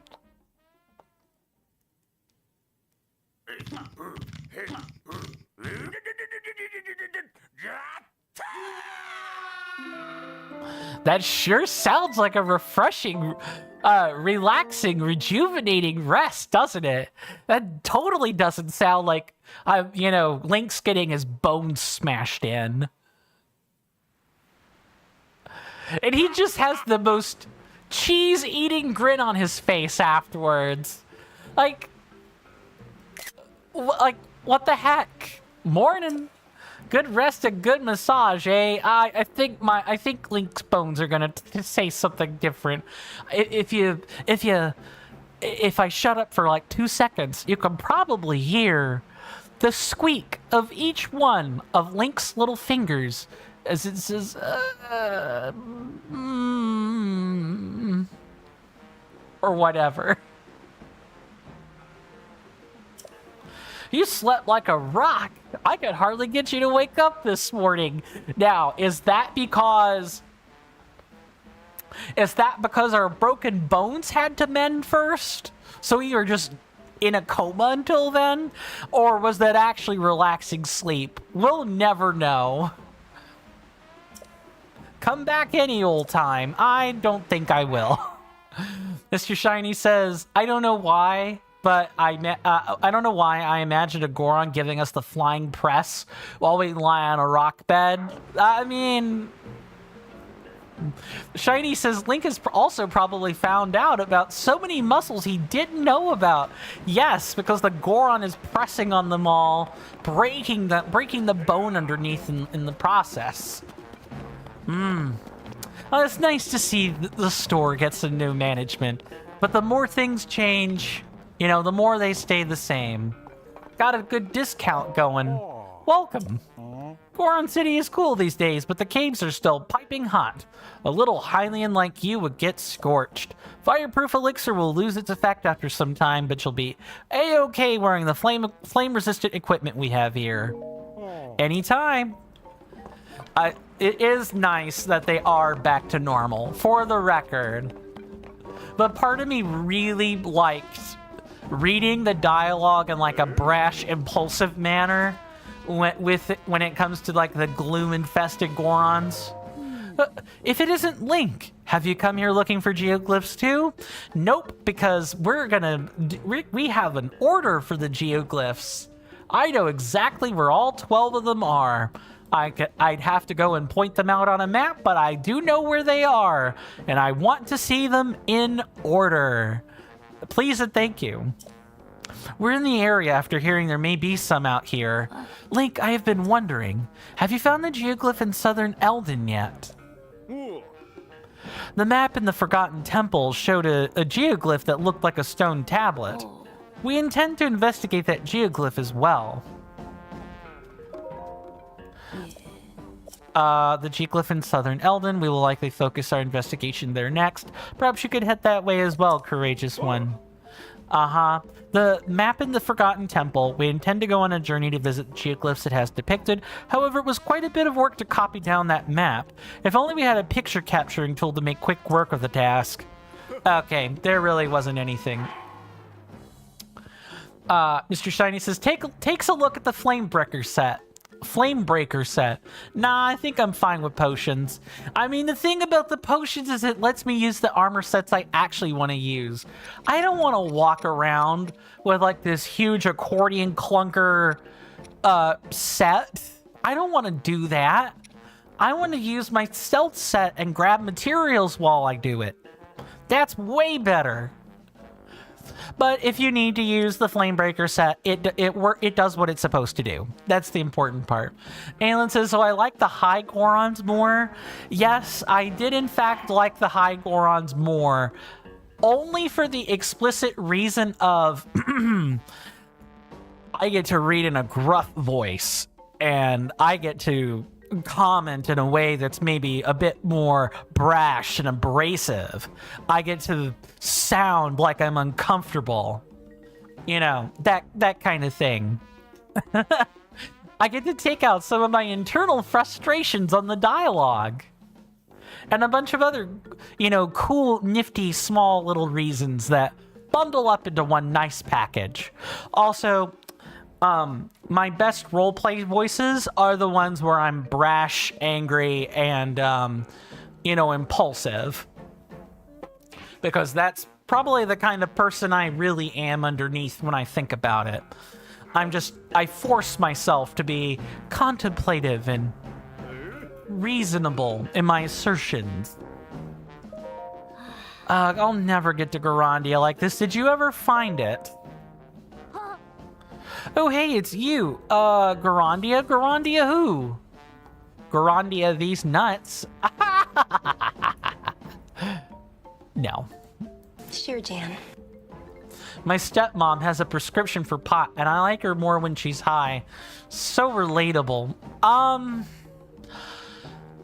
That sure sounds like a refreshing, relaxing, rejuvenating rest, doesn't it? That totally doesn't sound like, Link's getting his bones smashed in. And he just has the most cheese-eating grin on his face afterwards. Like, what the heck? Morning. Good rest and good massage, eh? I think Link's bones are gonna say something different. If I shut up for like 2 seconds, you can probably hear the squeak of each one of Link's little fingers as it says, or whatever. You slept like a rock. I could hardly get you to wake up this morning. Now, is that because our broken bones had to mend first? So you were just in a coma until then? Or was that actually relaxing sleep? We'll never know. Come back any old time. I don't think I will. Mr. Shiny says, I don't know why, but I don't know why I imagined a Goron giving us the flying press while we lie on a rock bed. I mean, Shiny says Link has also probably found out about so many muscles he didn't know about. Yes, because the Goron is pressing on them all, breaking the bone underneath in the process. Well, it's nice to see the store get some new management, but the more things change, the more they stay the same. Got a good discount going. Welcome. Goron City is cool these days, but the caves are still piping hot. A little Hylian like you would get scorched. Fireproof elixir will lose its effect after some time, but you'll be a-okay wearing the flame-resistant equipment we have here. Anytime. It is nice that they are back to normal, for the record. But part of me really liked reading the dialogue in like a brash, impulsive manner when it comes to like the gloom-infested Gorons. If it isn't Link, have you come here looking for geoglyphs too? Nope, because we have an order for the geoglyphs. I know exactly where all 12 of them are. I'd have to go and point them out on a map, but I do know where they are, and I want to see them in order. Please and thank you. We're in the area after hearing there may be some out here. Link, I have been wondering, have you found the geoglyph in southern Eldin yet? The map in the Forgotten Temple showed a geoglyph that looked like a stone tablet. We intend to investigate that geoglyph as well. The geoglyph in southern Eldin, we will likely focus our investigation there next. Perhaps you could head that way as well, courageous one. The map in the Forgotten Temple, we intend to go on a journey to visit the geoglyphs it has depicted. However, it was quite a bit of work to copy down that map. If only we had a picture capturing tool to make quick work of the task. Okay, there really wasn't anything. Mr. Shiny says, takes a look at the Flamebreaker set. Nah, I think I'm fine with potions. I mean, the thing about the potions is it lets me use the armor sets I actually want to use. I don't want to walk around with like this huge accordion clunker set. I don't want to do that. I want to use my stealth set and grab materials while I do it. That's way better. But if you need to use the Flamebreaker set, it does what it's supposed to do. That's the important part. Aelin says, so I like the high Gorons more. Yes, I did in fact like the high Gorons more. Only for the explicit reason of I get to read in a gruff voice, and I get to comment in a way that's maybe a bit more brash and abrasive. I get to sound like I'm uncomfortable. You know, that kind of thing. I get to take out some of my internal frustrations on the dialogue. And a bunch of other, you know, cool, nifty, small little reasons that bundle up into one nice package. Also, my best roleplay voices are the ones where I'm brash, angry, and, you know, impulsive. Because that's probably the kind of person I really am underneath when I think about it. I force myself to be contemplative and reasonable in my assertions. I'll never get to Gorondia like this. Did you ever find it? Oh, hey, it's you. Gorondia? Gorondia who? Gorondia these nuts. No. Sure, Jan. My stepmom has a prescription for pot, and I like her more when she's high. So relatable.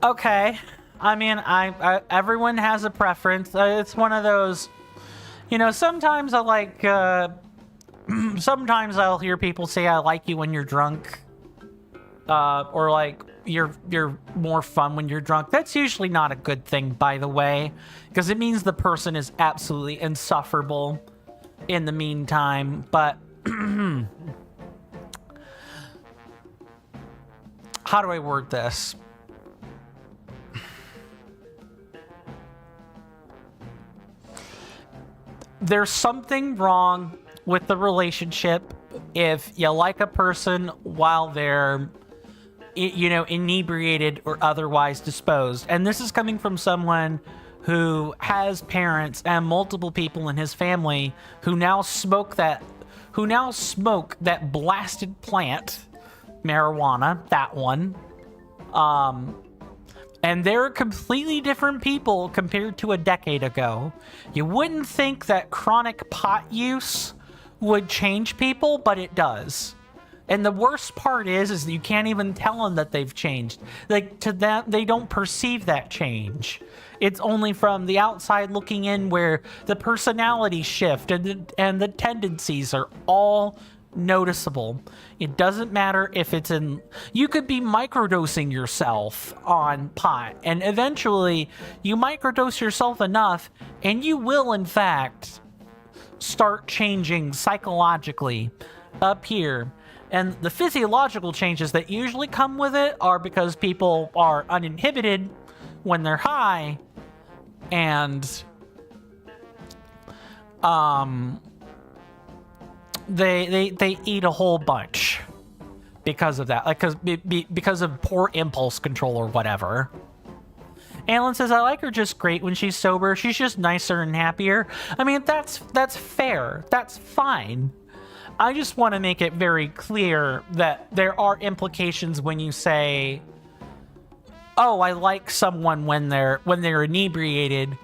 Okay. I mean, everyone has a preference. It's one of those, you know, sometimes I like, sometimes I'll hear people say I like you when you're drunk. Or like, you're more fun when you're drunk. That's usually not a good thing, by the way, because it means the person is absolutely insufferable in the meantime. But how do I word this? There's something wrong with the relationship if you like a person while they're, you know, inebriated or otherwise disposed. And this is coming from someone who has parents and multiple people in his family who now smoke that blasted plant, marijuana, that one. And they're completely different people compared to a decade ago. You wouldn't think that chronic pot use would change people, but it does. And the worst part is that you can't even tell them that they've changed. Like, to them, they don't perceive that change. It's only from the outside looking in where the personality shift and the tendencies are all noticeable. It doesn't matter if it's in... You could be microdosing yourself on pot, and eventually you microdose yourself enough, and you will, in fact, start changing psychologically up here. And the physiological changes that usually come with it are because people are uninhibited when they're high, and they eat a whole bunch because of that, like because of poor impulse control or whatever. Alan says, I like her just great when she's sober. She's just nicer and happier. I mean, that's fair. That's fine. I just want to make it very clear that there are implications when you say, oh, I like someone when they're inebriated,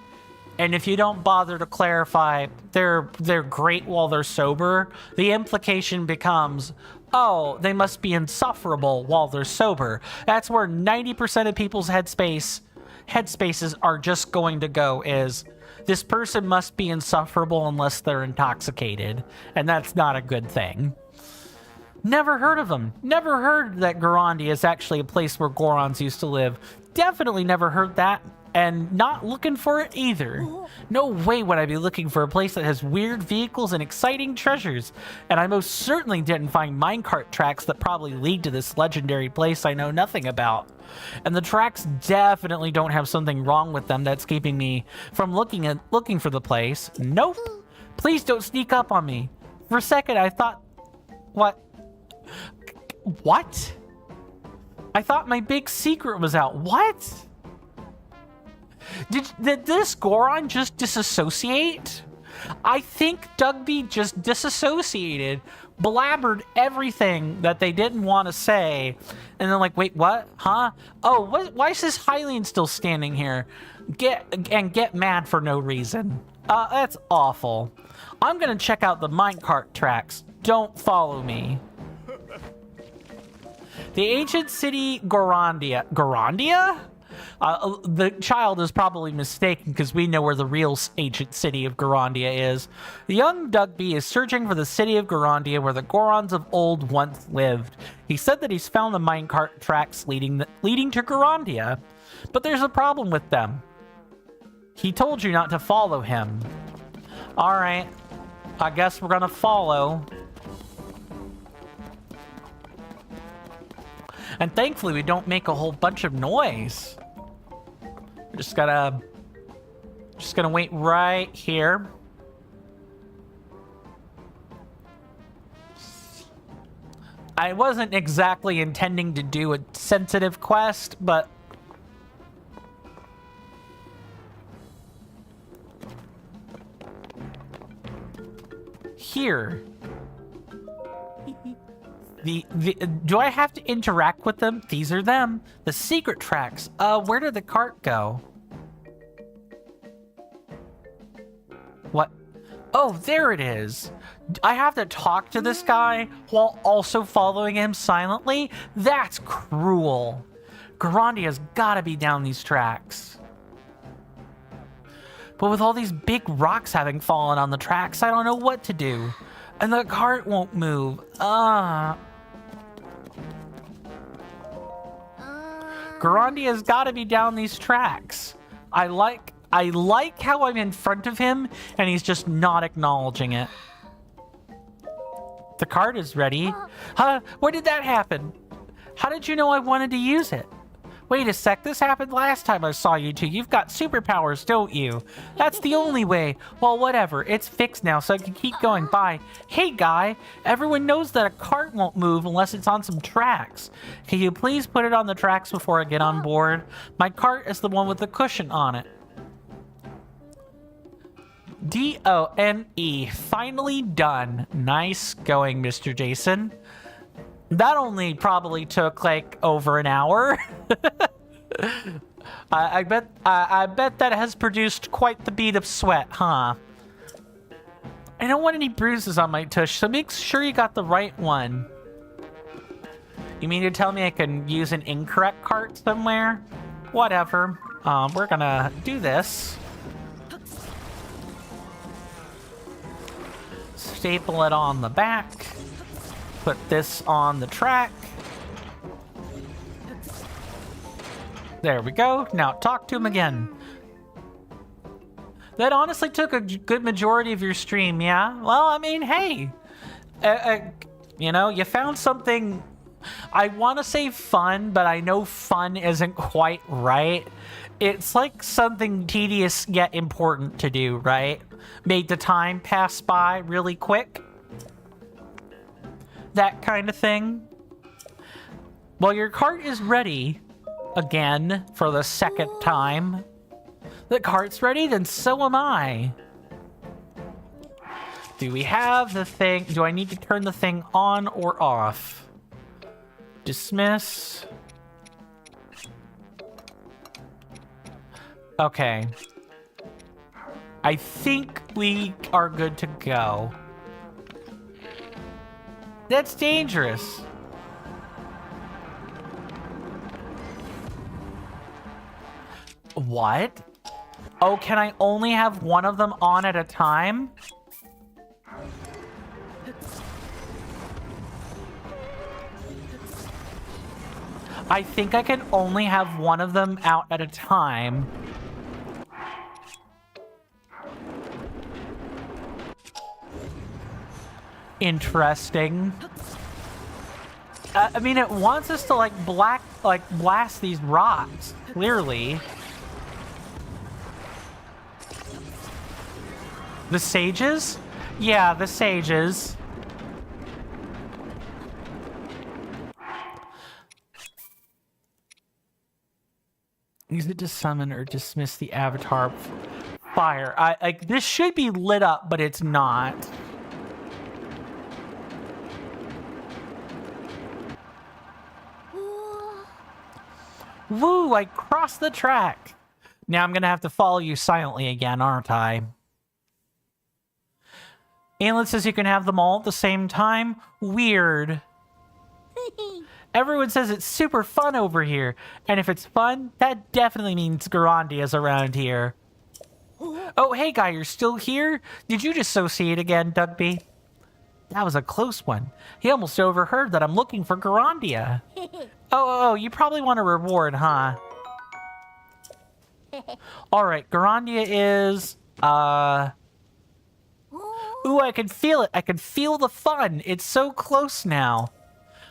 and if you don't bother to clarify they're great while they're sober, the implication becomes, oh, they must be insufferable while they're sober. That's where 90% of people's headspaces are just going to go, is this person must be insufferable unless they're intoxicated, and that's not a good thing. Never heard of them. Never heard that Gorondia is actually a place where Gorons used to live. Definitely never heard that, and not looking for it either. No way would I be looking for a place that has weird vehicles and exciting treasures. And I most certainly didn't find minecart tracks that probably lead to this legendary place I know nothing about. And the tracks definitely don't have something wrong with them that's keeping me from looking for the place. Nope. Please don't sneak up on me. For a second, I thought... What? What? I thought my big secret was out. What? Did this Goron just disassociate? I think Dugby just disassociated, blabbered everything that they didn't want to say, and then like, wait, what? Huh? Oh, why is this Hylian still standing here? Get mad for no reason. That's awful. I'm gonna check out the minecart tracks. Don't follow me. The ancient city Gorondia. Gorondia? The child is probably mistaken because we know where the real ancient city of Gorondia is. The young Dugby is searching for the city of Gorondia where the Gorons of old once lived. He said that he's found the minecart tracks leading to Gorondia, but there's a problem with them. He told you not to follow him. Alright, I guess we're gonna follow. And thankfully we don't make a whole bunch of noise. We're just gonna wait right here. I wasn't exactly intending to do a sensitive quest, but here. Do I have to interact with them? These are them. The secret tracks. Where did the cart go? What? Oh, there it is. I have to talk to this guy while also following him silently? That's cruel. Gorondia's gotta be down these tracks. But with all these big rocks having fallen on the tracks, I don't know what to do. And the cart won't move. Gorondia's gotta be down these tracks. I like how I'm in front of him and he's just not acknowledging it. The cart is ready. Huh? Where did that happen? How did you know I wanted to use it? Wait a sec, this happened last time I saw you two. You've got superpowers, don't you? That's the only way. Well, whatever. It's fixed now, so I can keep going. Bye. Hey, guy. Everyone knows that a cart won't move unless it's on some tracks. Can you please put it on the tracks before I get on board? My cart is the one with the cushion on it. D-O-N-E. Finally done. Nice going, Mr. Jason. That only probably took like over an hour. I bet that has produced quite the bead of sweat, huh? I don't want any bruises on my tush, so make sure you got the right one. You mean to tell me I can use an incorrect cart somewhere? Whatever. We're gonna do this. Staple it on the back. Put this on the track. There we go. Now talk to him again. That honestly took a good majority of your stream, yeah? Well, I mean, hey. You know, you found something... I want to say fun, but I know fun isn't quite right. It's like something tedious yet important to do, right? Made the time pass by really quick. That kind of thing. Well, your cart is ready again for the second time. The cart's ready, then so am I. Do we have the thing? Do I need to turn the thing on or off? Dismiss. Okay. I think we are good to go. That's dangerous. What? Oh, can I only have one of them on at a time? I think I can only have one of them out at a time. Interesting. I mean, it wants us to like blast these rocks, clearly. The sages? Yeah, the sages. Use it to summon or dismiss the avatar fire. Like this should be lit up, but it's not. Woo, I crossed the track. Now I'm gonna have to follow you silently again, aren't I? Aelin says you can have them all at the same time. Weird. Everyone says it's super fun over here. And if it's fun, that definitely means Gorondia's around here. Oh, hey guy, you're still here? Did you dissociate again, Dugby? That was a close one. He almost overheard that I'm looking for Gorondia. Oh, you probably want a reward, huh? Alright, Gorondia is, Ooh, I can feel it. I can feel the fun. It's so close now.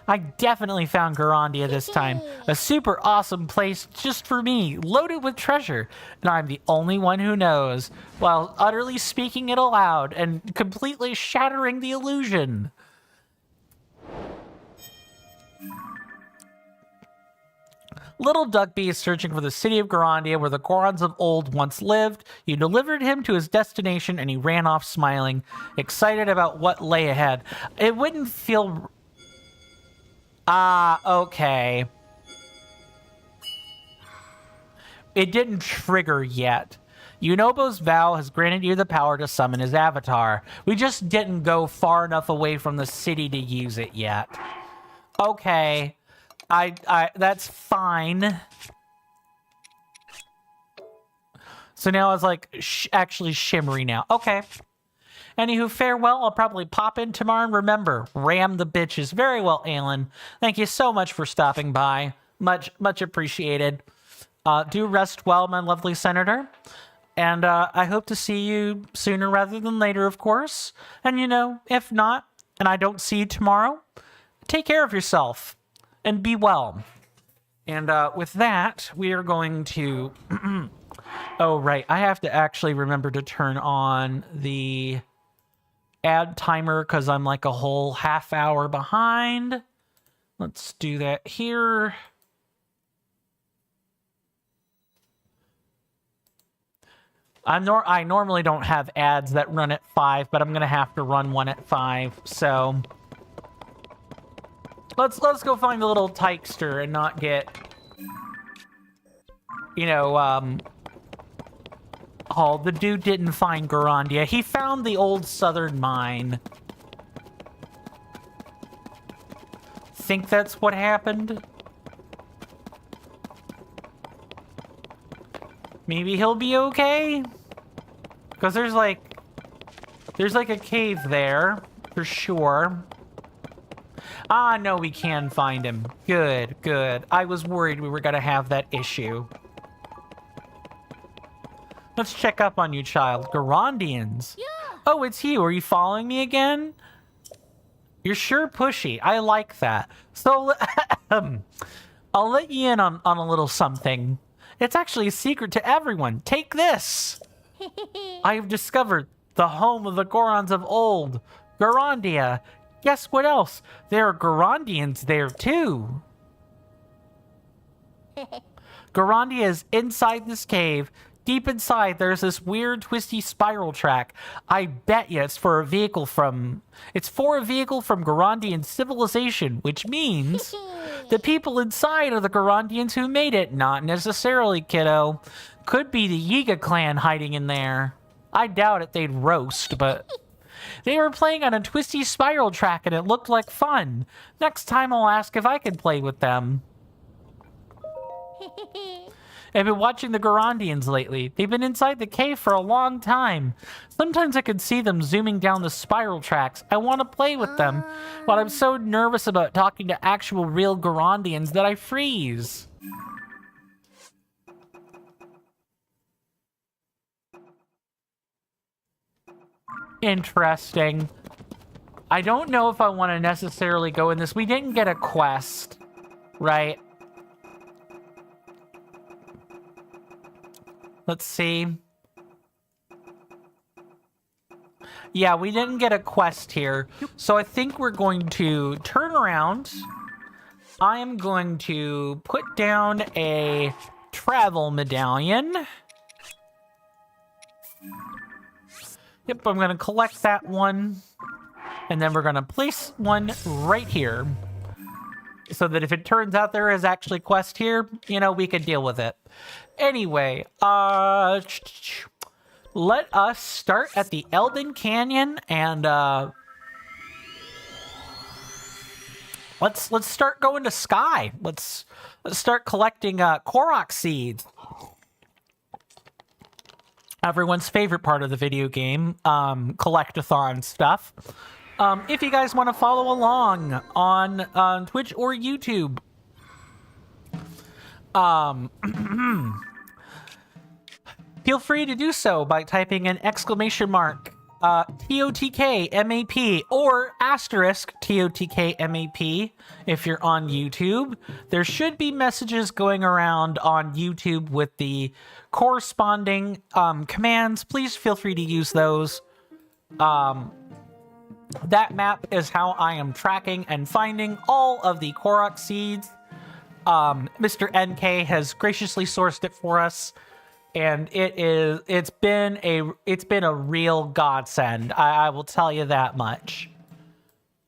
I definitely found Gorondia this time. A super awesome place just for me, loaded with treasure. And I'm the only one who knows, while utterly speaking it aloud and completely shattering the illusion. Little Duckby is searching for the city of Gorondia where the Gorons of old once lived. You delivered him to his destination and he ran off smiling, excited about what lay ahead. It wouldn't feel... okay. It didn't trigger yet. Yunobo's vow has granted you the power to summon his avatar. We just didn't go far enough away from the city to use it yet. Okay. That's fine. So now it's like actually shimmery now. Okay. Anywho, farewell. I'll probably pop in tomorrow and remember, ram the bitches. Very well, Aelin. Thank you so much for stopping by. Much appreciated. Do rest well, my lovely senator. And I hope to see you sooner rather than later, of course. And you know, if not, and I don't see you tomorrow, take care of yourself. And be well. And with that, we are going to... oh, right. I have to actually remember to turn on the ad timer because I'm like a whole half hour behind. Let's do that here. I normally don't have ads that run at 5, but I'm going to have to run one at 5, so... Let's go find the little tykester and not get, you know, oh, the dude didn't find Gorondia. He found the old southern mine. Think that's what happened? Maybe he'll be okay? Because there's like a cave there, for sure. Ah, no, we can find him. Good, good. I was worried we were going to have that issue. Let's check up on you, child. Gorondians. Yeah. Oh, it's you. Are you following me again? You're sure pushy. I like that. So, I'll let you in on a little something. It's actually a secret to everyone. Take this. I have discovered the home of the Gorons of old. Gorondia. Guess what else? There are Gorondians there, too. Gorondia is inside this cave, deep inside, there's this weird twisty spiral track. I bet you it's for a vehicle from Gorondian civilization, which means the people inside are the Gorondians who made it. Not necessarily, kiddo. Could be the Yiga clan hiding in there. I doubt it, they'd roast, but they were playing on a twisty spiral track and it looked like fun. Next time I'll ask if I can play with them. I've been watching the Gorondians lately. They've been inside the cave for a long time. Sometimes I can see them zooming down the spiral tracks. I want to play with them, but I'm so nervous about talking to actual real Gorondians that I freeze. Interesting. I don't know if I want to necessarily go in this. We didn't get a quest, right? Let's see. Yeah, we didn't get a quest here. So I think we're going to turn around. I am going to put down a travel medallion. Yep, I'm going to collect that one. And then we're going to place one right here. So that if it turns out there is actually a quest here, you know, we can deal with it. Anyway, let us start at the Elden Canyon and let's start going to Sky. Let's start collecting Korok seeds. Everyone's favorite part of the video game, collectathon stuff. If you guys want to follow along on Twitch or YouTube, feel free to do so by typing an exclamation mark TOTK MAP or asterisk TOTK MAP if you're on YouTube. There should be messages going around on YouTube with the corresponding commands. Please feel free to use those. That map is how I am tracking and finding all of the Korok seeds. Mr. NK has graciously sourced it for us, and it's been a real godsend. I will tell you that much.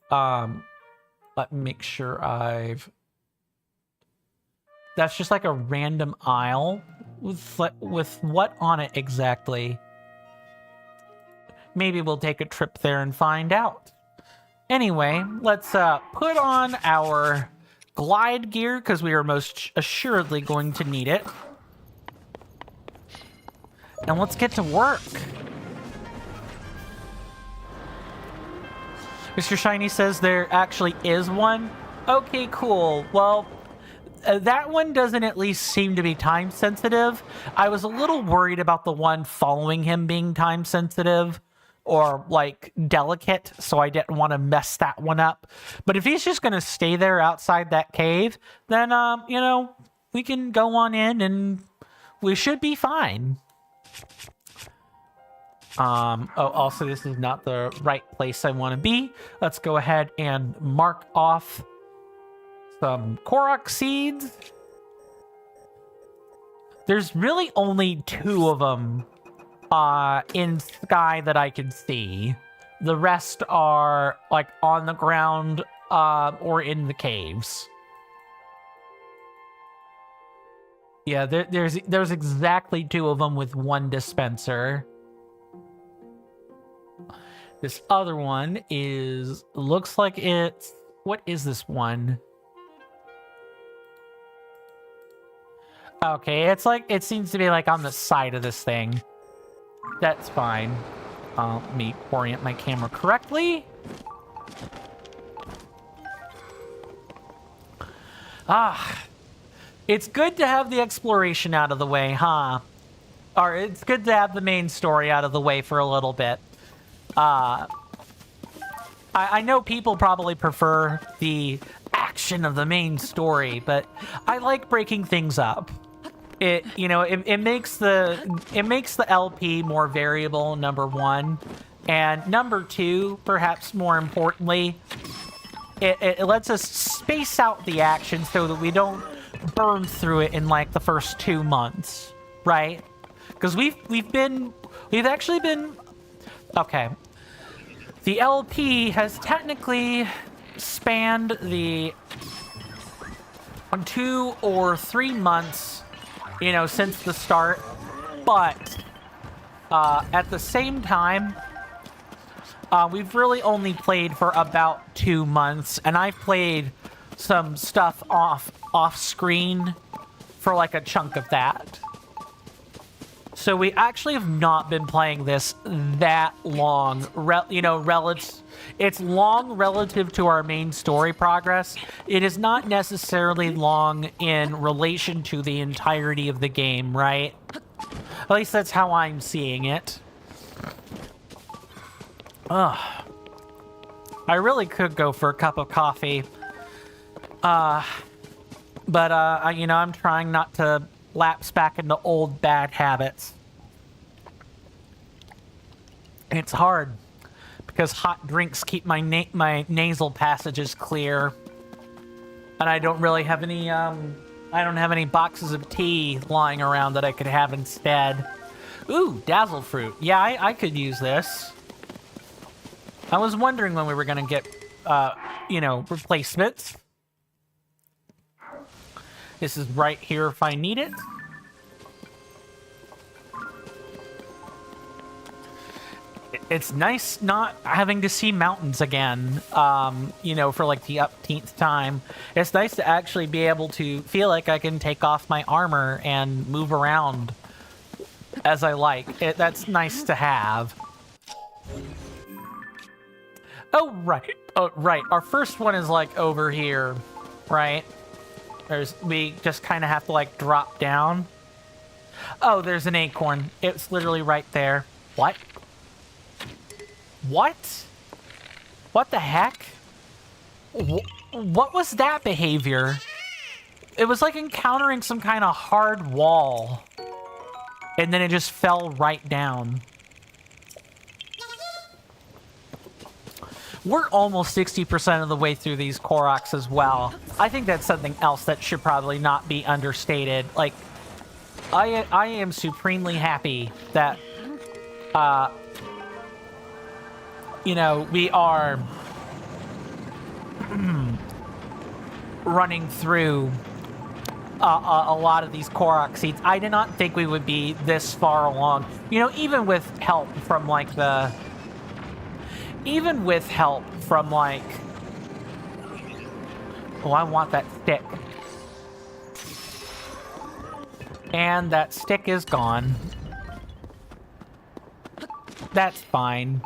Let me make sure that's just like a random aisle with what on it exactly? Maybe we'll take a trip there and find out. Anyway, let's put on our glide gear because we are most assuredly going to need it. And let's get to work. Mr. Shiny says there actually is one. Okay, cool. Well, that one doesn't at least seem to be time sensitive. I was a little worried about the one following him being time sensitive or like delicate, so I didn't want to mess that one up. But if he's just going to stay there outside that cave, then, you know, we can go on in and we should be fine. Oh, also, this is not the right place I want to be. Let's go ahead and mark off some Korok seeds. There's really only 2 of them in Sky that I can see. The rest are like on the ground or in the caves. Yeah, there's exactly 2 of them with 1 dispenser. This other one looks like it's, what is this one? Okay, it's like, it seems to be like on the side of this thing. That's fine. Let me orient my camera correctly. It's good to have the exploration out of the way, huh? Or it's good to have the main story out of the way for a little bit. I know people probably prefer the action of the main story, but I like breaking things up. It makes the LP more variable, number 1, and number 2, perhaps more importantly, it lets us space out the action so that we don't burn through it in like the first 2 months, right? Because we've actually been... Okay. The LP has technically spanned the 2 or 3 months, you know, since the start, but at the same time, we've really only played for about 2 months, and I've played some stuff off screen for like a chunk of that. So we actually have not been playing this that long, you know, it's long relative to our main story progress. It is not necessarily long in relation to the entirety of the game, right? At least that's how I'm seeing it. Ugh. I really could go for a cup of coffee. But you know, I'm trying not to lapse back into old bad habits. It's hard because hot drinks keep my nasal passages clear, and I don't really have any I don't have any boxes of tea lying around that I could have instead. Ooh, dazzle fruit. Yeah, I could use this. I was wondering when we were gonna get you know, replacements. This is right here if I need it. It's nice not having to see mountains again, you know, for like the upteenth time. It's nice to actually be able to feel like I can take off my armor and move around as I like. That's nice to have. Oh, right. Oh, right. Our first one is like over here, right? We just kind of have to like drop down. Oh, there's an acorn. It's literally right there. What? What? What the heck? What was that behavior? It was like encountering some kind of hard wall. And then it just fell right down. We're almost 60% of the way through these Koroks as well. I think that's something else that should probably not be understated. Like, I am supremely happy that, you know, we are running through a lot of these Korok seeds. I did not think we would be this far along. You know, even with help from like oh, I want that stick. And that stick is gone. That's fine.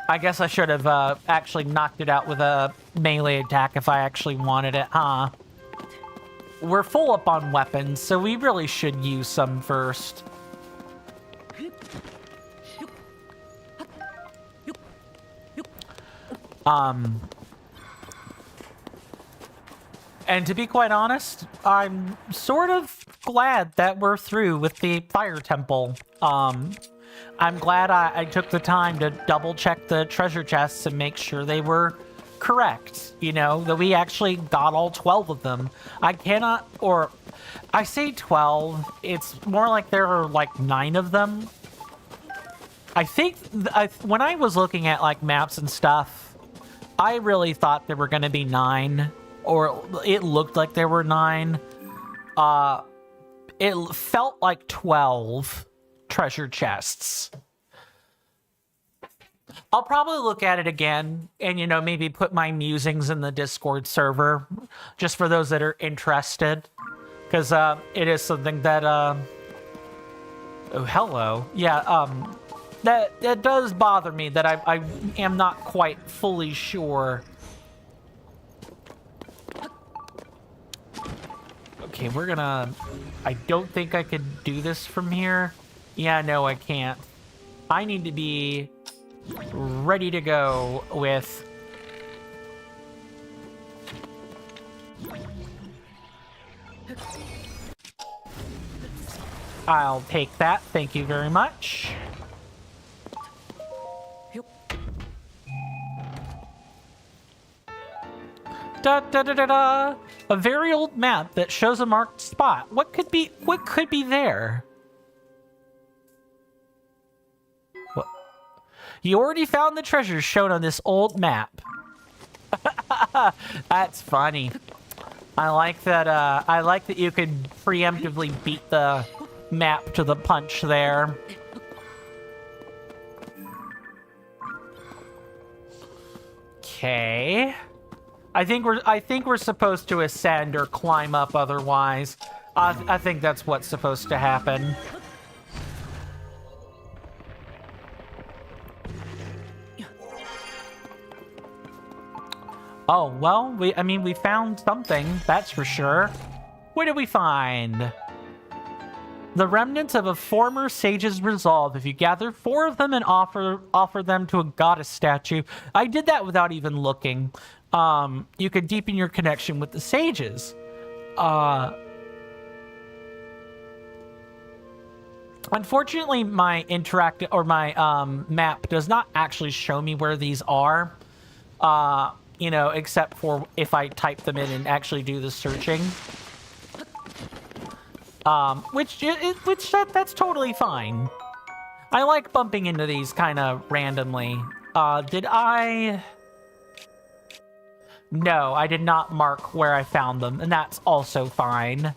I guess I should have actually knocked it out with a melee attack if I actually wanted it, huh? We're full up on weapons, so we really should use some first. And to be quite honest, I'm sort of glad that we're through with the Fire Temple. I'm glad I took the time to double check the treasure chests and make sure they were correct, you know, that we actually got all 12 of them. I cannot, or I say 12, it's more like there are like 9 of them. I think when I was looking at like maps and stuff, I really thought there were going to be 9, or it looked like there were 9. It felt like 12 treasure chests. I'll probably look at it again and, you know, maybe put my musings in the Discord server just for those that are interested, because it is something that oh, hello. Yeah, that does bother me, that I am not quite fully sure. Okay, we're gonna... I don't think I could do this from here. Yeah, no, I can't. I need to be ready to go with... I'll take that. Thank you very much. Da da da da da. A very old map that shows a marked spot. What could be there? You already found the treasures shown on this old map. That's funny. I like that. I like that you could preemptively beat the map to the punch there. Okay. I think we're supposed to ascend or climb up otherwise. I think that's what's supposed to happen. Oh, well, we found something, that's for sure. What did we find? The remnants of a former sage's resolve. If you gather 4 of them and offer them to a goddess statue. I did that without even looking. You could deepen your connection with the sages. Unfortunately, my map does not actually show me where these are. You know, except for if I type them in and actually do the searching. That's totally fine. I like bumping into these kind of randomly. Did I? No, I did not mark where I found them, and that's also fine.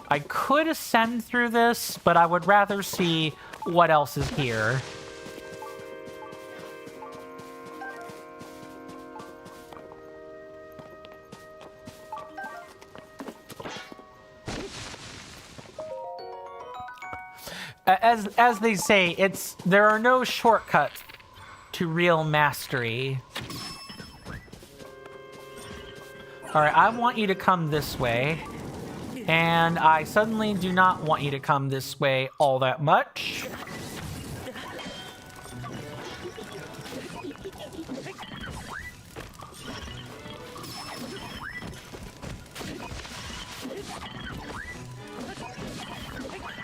I could ascend through this, but I would rather see what else is here. As they say, there are no shortcuts to real mastery. All right, I want you to come this way, and I suddenly do not want you to come this way all that much.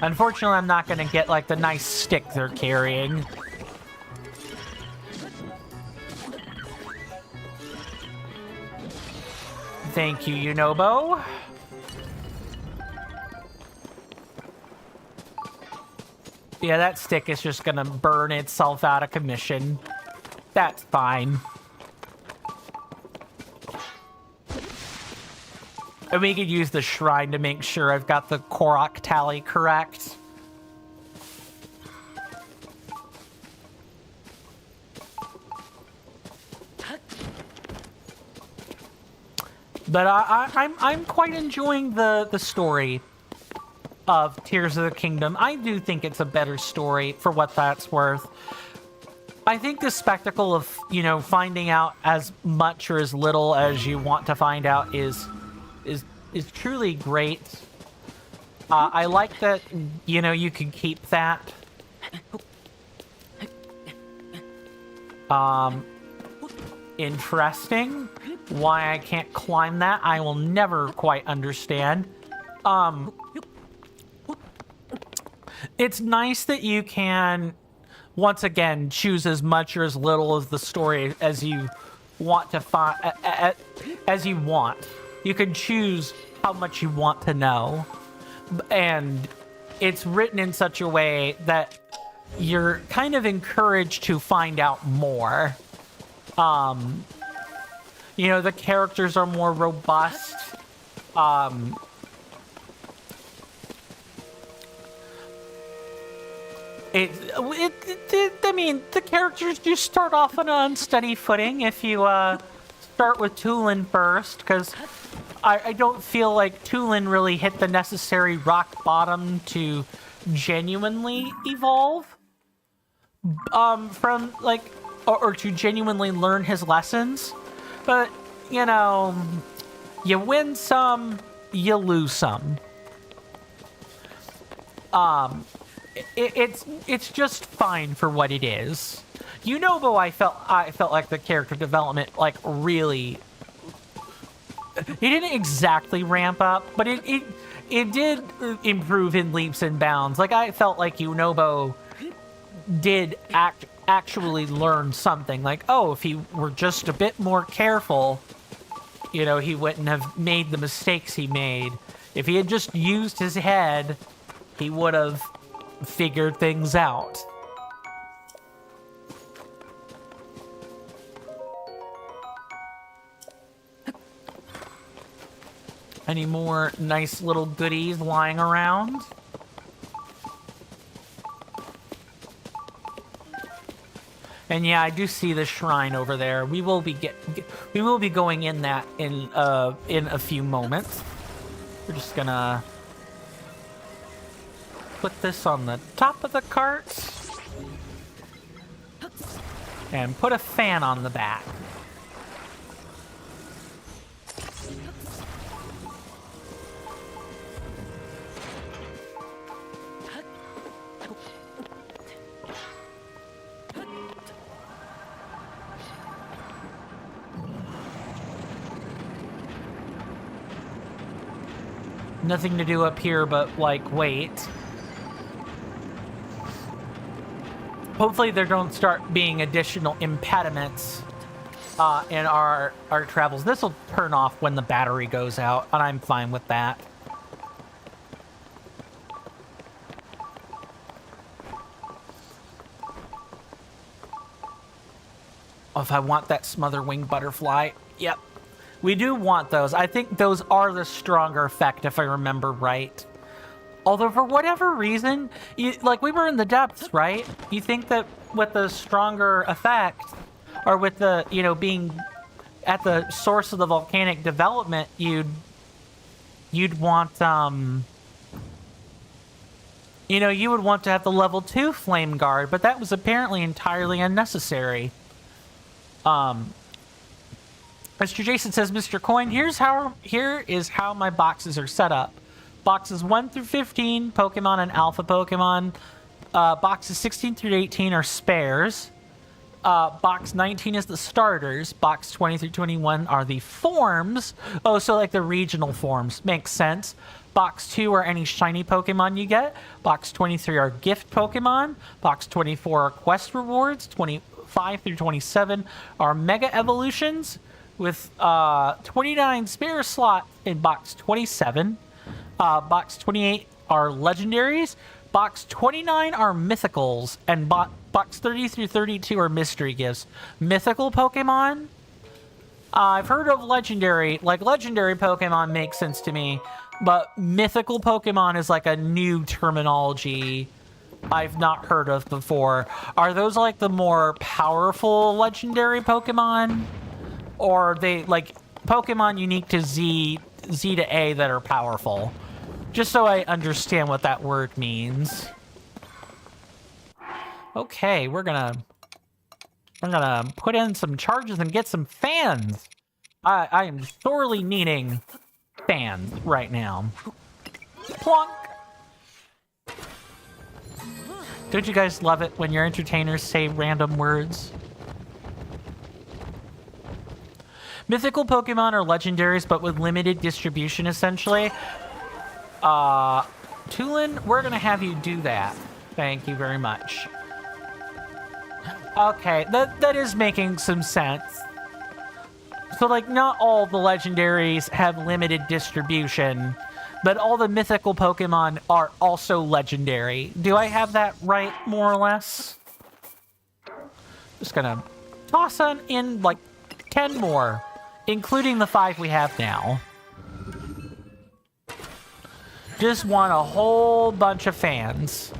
Unfortunately, I'm not going to get, like, the nice stick they're carrying. Thank you, Yunobo. Yeah, that stick is just going to burn itself out of commission. That's fine. And we could use the shrine to make sure I've got the Korok tally correct. But I'm quite enjoying the story of Tears of the Kingdom. I do think it's a better story for what that's worth. I think the spectacle of, you know, finding out as much or as little as you want to find out is truly great. I like that, you know, you can keep that. Interesting. Why I can't climb that, I will never quite understand. It's nice that you can, once again, choose as much or as little of the story as you want to find, as you want. You can choose how much you want to know, and it's written in such a way that you're kind of encouraged to find out more. You know, the characters are more robust. I mean, the characters do start off on an unsteady footing if you start with Tulin first, because I don't feel like Tulin really hit the necessary rock bottom to genuinely evolve. From, like, or to genuinely learn his lessons. But, you know, you win some, you lose some. It's just fine for what it is. Yunobo, I felt like the character development, like, really, it didn't exactly ramp up, but it did improve in leaps and bounds. Like, I felt like Yunobo did actually learn something. Like, oh, if he were just a bit more careful, you know, he wouldn't have made the mistakes he made. If he had just used his head, he would have figured things out. Any more nice little goodies lying around? And yeah, I do see the shrine over there. We will be going in that in a few moments. We're just gonna put this on the top of the cart and put a fan on the back. Nothing to do up here but, like, wait. Hopefully there don't start being additional impediments in our travels. This will turn off when the battery goes out, and I'm fine with that. Oh, if I want that smother wing butterfly, yep. We do want those. I think those are the stronger effect, if I remember right. Although, for whatever reason, like, we were in the depths, right? You think that with the stronger effect, or with the, you know, being at the source of the volcanic development, you'd want, you know, you would want to have the level 2 flame guard, but that was apparently entirely unnecessary. Mr. Jason says, Mr. Coin, here is how my boxes are set up. Boxes 1 through 15, Pokemon and Alpha Pokemon. Boxes 16 through 18 are spares. Box 19 is the starters. Box 20 through 21 are the forms. Oh, so like the regional forms. Makes sense. Box 2 are any shiny Pokemon you get. Box 23 are gift Pokemon. Box 24 are quest rewards. 25 through 27 are Mega Evolutions, with 29 spare slot in box 27. Box 28 are legendaries. Box 29 are mythicals, and box 30 through 32 are mystery gifts. Mythical Pokemon? I've heard of legendary. Like, legendary Pokemon makes sense to me, but mythical Pokemon is like a new terminology I've not heard of before. Are those like the more powerful legendary Pokemon? Or are they like Pokemon unique to Z to A that are powerful? Just so I understand what that word means. Okay, we're gonna put in some charges and get some fans. I am sorely needing fans right now. Plonk. Don't you guys love it when your entertainers say random words? Mythical Pokemon are legendaries, but with limited distribution, essentially. Tulin, we're gonna have you do that. Thank you very much. Okay, that is making some sense. So, like, not all the legendaries have limited distribution, but all the mythical Pokemon are also legendary. Do I have that right, more or less? Just gonna toss in, like, 10 more. Including the 5 we have now. Just want a whole bunch of fans.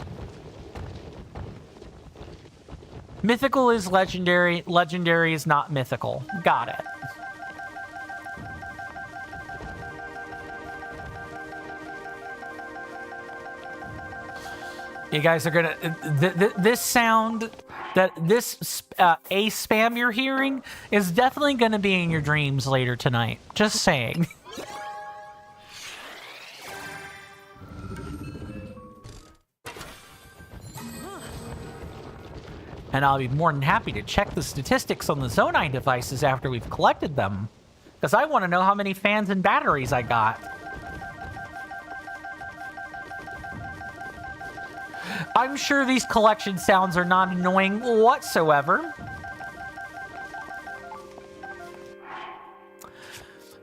Mythical is legendary. Legendary is not mythical. Got it. You guys are gonna... this sound... This A spam you're hearing is definitely going to be in your dreams later tonight. Just saying. And I'll be more than happy to check the statistics on the Zonai devices after we've collected them. Because I want to know how many fans and batteries I got. I'm sure these collection sounds are not annoying whatsoever.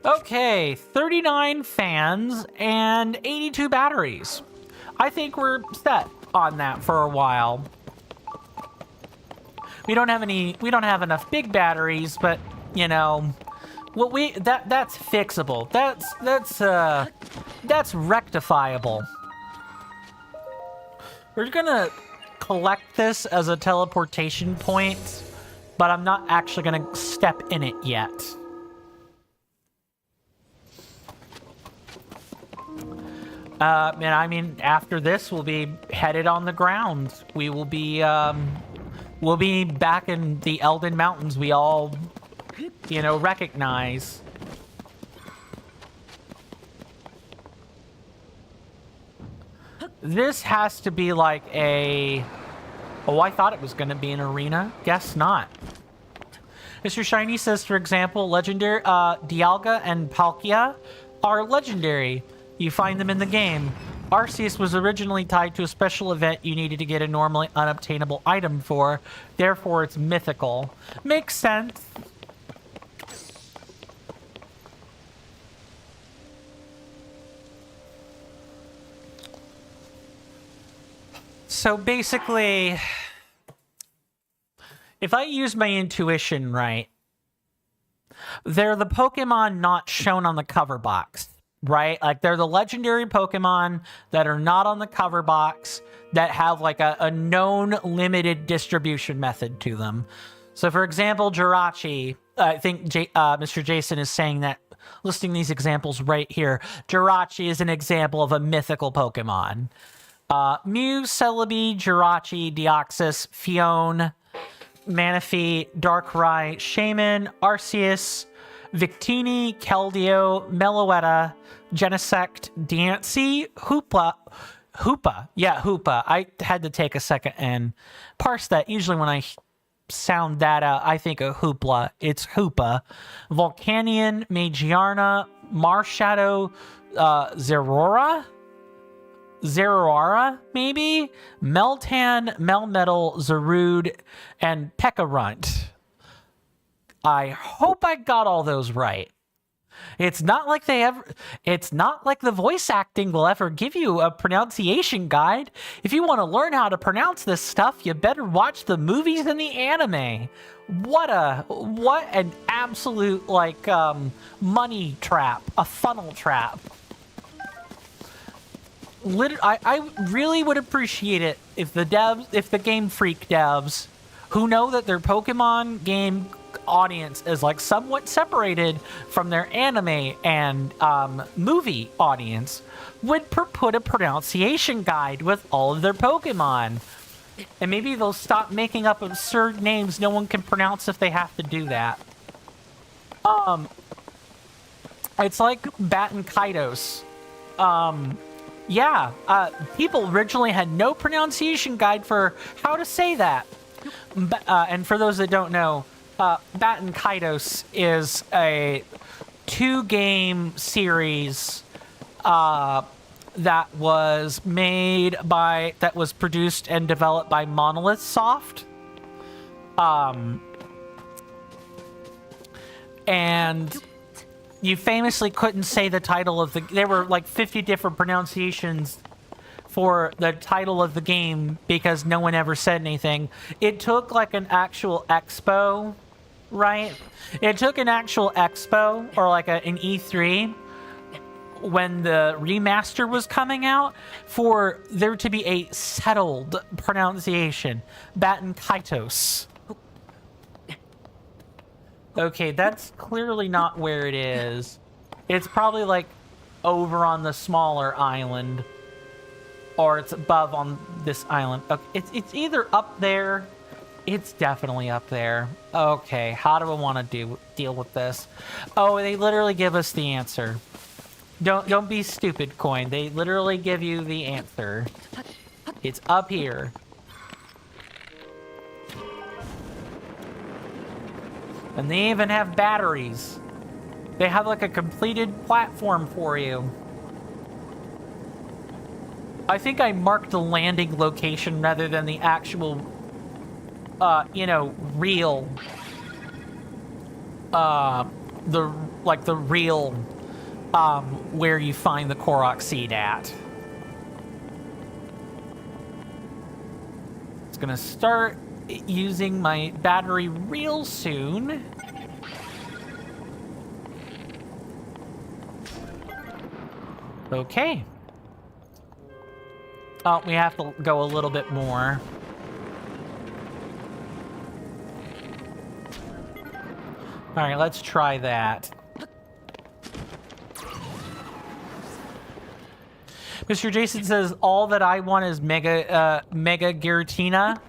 Okay, 39 fans and 82 batteries. I think we're set. on that for a while. We don't have enough big batteries, but you know, that's fixable. That's rectifiable. We're gonna collect this as a teleportation point, but I'm not actually gonna step in it yet. And I mean, after this, we'll be headed on the ground. We will be, we'll be back in the Elden Mountains we all, you know, recognize. This has to be like a... Oh, I thought it was going to be an arena. Guess not. Mr. Shiny says, for example, legendary Dialga and Palkia are legendary. You find them in the game. Arceus was originally tied to a special event you needed to get a normally unobtainable item for. Therefore, it's mythical. Makes sense. So basically, if I use my intuition right, they're the Pokemon not shown on the cover box, right? Like, they're the legendary Pokemon that are not on the cover box that have like a known limited distribution method to them. So for example, Jirachi, I think Mr. Jason is saying that, listing these examples right here. Jirachi is an example of a mythical Pokemon. Mew, Celebi, Jirachi, Deoxys, Fione, Manaphy, Darkrai, Shaman, Arceus, Victini, Keldeo, Meloetta, Genesect, Diancie, Hoopa. Yeah, Hoopa. I had to take a second and parse that. Usually when I sound that out, I think of Hoopla. It's Hoopa. Volcanion, Magiarna, Marshadow, Zeraora, maybe? Meltan, Melmetal, Zarude, and Pekarunt. I hope I got all those right. It's not like the voice acting will ever give you a pronunciation guide. If you want to learn how to pronounce this stuff, you better watch the movies and the anime. What an absolute, like, money trap, a funnel trap. I really would appreciate it if the Game Freak devs, who know that their Pokemon game audience is like somewhat separated from their anime and movie audience, would put a pronunciation guide with all of their Pokemon. And maybe they'll stop making up absurd names no one can pronounce if they have to do that. It's like Bat and Kaidos. Yeah, people originally had no pronunciation guide for how to say that. And for those that don't know, Bat and Kaidos is a 2-game series that was produced and developed by Monolith Soft. And you famously couldn't say the title of there were like 50 different pronunciations for the title of the game because no one ever said anything. It took like an actual expo, right? It took an actual expo or like an E3 when the remaster was coming out for there to be a settled pronunciation. Baton Kaitos. Okay, that's clearly not where it is. It's probably like over on the smaller island. Or it's above on this island. Okay, it's either up there. It's definitely up there. Okay, how do I want to deal with this? Oh, they literally give us the answer. Don't be stupid, Coin. They literally give you the answer. It's up here. And they even have batteries. They have like a completed platform for you. I think I marked the landing location rather than the actual, real, the real, where you find the Korok seed at. It's gonna start using my battery real soon. Okay. Oh, we have to go a little bit more. All right, let's try that. Mr. Jason says, all that I want is Mega Giratina.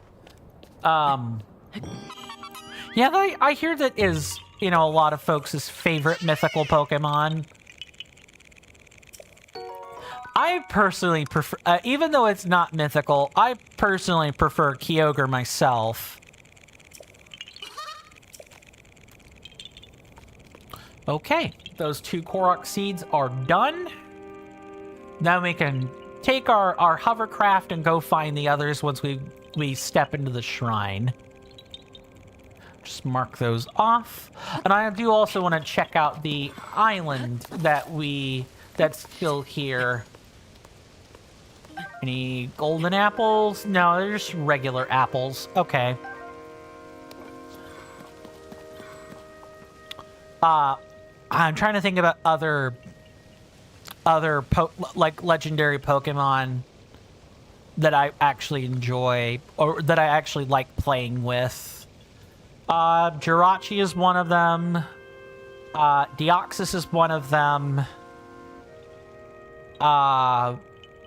Yeah, I hear that is, you know, a lot of folks' favorite mythical Pokemon. I personally prefer, even though it's not mythical, I personally prefer Kyogre myself. Okay, those 2 Korok seeds are done. Now we can take our hovercraft and go find the others once we step into the shrine. Just mark those off. And I do also want to check out the island that's still here. Any golden apples? No, they're just regular apples. Okay. I'm trying to think about other like legendary Pokemon that I actually enjoy or that I actually like playing with. Jirachi is one of them. Deoxys is one of them.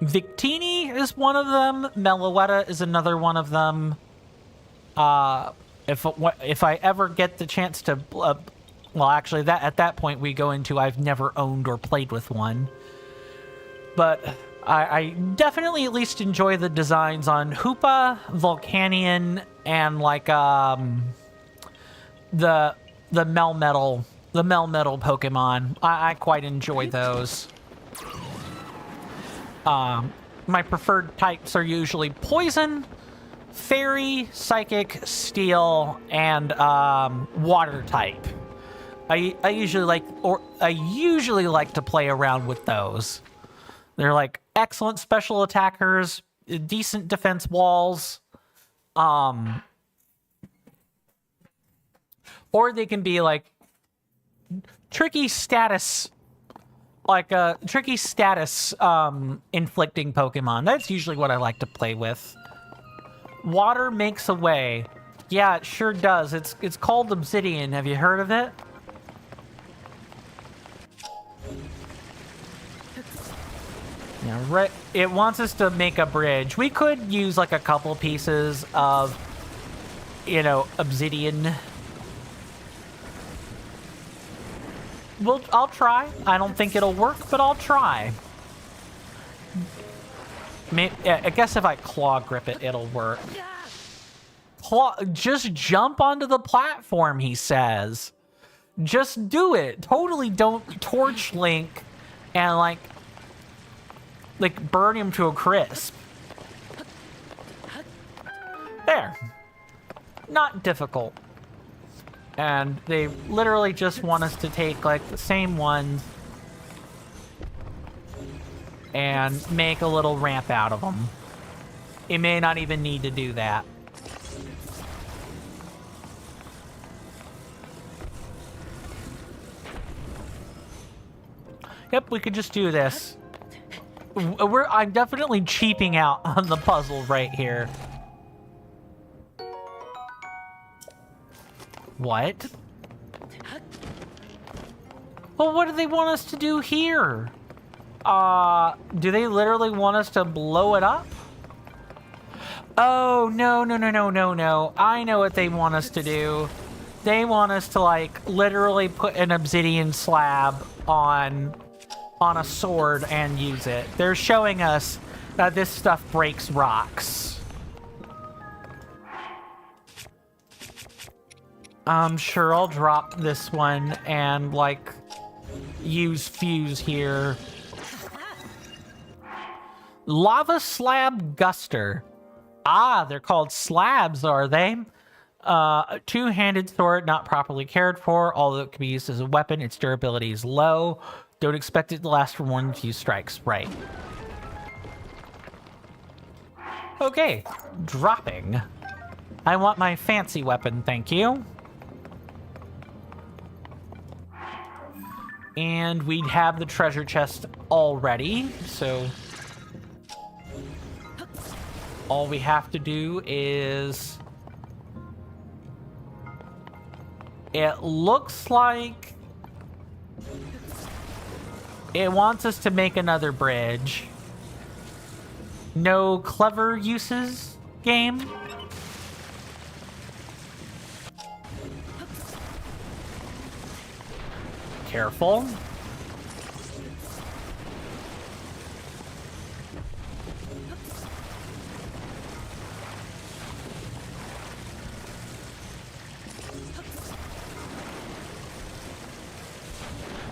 Victini is one of them. Meloetta is another one of them. If I ever get the chance to, well, actually, at that point we go into I've never owned or played with one. But I definitely at least enjoy the designs on Hoopa, Volcanion, and like the Melmetal Pokemon. I quite enjoy those. My preferred types are usually Poison, Fairy, Psychic, Steel, and Water type. I usually like to play around with those. They're like excellent special attackers, decent defense walls, or they can be like tricky status. Like a tricky status inflicting Pokemon. That's usually what I like to play with. Water makes a way. Yeah, it sure does. It's called Obsidian. Have you heard of it? Yeah, right. It wants us to make a bridge. We could use like a couple pieces of, you know, obsidian. I'll try. I don't think it'll work, but I'll try. I guess if I claw grip it, it'll work. Just jump onto the platform, he says. Just do it. Totally don't torch Link and like burn him to a crisp. There. Not difficult. And they literally just want us to take, like, the same ones and make a little ramp out of them. You may not even need to do that. Yep, we could just do this. I'm definitely cheaping out on the puzzle right here. What? Well, what do they want us to do here? Do they literally want us to blow it up? Oh, no. I know what they want us to do. They want us to, like, literally put an obsidian slab on a sword and use it. They're showing us that this stuff breaks rocks. Sure, I'll drop this one and, like, use fuse here. Lava slab guster. Ah, they're called slabs, are they? A two-handed sword not properly cared for, although it can be used as a weapon. Its durability is low. Don't expect it to last for more than a few strikes. Right. Okay, dropping. I want my fancy weapon, thank you. And we'd have the treasure chest already, so all we have to do is... It looks like it wants us to make another bridge. No clever uses, game? Careful.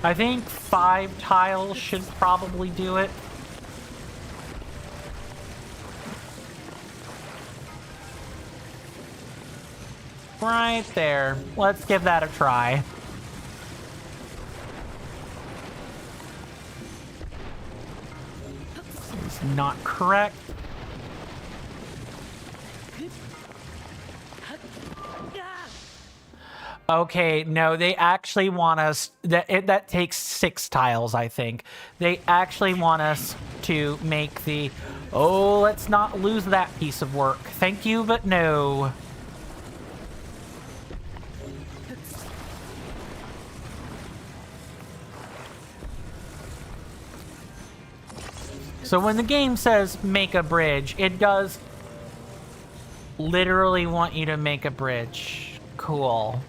I think 5 tiles should probably do it. Right there. Let's give that a try. It's not correct. Okay, no, they actually want us... That takes 6 tiles, I think. They actually want us to make the... Oh, let's not lose that piece of work. Thank you, but no. So when the game says make a bridge, it does literally want you to make a bridge. Cool.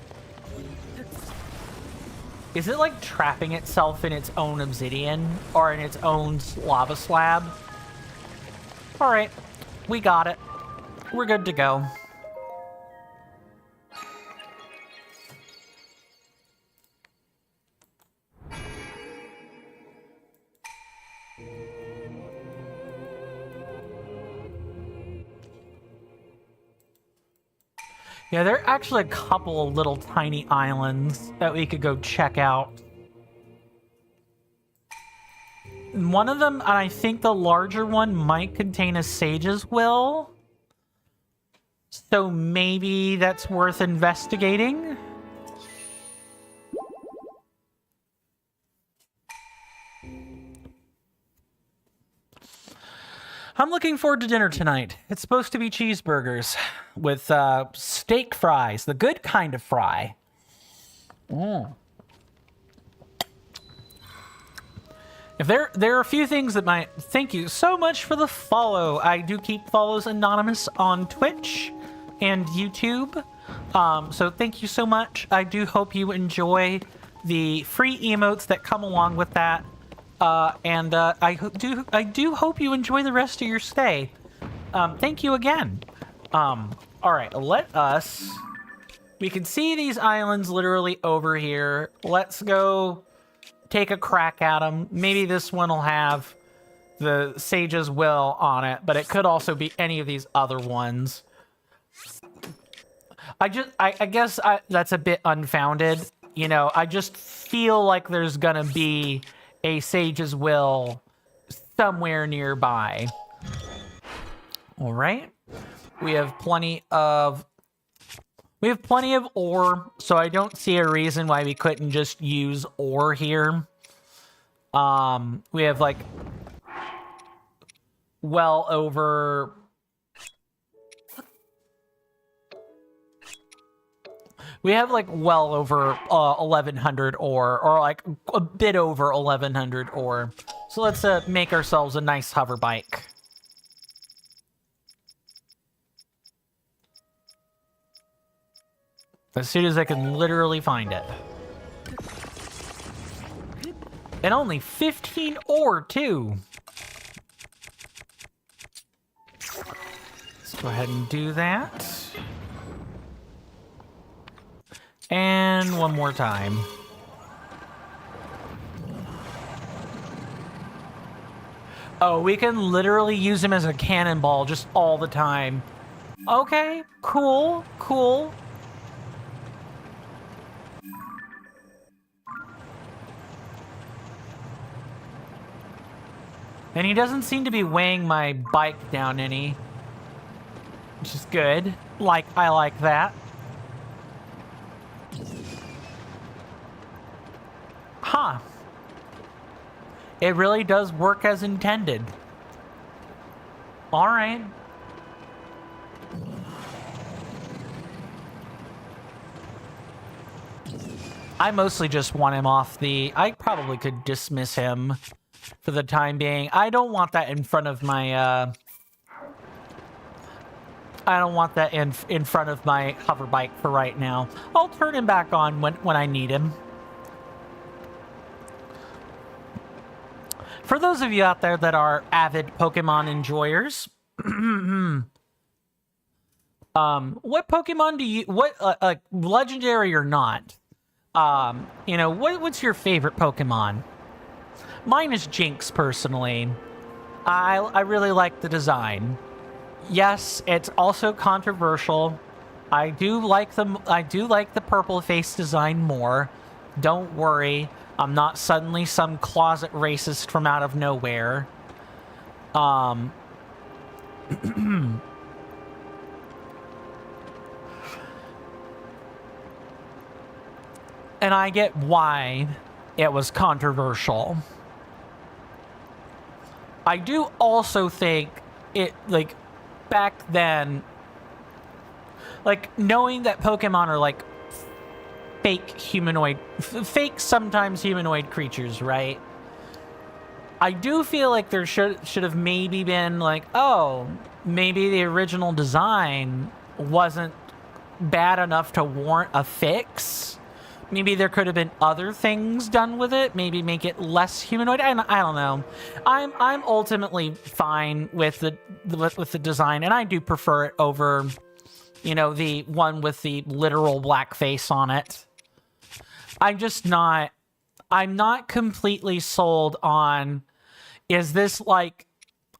Is it like trapping itself in its own obsidian or in its own lava slab? All right, we got it. We're good to go. Yeah, there are actually a couple of little tiny islands that we could go check out. One of them, and I think the larger one, might contain a sage's will. So maybe that's worth investigating. I'm looking forward to dinner tonight. It's supposed to be cheeseburgers with steak fries, the good kind of fry. If there are a few things that might... Thank you so much for the follow. I do keep follows anonymous on Twitch and YouTube. So thank you so much. I do hope you enjoy the free emotes that come along with that. I do hope you enjoy the rest of your stay. Thank you again. All right, let us... We can see these islands literally over here. Let's go take a crack at them. Maybe this one will have the Sage's Will on it, but it could also be any of these other ones. I guess that's a bit unfounded. You know, I just feel like there's gonna be a Sage's Will somewhere nearby. All right. We have plenty of ore, so I don't see a reason why we couldn't just use ore here. We have like well over 1100 ore, or like a bit over 1100 ore. So let's make ourselves a nice hover bike. As soon as I can literally find it. And only 15 ore, too. Let's go ahead and do that. And one more time. Oh, we can literally use him as a cannonball just all the time. Okay, cool, cool. And he doesn't seem to be weighing my bike down any. which is good. I like that. Huh. It really does work as intended. All right. I mostly just want him off the... I probably could dismiss him for the time being. I don't want that in front of my... I don't want that in front of my hover bike for right now. I'll turn him back on when I need him. For those of you out there that are avid Pokemon enjoyers, what Pokemon do you... What, legendary or not? You know, what's your favorite Pokemon? Mine is Jinx, personally. I really like the design. Yes, it's also controversial. I do like the purple face design more. Don't worry, I'm not suddenly some closet racist from out of nowhere. And I get why it was controversial. I do also think it, back then, knowing that Pokemon are, fake sometimes humanoid creatures, right? I do feel like there should have maybe been, oh, maybe the original design wasn't bad enough to warrant a fix. Maybe there could have been other things done with it. Maybe make it less humanoid. I don't know. I'm ultimately fine with the design, and I do prefer it over, you know, the one with the literal black face on it. I'm not completely sold on. Is this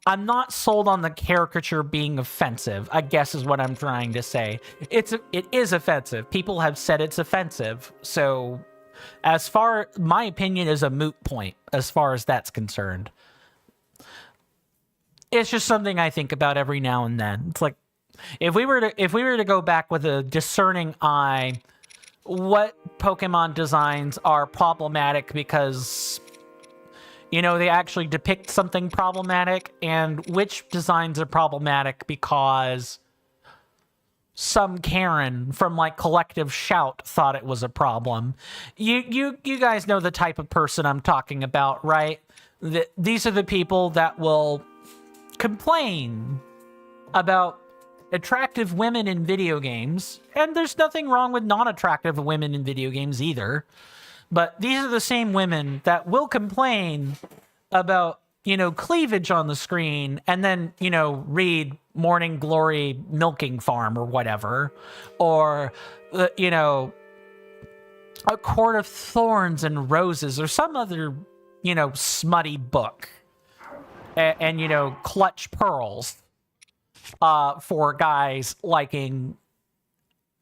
I'm not sold on the caricature being offensive, I guess is what I'm trying to say. It is offensive. People have said it's offensive. So my opinion is a moot point as far as that's concerned. It's just something I think about every now and then. It's if we were to go back with a discerning eye, what Pokemon designs are problematic because, you know, they actually depict something problematic, and which designs are problematic because some Karen from Collective Shout thought it was a problem. You guys know the type of person I'm talking about, right? These are the people that will complain about attractive women in video games, and there's nothing wrong with non-attractive women in video games either. But these are the same women that will complain about, you know, cleavage on the screen and then, you know, read Morning Glory Milking Farm or whatever. Or, you know, A Court of Thorns and Roses or some other, you know, smutty book. And you know, clutch pearls for guys liking,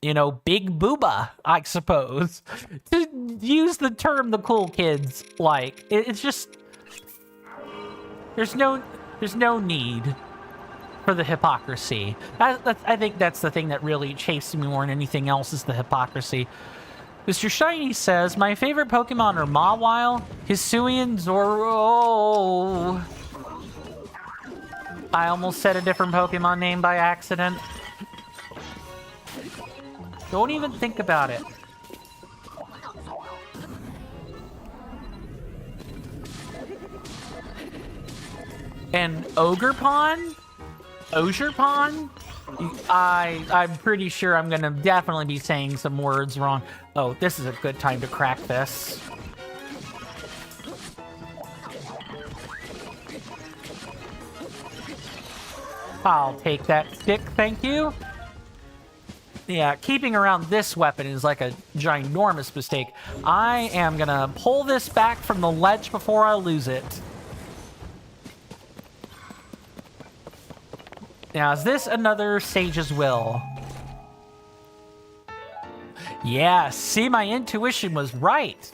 you know, big booba, I suppose. To use the term the cool kids like. It's just... There's no need for the hypocrisy. I think that's the thing that really chases me more than anything else is the hypocrisy. Mr. Shiny says, my favorite Pokemon are Mawile, Hisuian, Zoro... I almost said a different Pokemon name by accident. Don't even think about it. And Ogerpon? Ogerpon? I'm pretty sure I'm gonna definitely be saying some words wrong. Oh, this is a good time to crack this. I'll take that stick, thank you. Yeah, keeping around this weapon is like a ginormous mistake. I am gonna pull this back from the ledge before I lose it. Now, is this another Sage's Will? Yeah, see, my intuition was right.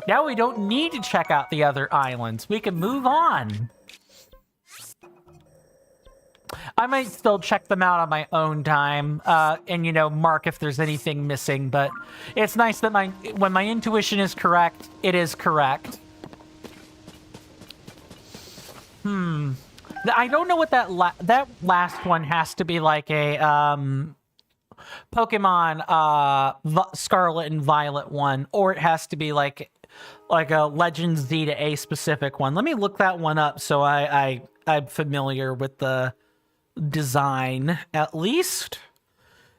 Now we don't need to check out the other islands. We can move on. I might still check them out on my own time, and, you know, mark if there's anything missing, but it's nice that when my intuition is correct, it is correct. I don't know what that last one has to be like a, Pokemon, Scarlet and Violet one, or it has to be like a Legend Z to A specific one. Let me look that one up so I'm familiar with the design at least,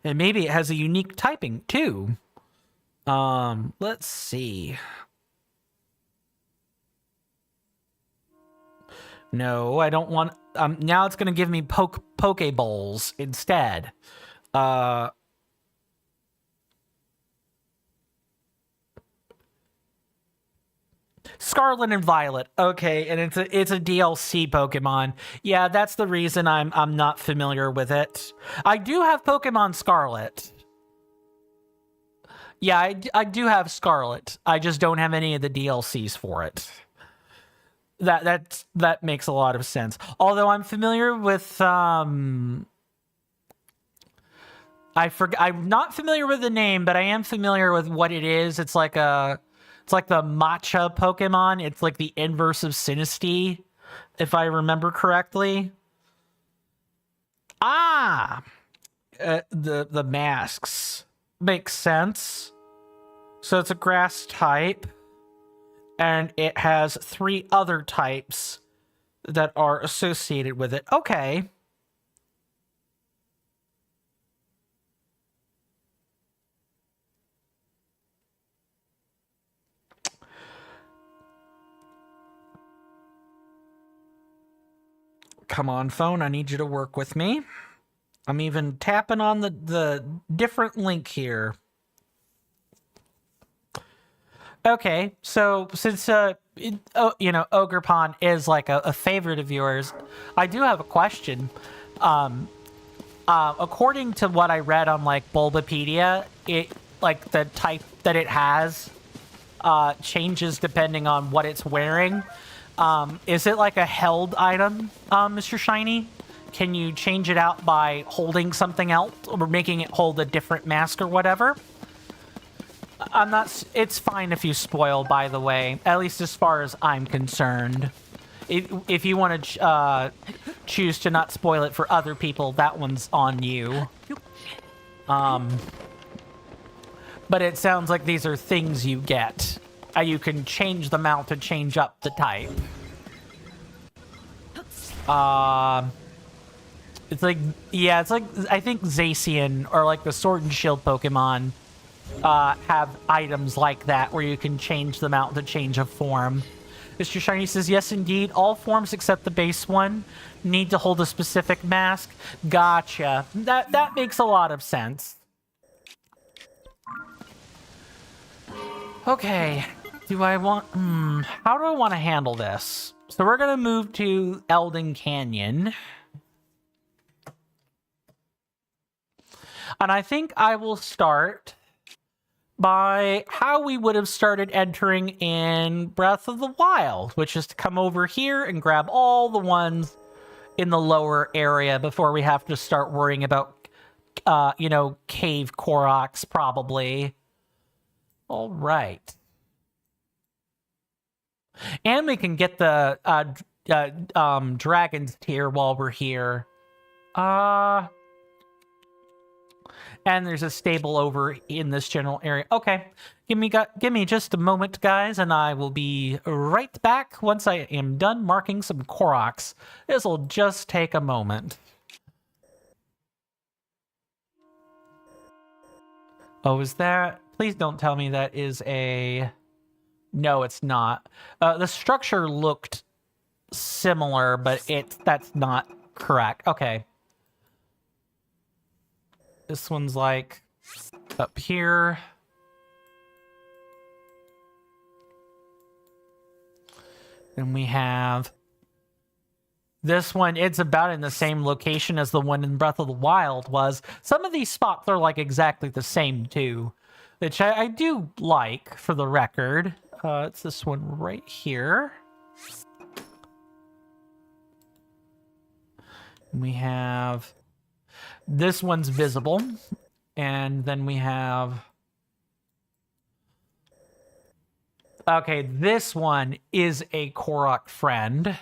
and maybe it has a unique typing too. Let's see. No, I don't want. Now it's gonna give me Pokeballs instead. Scarlet and Violet. Okay, and it's a DLC Pokemon. Yeah, that's the reason I'm not familiar with it. I do have Pokemon Scarlet. Yeah, I do have Scarlet. I just don't have any of the DLCs for it. That makes a lot of sense. Although I'm familiar with I'm not familiar with the name, but I am familiar with what it is. It's like the matcha Pokemon. It's like the inverse of Sinistea, if I remember correctly. The masks makes sense. So it's a grass type, and it has 3 other types that are associated with it. Okay. Come on, phone. I need you to work with me. I'm even tapping on the different link here. Okay, so since you know, Ogerpon is like a favorite of yours, I do have a question. According to what I read on like Bulbapedia, it like the type that it has changes depending on what it's wearing. Is it like a held item, Mr. Shiny? Can you change it out by holding something else or making it hold a different mask or whatever? I'm not... It's fine if you spoil, by the way. At least as far as I'm concerned. If you want to choose to not spoil it for other people, that one's on you. But it sounds like these are things you get. You can change them out to change up the type. It's like... Yeah, it's like... I think Zacian, or like the Sword and Shield Pokemon... have items like that where you can change them out to change of form. Mr. Shiny says, yes, indeed. All forms except the base one need to hold a specific mask. Gotcha. That makes a lot of sense. Okay. Do I want... how do I want to handle this? So we're going to move to Elden Canyon. And I think I will start... by how we would have started entering in Breath of the Wild, which is to come over here and grab all the ones in the lower area before we have to start worrying about, you know, cave Koroks, probably. All right. And we can get the Dragon's Tear while we're here. And there's a stable over in this general area. Okay, give me just a moment, guys, and I will be right back once I am done marking some Koroks. This will just take a moment. Oh, is that... Please don't tell me that is a... No, it's not. The structure looked similar, but that's not correct. Okay. This one's like up here. Then we have this one. It's about in the same location as the one in Breath of the Wild was. Some of these spots are like exactly the same too, which I do like, for the record. It's this one right here. We have... This one's visible. And then we have... Okay, this one is a Korok friend.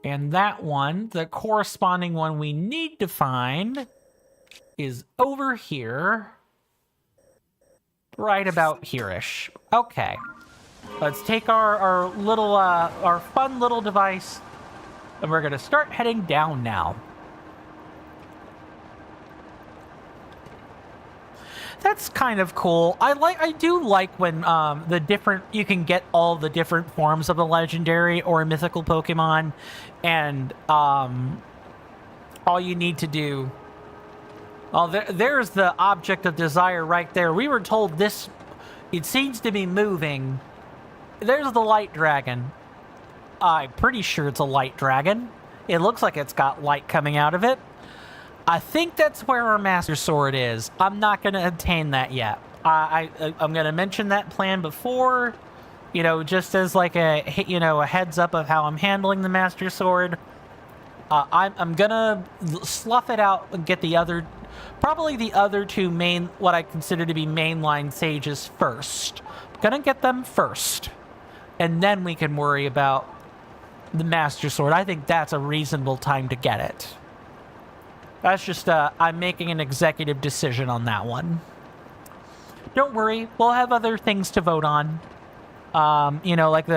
And that one, the corresponding one we need to find, is over here. Right about here-ish. Okay. Let's take our little, our fun little device, and we're gonna start heading down now. That's kind of cool. I do like when you can get all the different forms of a legendary or a mythical Pokemon, and all you need to do. Oh, there's the object of desire right there. We were told this. It seems to be moving. There's the light dragon. I'm pretty sure it's a light dragon. It looks like it's got light coming out of it. I think that's where our Master Sword is. I'm not going to obtain that yet. I'm going to mention that plan before, you know, just as like a heads up of how I'm handling the Master Sword. I'm going to slough it out and get probably the other two what I consider to be mainline sages first. I'm going to get them first. And then we can worry about the Master Sword. I think that's a reasonable time to get it. That's just, I'm making an executive decision on that one. Don't worry, we'll have other things to vote on. You know, like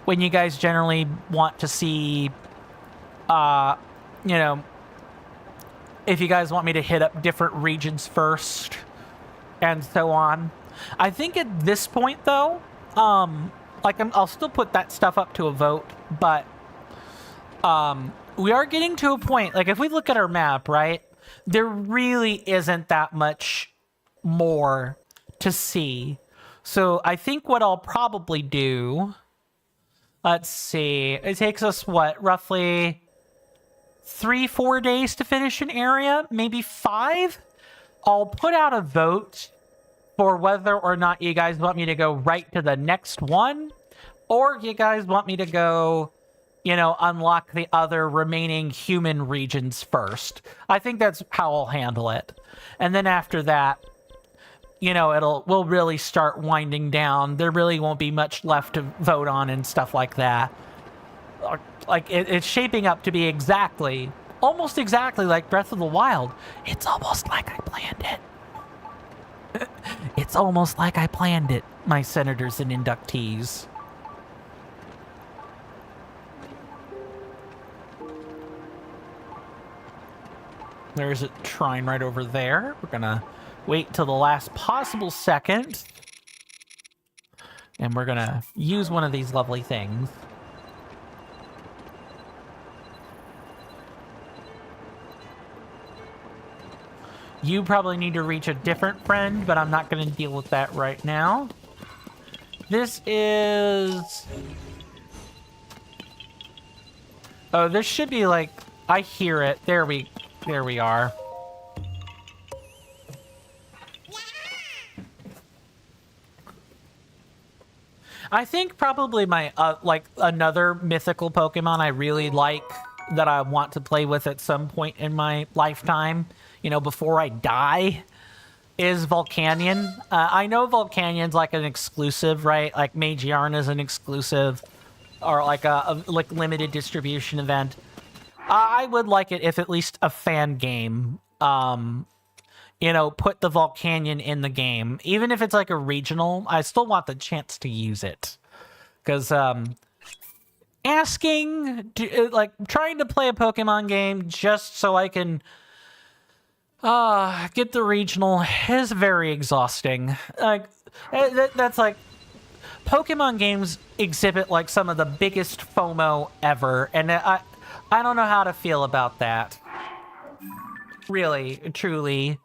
when you guys generally want to see, you know, if you guys want me to hit up different regions first, and so on. I think at this point, though, I'll still put that stuff up to a vote, but, we are getting to a point, like if we look at our map, right, there really isn't that much more to see. So I think what I'll probably do, let's see, it takes us what, roughly 3-4 days to finish an area, maybe 5? I'll put out a vote for whether or not you guys want me to go right to the next one, or you guys want me to go, you know, unlock the other remaining human regions first. I think that's how I'll handle it. And then after that, you know, we'll really start winding down. There really won't be much left to vote on and stuff like that. Like, it's shaping up to be almost exactly like Breath of the Wild. It's almost like I planned it. It's almost like I planned it, my senators and inductees. There's a shrine right over there. We're gonna wait till the last possible second. And we're gonna use one of these lovely things. You probably need to reach a different friend, but I'm not gonna deal with that right now. This is... Oh, this should be like... I hear it. There we are. I think probably my, like, another mythical Pokemon I really like that I want to play with at some point in my lifetime, you know, before I die, is Volcanion. I know Volcanion's like an exclusive, right? Like Magiarna's an exclusive, or like a limited distribution event. I would like it if at least a fan game, you know, put the Volcanion in the game. Even if it's like a regional, I still want the chance to use it. Because, trying to play a Pokemon game just so I can, get the regional is very exhausting. Like, that's like, Pokemon games exhibit like some of the biggest FOMO ever, and I don't know how to feel about that. Really, truly.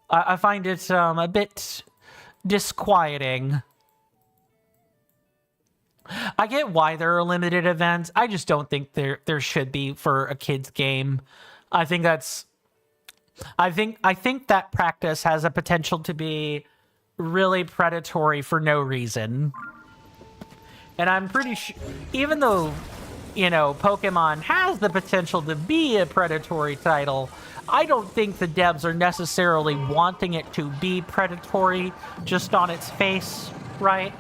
I find it a bit disquieting. I get why there are limited events. I just don't think there should be for a kid's game. I think that practice has a potential to be really predatory for no reason. And I'm pretty sure, even though you know, Pokemon has the potential to be a predatory title, I don't think the devs are necessarily wanting it to be predatory just on its face, right?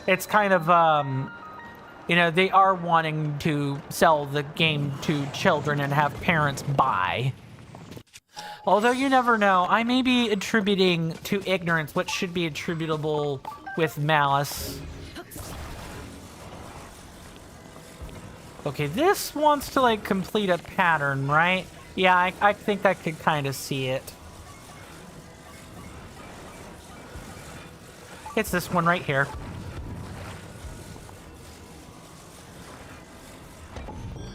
It's kind of, you know, they are wanting to sell the game to children and have parents buy. Although you never know, I may be attributing to ignorance what should be attributable with malice. Okay, this wants to, like, complete a pattern, right? Yeah, I think I could kind of see it. It's this one right here.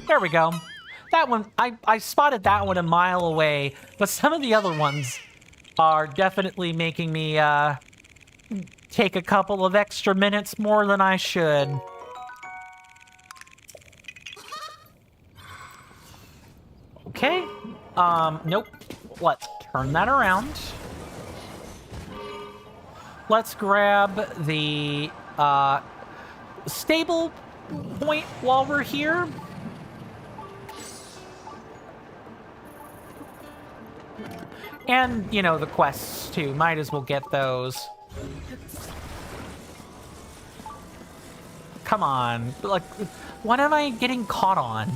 There we go. That one, I spotted that one a mile away, but some of the other ones are definitely making me take a couple of extra minutes more than I should. Okay. Nope. Let's turn that around. Let's grab the stable point while we're here. And, you know, the quests, too. Might as well get those. Come on. Like, what am I getting caught on?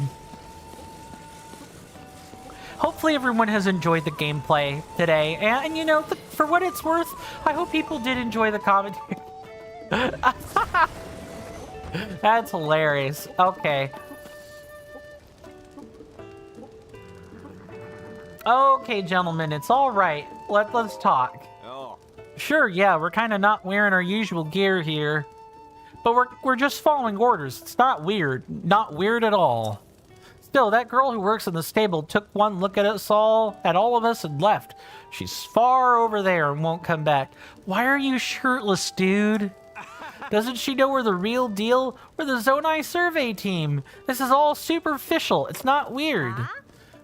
Hopefully everyone has enjoyed the gameplay today. And you know, for what it's worth, I hope people did enjoy the commentary. That's hilarious. Okay. Okay, gentlemen, it's all right. Let's talk. Oh. Sure, yeah, we're kind of not wearing our usual gear here. But we're just following orders. It's not weird. Not weird at all. Still, that girl who works in the stable took one look at all of us, and left. She's far over there and won't come back. Why are you shirtless, dude? Doesn't she know we're the real deal? We're the Zonai survey team. This is all superficial. It's not weird.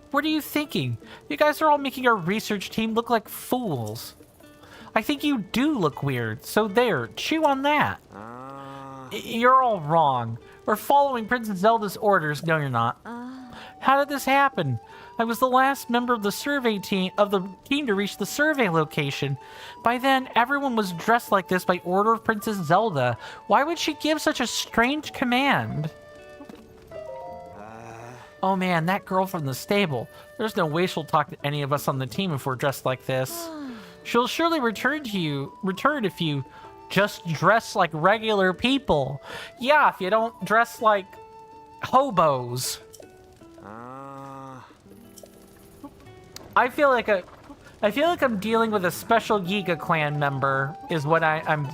What are you thinking? You guys are all making our research team look like fools. I think you do look weird, so there, chew on that. You're all wrong. We're following Princess Zelda's orders. No, you're not. How did this happen? I was the last member of the survey team to reach the survey location. By then, everyone was dressed like this by order of Princess Zelda. Why would she give such a strange command? Oh man, that girl from the stable. There's no way she'll talk to any of us on the team if we're dressed like this. She'll surely return if you just dress like regular people. Yeah, if you don't dress like hobos. I feel like I'm dealing with a special Yiga clan member is what I'm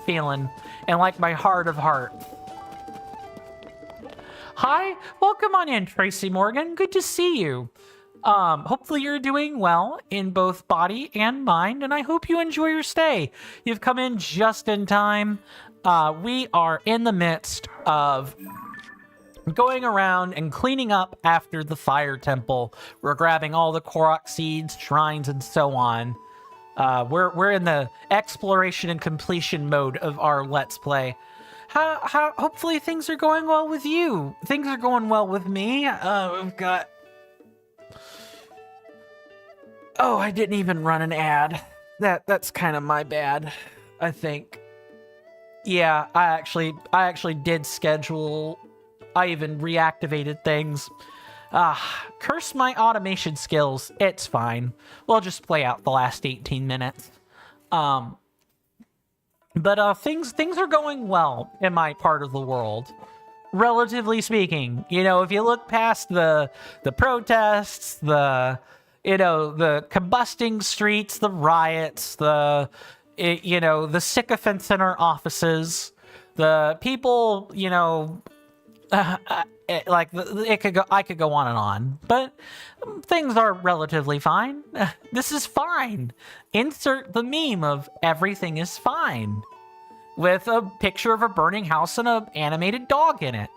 feeling, and like my heart of hearts. Hi, welcome on in, Tracy Morgan. Good to see you. Hopefully you're doing well in both body and mind, and I hope you enjoy your stay. You've come in just in time. We are in the midst of going around and cleaning up after the fire temple. We're grabbing all the Korok seeds, shrines, and so on. We're in the exploration and completion mode of our Let's Play. Hopefully things are going well with you. Things are going well with me. We've got... Oh, I didn't even run an ad. That's kind of my bad, I think. Yeah, I actually did schedule. I even reactivated things. Curse my automation skills. It's fine. We'll just play out the last 18 minutes. But things are going well in my part of the world, relatively speaking. You know, if you look past the protests, the combusting streets, the riots, the sycophants in our offices, the people, I could go on and on, but things are relatively fine. This is fine. Insert the meme of everything is fine with a picture of a burning house and an animated dog in it.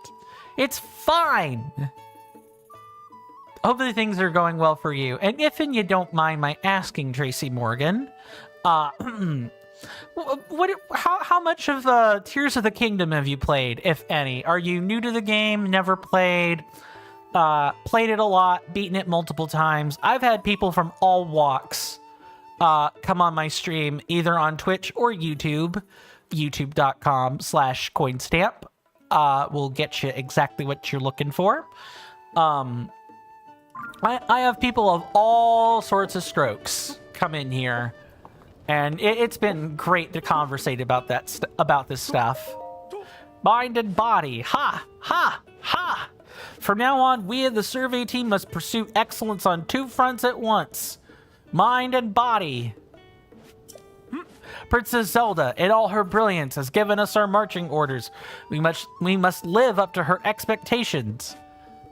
It's fine. Hopefully things are going well for you. And if you don't mind my asking, Tracy Morgan, How much of Tears of the Kingdom have you played, if any? Are you new to the game? Never played? Played it a lot, beaten it multiple times. I've had people from all walks come on my stream, either on Twitch or YouTube. youtube.com/coinstamp will get you exactly what you're looking for. I have people of all sorts of strokes come in here, and it's been great to conversate about about this stuff. Mind and body, ha, ha, ha. From now on, we of the survey team must pursue excellence on 2 fronts at once. Mind and body. Princess Zelda, in all her brilliance, has given us our marching orders. We must live up to her expectations.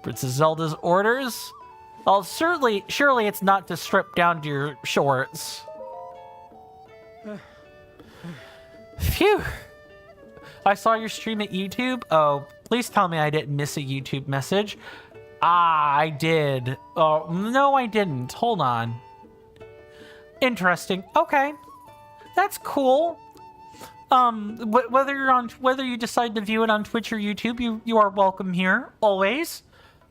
Princess Zelda's orders? Well, surely it's not to strip down to your shorts. Phew. I saw your stream at YouTube. Oh, please tell me I didn't miss a YouTube message. Ah, I did. Oh, no, I didn't. Hold on. Interesting. Okay. That's cool. Whether you decide to view it on Twitch or YouTube, you are welcome here, always.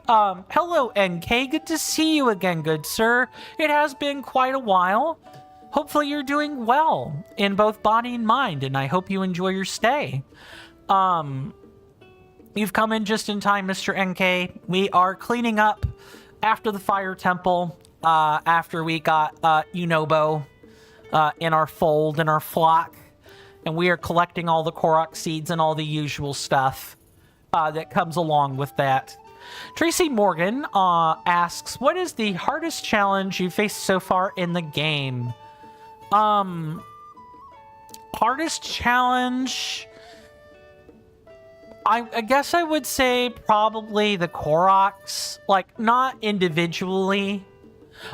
Hello, NK. Good to see you again, good sir. It has been quite a while. Hopefully you're doing well in both body and mind, and I hope you enjoy your stay. You've come in just in time, Mr. NK. We are cleaning up after the Fire Temple, after we got Yunobo in our fold, in our flock, and we are collecting all the Korok seeds and all the usual stuff that comes along with that. Tracy Morgan asks, what is the hardest challenge you faced so far in the game? Hardest challenge, I guess I would say probably the Koroks, like not individually.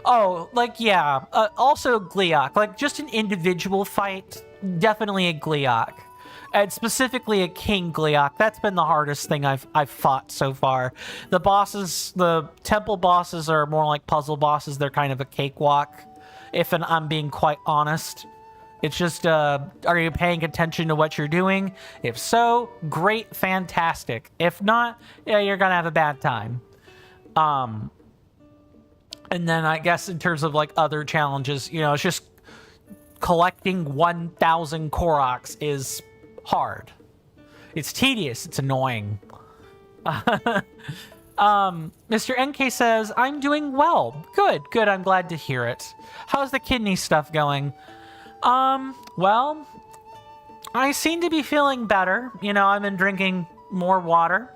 Oh, like, yeah, also Gleeok, like just an individual fight, definitely a Gleeok. And specifically a King Gleeok. That's been the hardest thing I've fought so far. The bosses, the temple bosses are more like puzzle bosses. They're kind of a cakewalk, I'm being quite honest. It's just, are you paying attention to what you're doing? If so, great, fantastic. If not, yeah, you're gonna have a bad time. And then I guess in terms of like other challenges, you know, it's just collecting 1,000 Koroks is hard. It's tedious. It's annoying. Mr. NK says, I'm doing well. Good. I'm glad to hear it. How's the kidney stuff going? Well, I seem to be feeling better. You know, I've been drinking more water.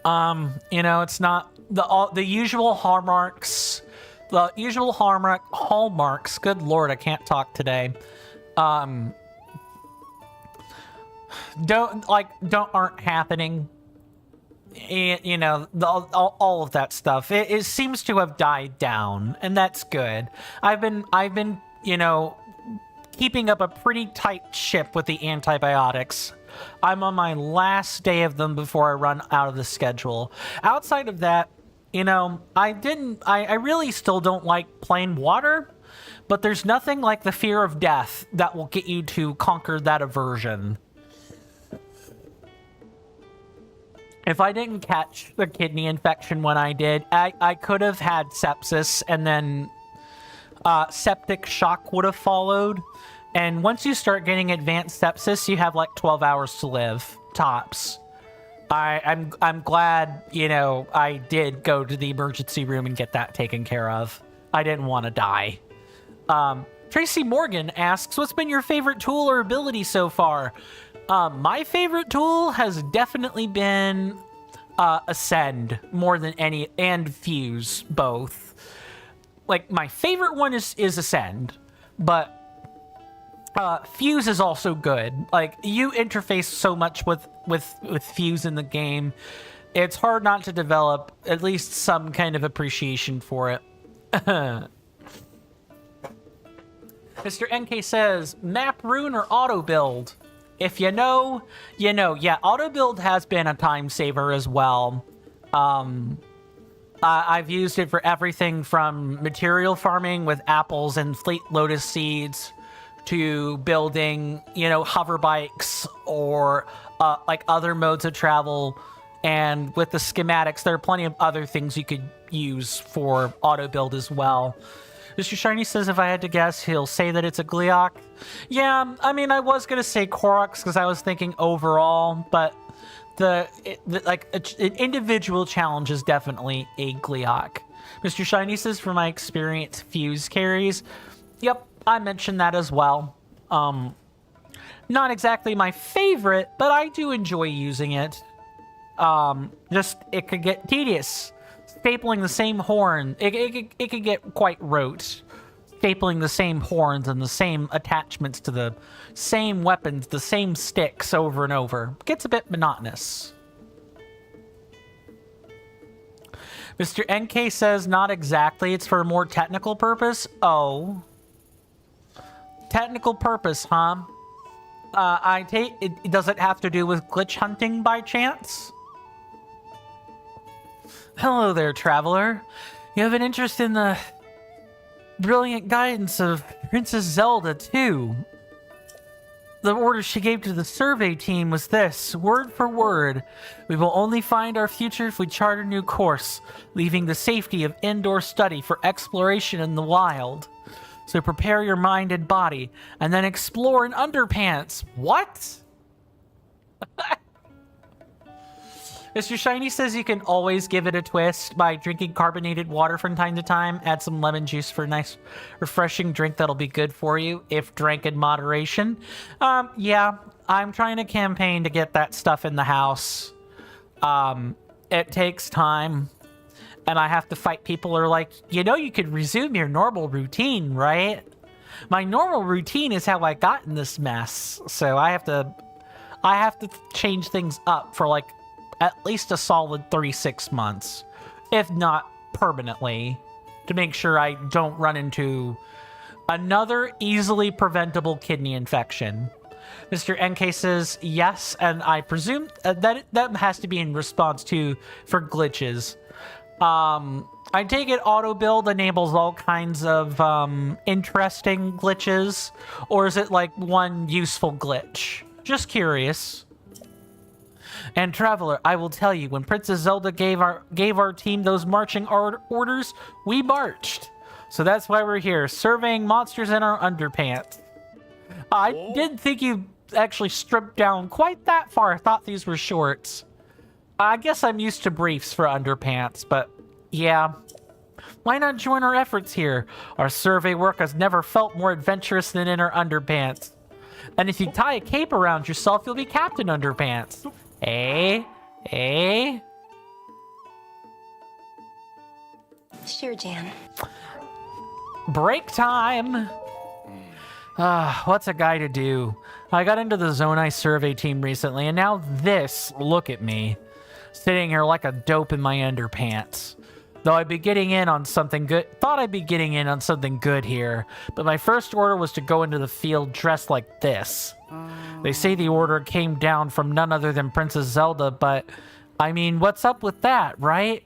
You know, it's not the usual hallmarks. The usual hallmarks. Good Lord, I can't talk today. Aren't happening. You know, all of that stuff. It seems to have died down, and that's good. I've been, you know, keeping up a pretty tight ship with the antibiotics. I'm on my last day of them before I run out of the schedule. Outside of that, you know, I really still don't like plain water, but there's nothing like the fear of death that will get you to conquer that aversion. If I didn't catch the kidney infection when I did, I could have had sepsis, and then septic shock would have followed. And once you start getting advanced sepsis, you have like 12 hours to live, tops. I'm glad, you know, I did go to the emergency room and get that taken care of. I didn't want to die. Tracy Morgan asks, what's been your favorite tool or ability so far? My favorite tool has definitely been Ascend more than any, and Fuse, both. Like, my favorite one is Ascend, but Fuse is also good. Like, you interface so much with Fuse in the game, it's hard not to develop at least some kind of appreciation for it. Mr. NK says, map rune or auto build? If you know, you know. Yeah, auto build has been a time saver as well. I've used it for everything from material farming with apples and fleet lotus seeds to building, you know, hover bikes or like other modes of travel. And with the schematics, there are plenty of other things you could use for auto build as well. Mr. Shiny says if I had to guess, he'll say that it's a Gleeok. Yeah, I mean, I was going to say Koroks because I was thinking overall, but an individual challenge is definitely a Gleeok. Mr. Shiny says, from my experience, Fuse carries. Yep, I mentioned that as well. Not exactly my favorite, but I do enjoy using it. Just, it could get tedious. Stapling the same horn, it could get quite rote. Stapling the same horns and the same attachments to the same weapons, the same sticks over and over. Gets a bit monotonous. Mr. NK says not exactly, it's for a more technical purpose. Oh. Technical purpose, huh? I take it, does it have to do with glitch hunting by chance? Hello there, traveler. You have an interest in the brilliant guidance of Princess Zelda, too. The order she gave to the survey team was this, word for word. We will only find our future if we chart a new course, leaving the safety of indoor study for exploration in the wild. So prepare your mind and body, and then explore in underpants. What? Mr. Shiny says you can always give it a twist by drinking carbonated water from time to time. Add some lemon juice for a nice, refreshing drink that'll be good for you if drank in moderation. Yeah, I'm trying to campaign to get that stuff in the house. It takes time, and I have to fight people who are like, you know, you could resume your normal routine, right? My normal routine is how I got in this mess, so I have to change things up for like at least a solid 3-6 months, if not permanently, to make sure I don't run into another easily preventable kidney infection. Mr. NK says yes, and I presume that has to be in response to for glitches. I take it auto build enables all kinds of interesting glitches, or is it like one useful glitch? Just curious. And traveler, I will tell you, when Princess Zelda gave our team those marching orders, we marched. So that's why we're here, surveying monsters in our underpants. I didn't think you actually stripped down quite that far. I thought these were shorts. I guess I'm used to briefs for underpants, but yeah. Why not join our efforts here? Our survey work has never felt more adventurous than in our underpants. And if you tie a cape around yourself, you'll be Captain Underpants. Eh? Sure, Jan. Break time! What's a guy to do? I got into the Zonai survey team recently, and now this, look at me. Sitting here like a dope in my underpants. Though I'd be getting in on something good, thought I'd be getting in on something good here, but my first order was to go into the field dressed like this. They say the order came down from none other than Princess Zelda, but I mean, what's up with that, right?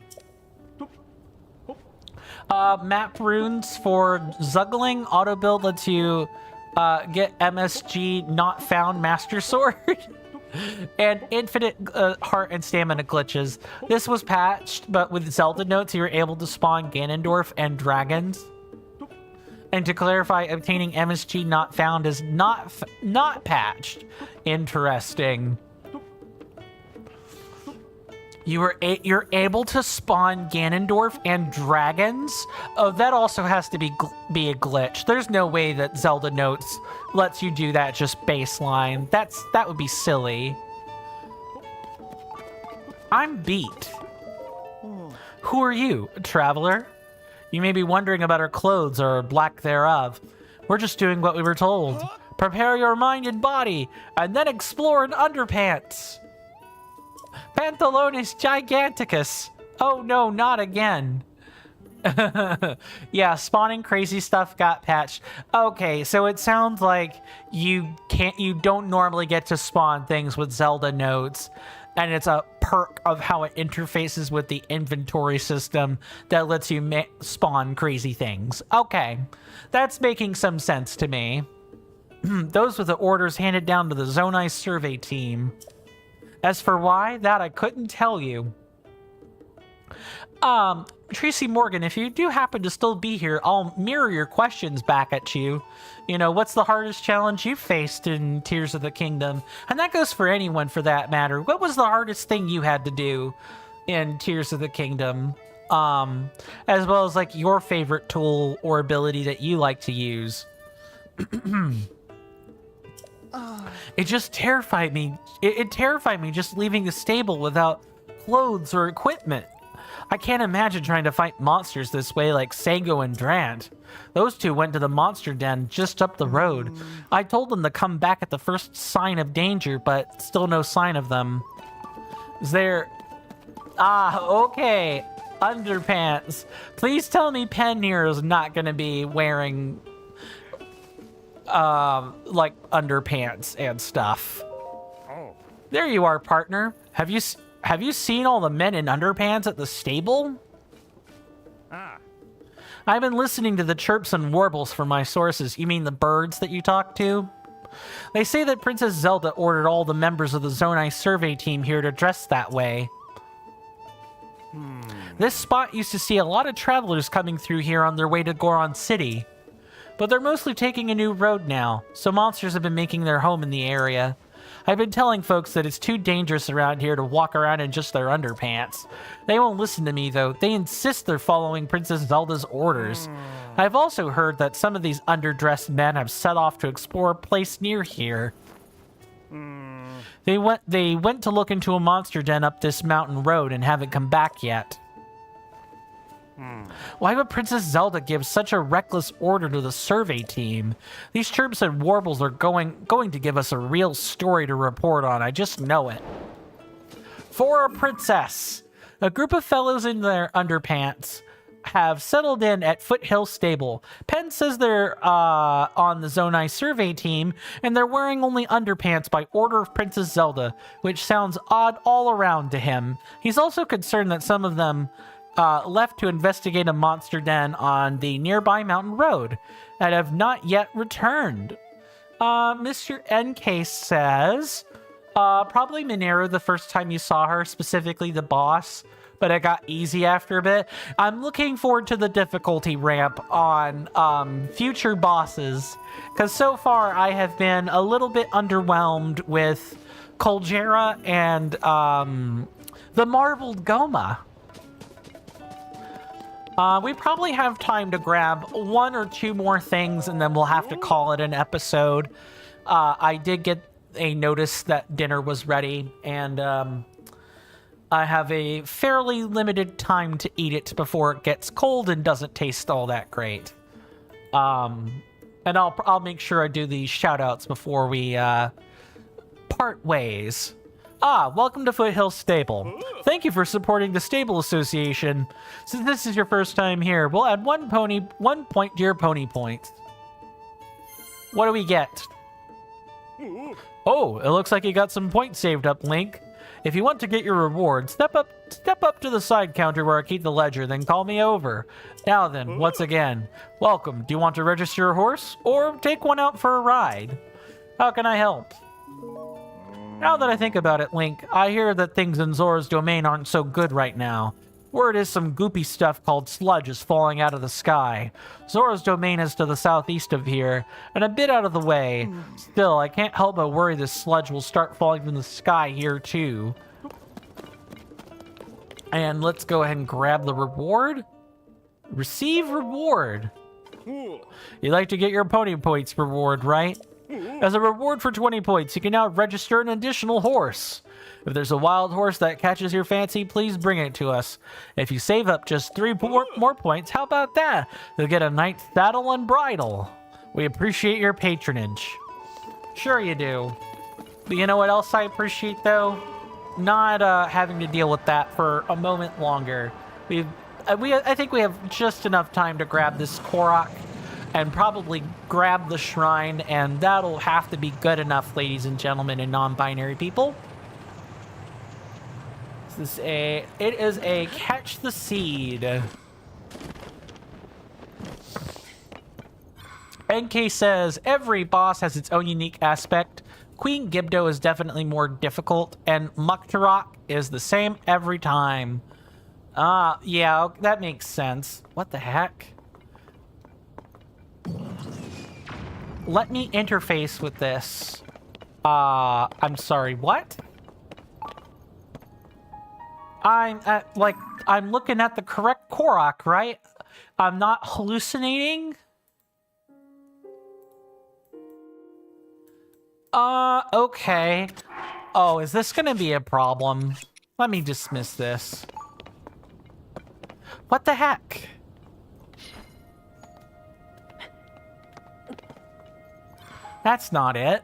Map runes for Zuggling. Auto build lets you get MSG not found master sword. And infinite heart and stamina glitches. This was patched, but with Zelda notes, you were able to spawn Ganondorf and dragons. And to clarify, obtaining MSG not found is not patched. Interesting. You're able to spawn Ganondorf and dragons. Oh, that also has to be a glitch. There's no way that Zelda Notes lets you do that just baseline. That would be silly. I'm beat. Who are you, a traveler? You may be wondering about our clothes or lack thereof. We're just doing what we were told. Prepare your mind and body, and then explore in underpants. Pantalones Giganticus. Oh no, not again. Yeah, spawning crazy stuff got patched. Okay, so it sounds like you don't normally get to spawn things with Zelda nodes. and it's a perk of how it interfaces with the inventory system that lets you spawn crazy things. Okay, that's making some sense to me. Those were the orders handed down to the Zonai survey team. As for why, that I couldn't tell you. Tracy Morgan, if you do happen to still be here, I'll mirror your questions back at you. You know, what's the hardest challenge you faced in Tears of the Kingdom? And that goes for anyone for that matter. What was the hardest thing you had to do in Tears of the Kingdom? As well as like your favorite tool or ability that you like to use. It just terrified me. It terrified me just leaving the stable without clothes or equipment. I can't imagine trying to fight monsters this way like Sango and Drant. Those two went to the monster den just up the road. I told them to come back at the first sign of danger, but still no sign of them. Is there... okay. Underpants. Please tell me Penir is not going to be wearing... like underpants and stuff. There you are, partner. Have you seen all the men in underpants at the stable? I've been listening to the chirps and warbles from my sources. You mean the birds that you talk to? They say that Princess Zelda ordered all the members of the Zonai survey team here to dress that way. This spot used to see a lot of travelers coming through here on their way to Goron City. But they're mostly taking a new road now, so monsters have been making their home in the area. I've been telling folks that it's too dangerous around here to walk around in just their underpants. They won't listen to me, though. They insist they're following Princess Zelda's orders. I've also heard that some of these underdressed men have set off to explore a place near here. They went to look into a monster den up this mountain road and haven't come back yet. Why would Princess Zelda give such a reckless order to the survey team? These chirps and warbles are going to give us a real story to report on. I just know it. For a princess, a group of fellows in their underpants have settled in at Foothill Stable. Penn says they're on the Zonai survey team, and they're wearing only underpants by order of Princess Zelda, which sounds odd all around to him. He's also concerned that some of them left to investigate a monster den on the nearby mountain road and have not yet returned. Mr. NK says, probably Minero the first time you saw her, specifically the boss, but it got easy after a bit. I'm looking forward to the difficulty ramp on future bosses, because so far I have been a little bit underwhelmed with Colgera and the Marbled Goma. We probably have time to grab one or two more things, and then we'll have to call it an episode. I did get a notice that dinner was ready, and I have a fairly limited time to eat it before it gets cold and doesn't taste all that great. And I'll make sure I do these shout-outs before we part ways. Welcome to Foothill Stable. Thank you for supporting the Stable Association. Since this is your first time here, we'll add 1 point to your pony points. What do we get? Oh, it looks like you got some points saved up, Link. If you want to get your reward, step up to the side counter where I keep the ledger, then call me over. Now then, once again, welcome. Do you want to register a horse, or take one out for a ride? How can I help? Now that I think about it, Link, I hear that things in Zora's domain aren't so good right now. Word is some goopy stuff called sludge is falling out of the sky. Zora's domain is to the southeast of here, and a bit out of the way. Still, I can't help but worry this sludge will start falling from the sky here too. And let's go ahead and grab the reward. Receive reward. You like to get your pony points reward, right? As a reward for 20 points, you can now register an additional horse. If there's a wild horse that catches your fancy, please bring it to us. If you save up just 3 more points, how about that? You'll get a knight's saddle and bridle. We appreciate your patronage. Sure you do. But you know what else I appreciate, though? Not having to deal with that for a moment longer. I think we have just enough time to grab this Korok and probably grab the shrine, and that'll have to be good enough, ladies and gentlemen and non-binary people. It is a catch the seed. NK says, every boss has its own unique aspect. Queen Gibdo is definitely more difficult, and Muktarok is the same every time. Yeah, that makes sense. What the heck? Let me interface with this. I'm sorry, what? I'm looking at the correct Korok, right? I'm not hallucinating? Okay. Oh, is this gonna be a problem? Let me dismiss this. What the heck? That's not it.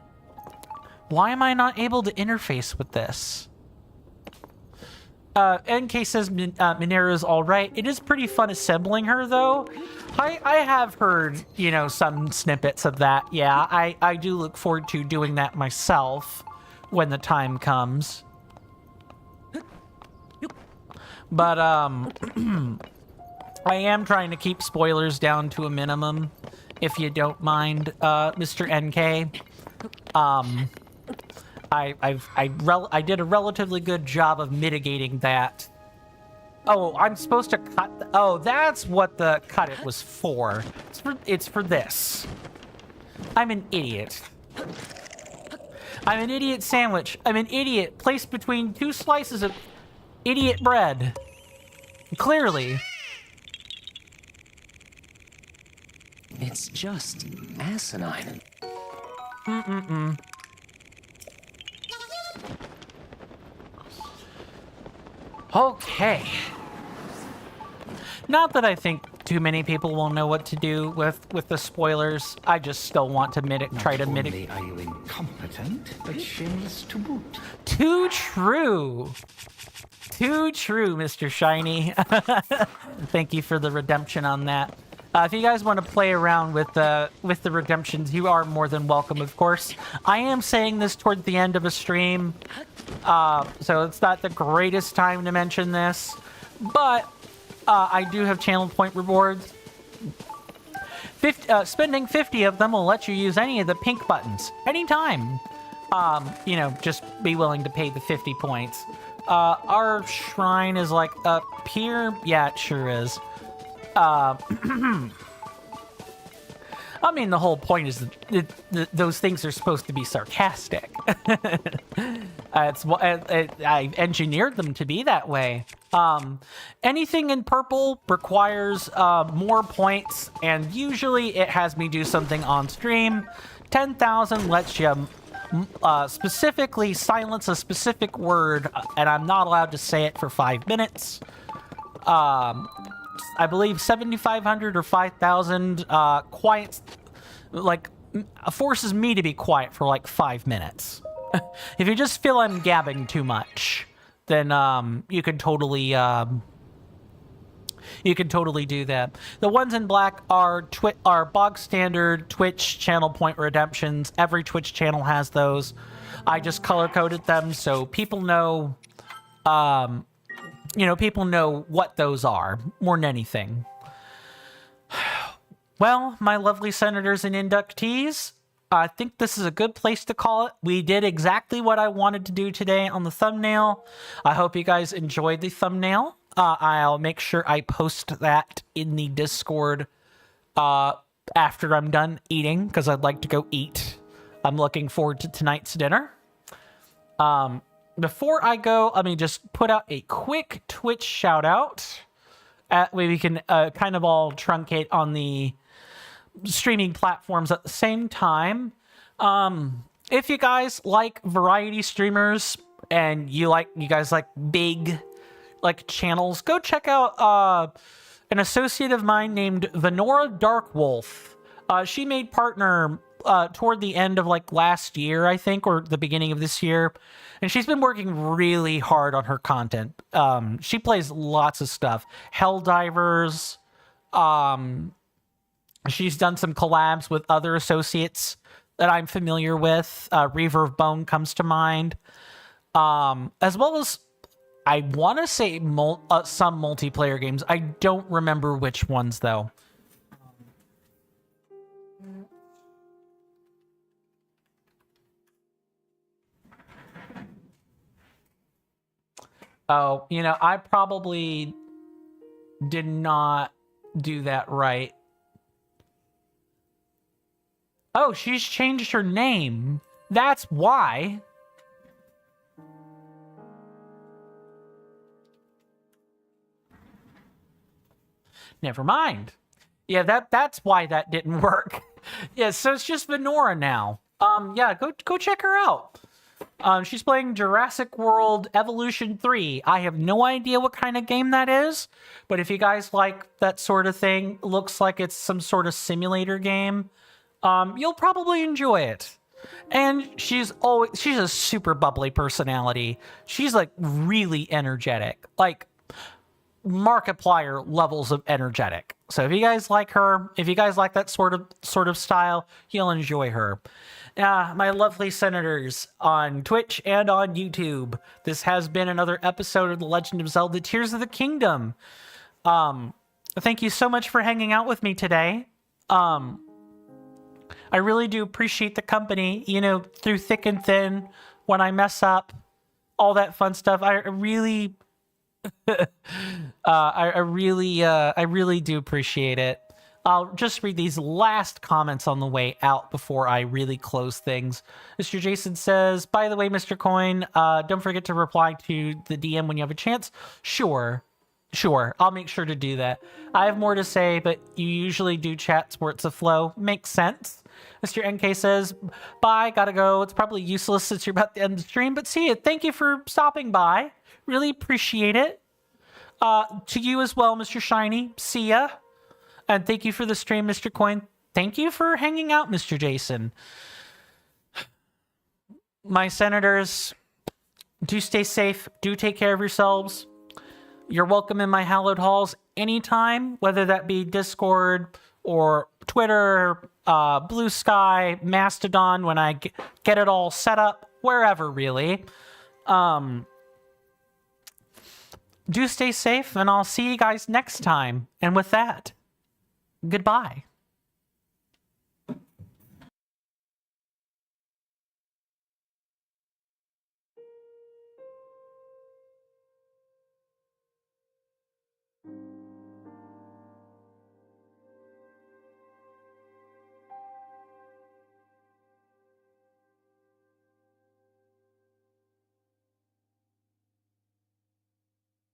Why am I not able to interface with this? NK says Mineru's alright. It is pretty fun assembling her, though. I have heard, you know, some snippets of that. Yeah, I do look forward to doing that myself when the time comes. But, I am trying to keep spoilers down to a minimum, if you don't mind, Mr. NK. I did a relatively good job of mitigating that. Oh, I'm supposed to cut. Oh, that's what the cut it was for. It's for this. I'm an idiot. I'm an idiot sandwich. I'm an idiot placed between two slices of idiot bread. Clearly. It's just asinine. Okay. Not that I think too many people will know what to do with the spoilers. I just still want to try to mitigate. Not only are you incompetent, but shameless to boot. Too true. Too true, Mr. Shiny. Thank you for the redemption on that. If you guys want to play around with the redemptions, you are more than welcome, of course. I am saying this toward the end of a stream, so it's not the greatest time to mention this, but I do have channel point rewards. Spending 50 of them will let you use any of the pink buttons anytime. You know, just be willing to pay the 50 points. Our shrine is like up here. Yeah, it sure is. I mean, the whole point is that those things are supposed to be sarcastic. I engineered them to be that way. Anything in purple requires more points, and usually it has me do something on stream. 10,000 lets you specifically silence a specific word, and I'm not allowed to say it for 5 minutes. I believe 7,500 or 5,000 quiet, like, forces me to be quiet for like 5 minutes. If you just feel I'm gabbing too much, then you can totally do that. The ones in black are bog standard Twitch channel point redemptions. Every Twitch channel has those. I just color coded them so people know. You know, people know what those are more than anything. Well, my lovely senators and inductees, I think this is a good place to call it. We did exactly what I wanted to do today on the thumbnail. I hope you guys enjoyed the thumbnail. I'll make sure I post that in the Discord after I'm done eating, because I'd like to go eat. I'm looking forward to tonight's dinner. Before I go, let me just put out a quick Twitch shout out. We can kind of all truncate on the streaming platforms at the same time. If you guys like variety streamers and you guys like big channels, go check out an associate of mine named Venora Darkwolf. She made partner toward the end of last year, I think, or the beginning of this year. And she's been working really hard on her content. She plays lots of stuff. Helldivers. She's done some collabs with other associates that I'm familiar with. Reaver of Bone comes to mind. As well as, I want to say some multiplayer games. I don't remember which ones, though. Oh, you know, I probably did not do that right. Oh, she's changed her name. That's why. Never mind. Yeah, that's why that didn't work. Yeah, so it's just Venora now. Yeah, go check her out. She's playing Jurassic World Evolution 3. I have no idea what kind of game that is, but if you guys like that sort of thing, looks like it's some sort of simulator game, you'll probably enjoy it. And she's a super bubbly personality. She's like really energetic, like Markiplier levels of energetic. So if you guys like her, if you guys like that sort of style, you'll enjoy her. My lovely senators on Twitch and on YouTube, this has been another episode of The Legend of Zelda Tears of the Kingdom. Thank you so much for hanging out with me today. I really do appreciate the company, you know, through thick and thin, when I mess up, all that fun stuff. I really I really do appreciate it. I'll just read these last comments on the way out before I really close things. Mr. Jason says, by the way, Mr. Coin, don't forget to reply to the DM when you have a chance. Sure. I'll make sure to do that. I have more to say, but you usually do chats where it's a flow. Makes sense. Mr. NK says, bye, gotta go. It's probably useless since you're about to end the stream, but see you. Thank you for stopping by. Really appreciate it. To you as well, Mr. Shiny. See ya. And thank you for the stream, Mr. Coin. Thank you for hanging out, Mr. Jason. My senators, do stay safe. Do take care of yourselves. You're welcome in my hallowed halls anytime, whether that be Discord or Twitter, Blue Sky, Mastodon, when I get it all set up, wherever really. Do stay safe, and I'll see you guys next time. And with that, goodbye.